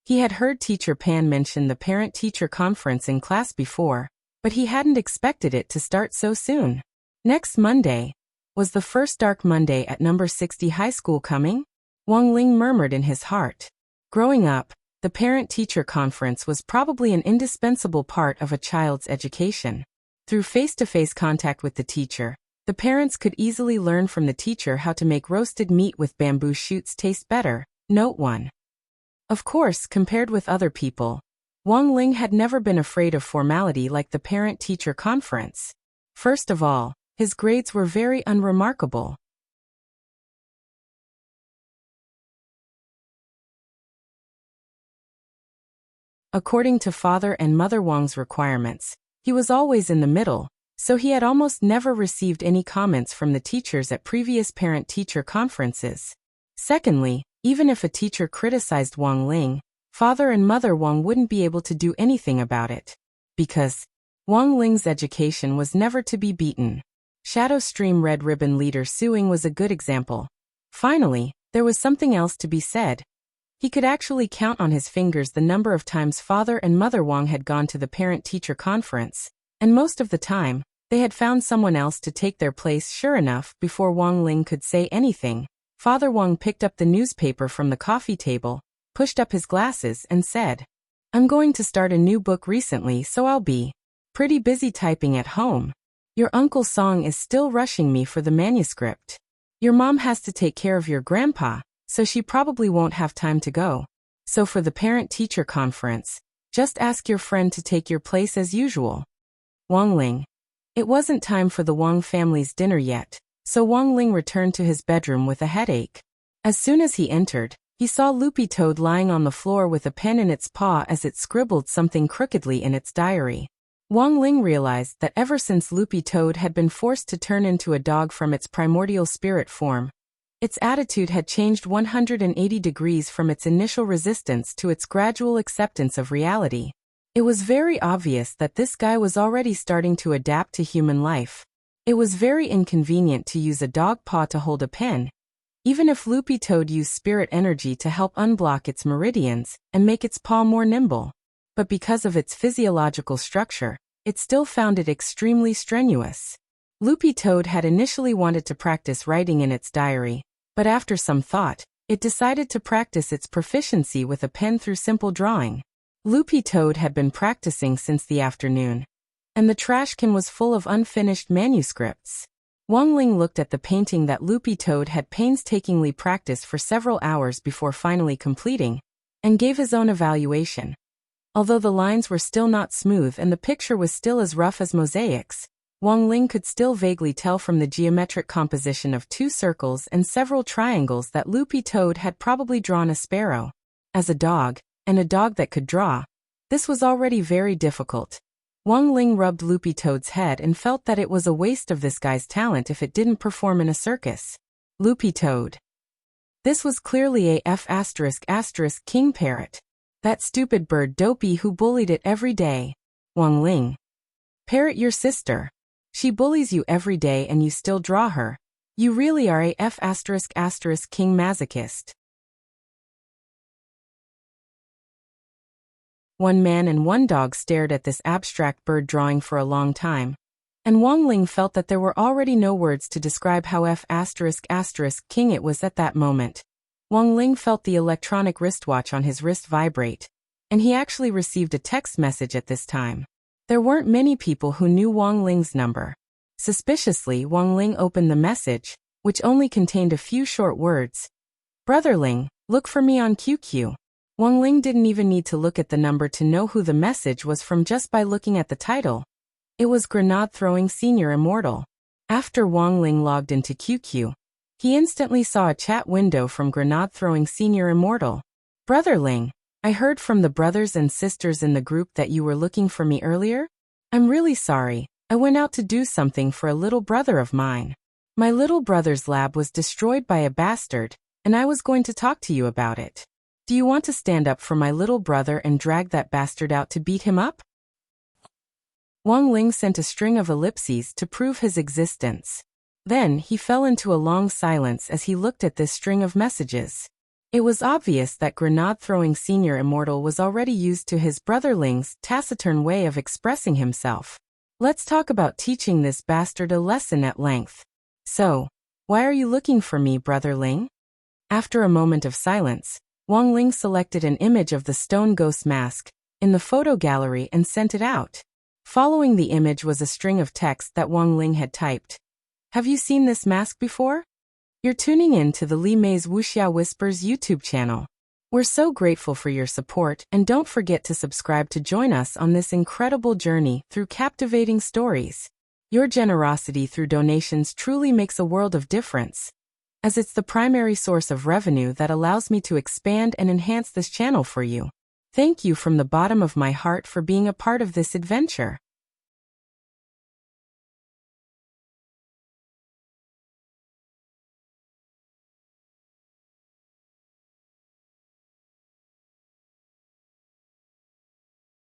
He had heard Teacher Pan mention the parent-teacher conference in class before, but he hadn't expected it to start so soon. Next Monday. Was the first dark Monday at number 60 high school coming? Wang Ling murmured in his heart. Growing up, the parent-teacher conference was probably an indispensable part of a child's education. Through face-to-face contact with the teacher, the parents could easily learn from the teacher how to make roasted meat with bamboo shoots taste better. Note 1. Of course, compared with other people, Wang Ling had never been afraid of formality like the parent-teacher conference. First of all, his grades were very unremarkable. According to Father and Mother Wang's requirements, he was always in the middle, so he had almost never received any comments from the teachers at previous parent-teacher conferences. Secondly, even if a teacher criticized Wang Ling, Father and Mother Wang wouldn't be able to do anything about it. Because Wang Ling's education was never to be beaten. Shadow Stream Red Ribbon leader Suing was a good example. Finally, there was something else to be said. He could actually count on his fingers the number of times Father and Mother Wang had gone to the parent-teacher conference, and most of the time, they had found someone else to take their place. Sure enough, before Wang Ling could say anything, Father Wang picked up the newspaper from the coffee table, pushed up his glasses, and said, "I'm going to start a new book recently, so I'll be pretty busy typing at home. Your Uncle Song is still rushing me for the manuscript. Your mom has to take care of your grandpa, so she probably won't have time to go. So for the parent-teacher conference, just ask your friend to take your place as usual." Wang Ling. It wasn't time for the Wang family's dinner yet, so Wang Ling returned to his bedroom with a headache. As soon as he entered, he saw Loopy Toad lying on the floor with a pen in its paw as it scribbled something crookedly in its diary. Wang Ling realized that ever since Loopy Toad had been forced to turn into a dog from its primordial spirit form, Its attitude had changed 180 degrees from its initial resistance to its gradual acceptance of reality. It was very obvious that this guy was already starting to adapt to human life. It was very inconvenient to use a dog paw to hold a pen, even if Loopy Toad used spirit energy to help unblock its meridians and make its paw more nimble. But because of its physiological structure, it still found it extremely strenuous. Loopy Toad had initially wanted to practice writing in its diary, but after some thought, it decided to practice its proficiency with a pen through simple drawing. Loopy Toad had been practicing since the afternoon, and the trash can was full of unfinished manuscripts. Wang Ling looked at the painting that Loopy Toad had painstakingly practiced for several hours before finally completing, and gave his own evaluation. Although the lines were still not smooth and the picture was still as rough as mosaics, Wang Ling could still vaguely tell from the geometric composition of 2 circles and several triangles that Loopy Toad had probably drawn a sparrow. As a dog, and a dog that could draw, this was already very difficult. Wang Ling rubbed Loopy Toad's head and felt that it was a waste of this guy's talent if it didn't perform in a circus. Loopy Toad. This was clearly a F*** king parrot. That stupid bird Dopey who bullied it every day. Wang Ling. Parrot your sister. She bullies you every day and you still draw her. You really are a F*** king masochist. One man and one dog stared at this abstract bird drawing for a long time, and Wang Ling felt that there were already no words to describe how F*** king it was at that moment. Wang Ling felt the electronic wristwatch on his wrist vibrate, and he actually received a text message at this time. There weren't many people who knew Wang Ling's number. Suspiciously, Wang Ling opened the message, which only contained a few short words. Brother Ling, look for me on QQ. Wang Ling didn't even need to look at the number to know who the message was from just by looking at the title. It was Grenade-Throwing Senior Immortal. After Wang Ling logged into QQ, he instantly saw a chat window from Grenade-Throwing Senior Immortal. Brother Ling, I heard from the brothers and sisters in the group that you were looking for me earlier. I'm really sorry. I went out to do something for a little brother of mine. My little brother's lab was destroyed by a bastard, and I was going to talk to you about it. Do you want to stand up for my little brother and drag that bastard out to beat him up? Wang Ling sent a string of ellipses to prove his existence. Then he fell into a long silence as he looked at this string of messages. It was obvious that Grenade-Throwing Senior Immortal was already used to his brother Ling's taciturn way of expressing himself. Let's talk about teaching this bastard a lesson at length. So, why are you looking for me, brother Ling? After a moment of silence, Wang Ling selected an image of the stone ghost mask in the photo gallery and sent it out. Following the image was a string of text that Wang Ling had typed. Have you seen this mask before? You're tuning in to the Li Mei's Wuxia Whispers YouTube channel. We're so grateful for your support, and don't forget to subscribe to join us on this incredible journey through captivating stories. Your generosity through donations truly makes a world of difference, as it's the primary source of revenue that allows me to expand and enhance this channel for you. Thank you from the bottom of my heart for being a part of this adventure.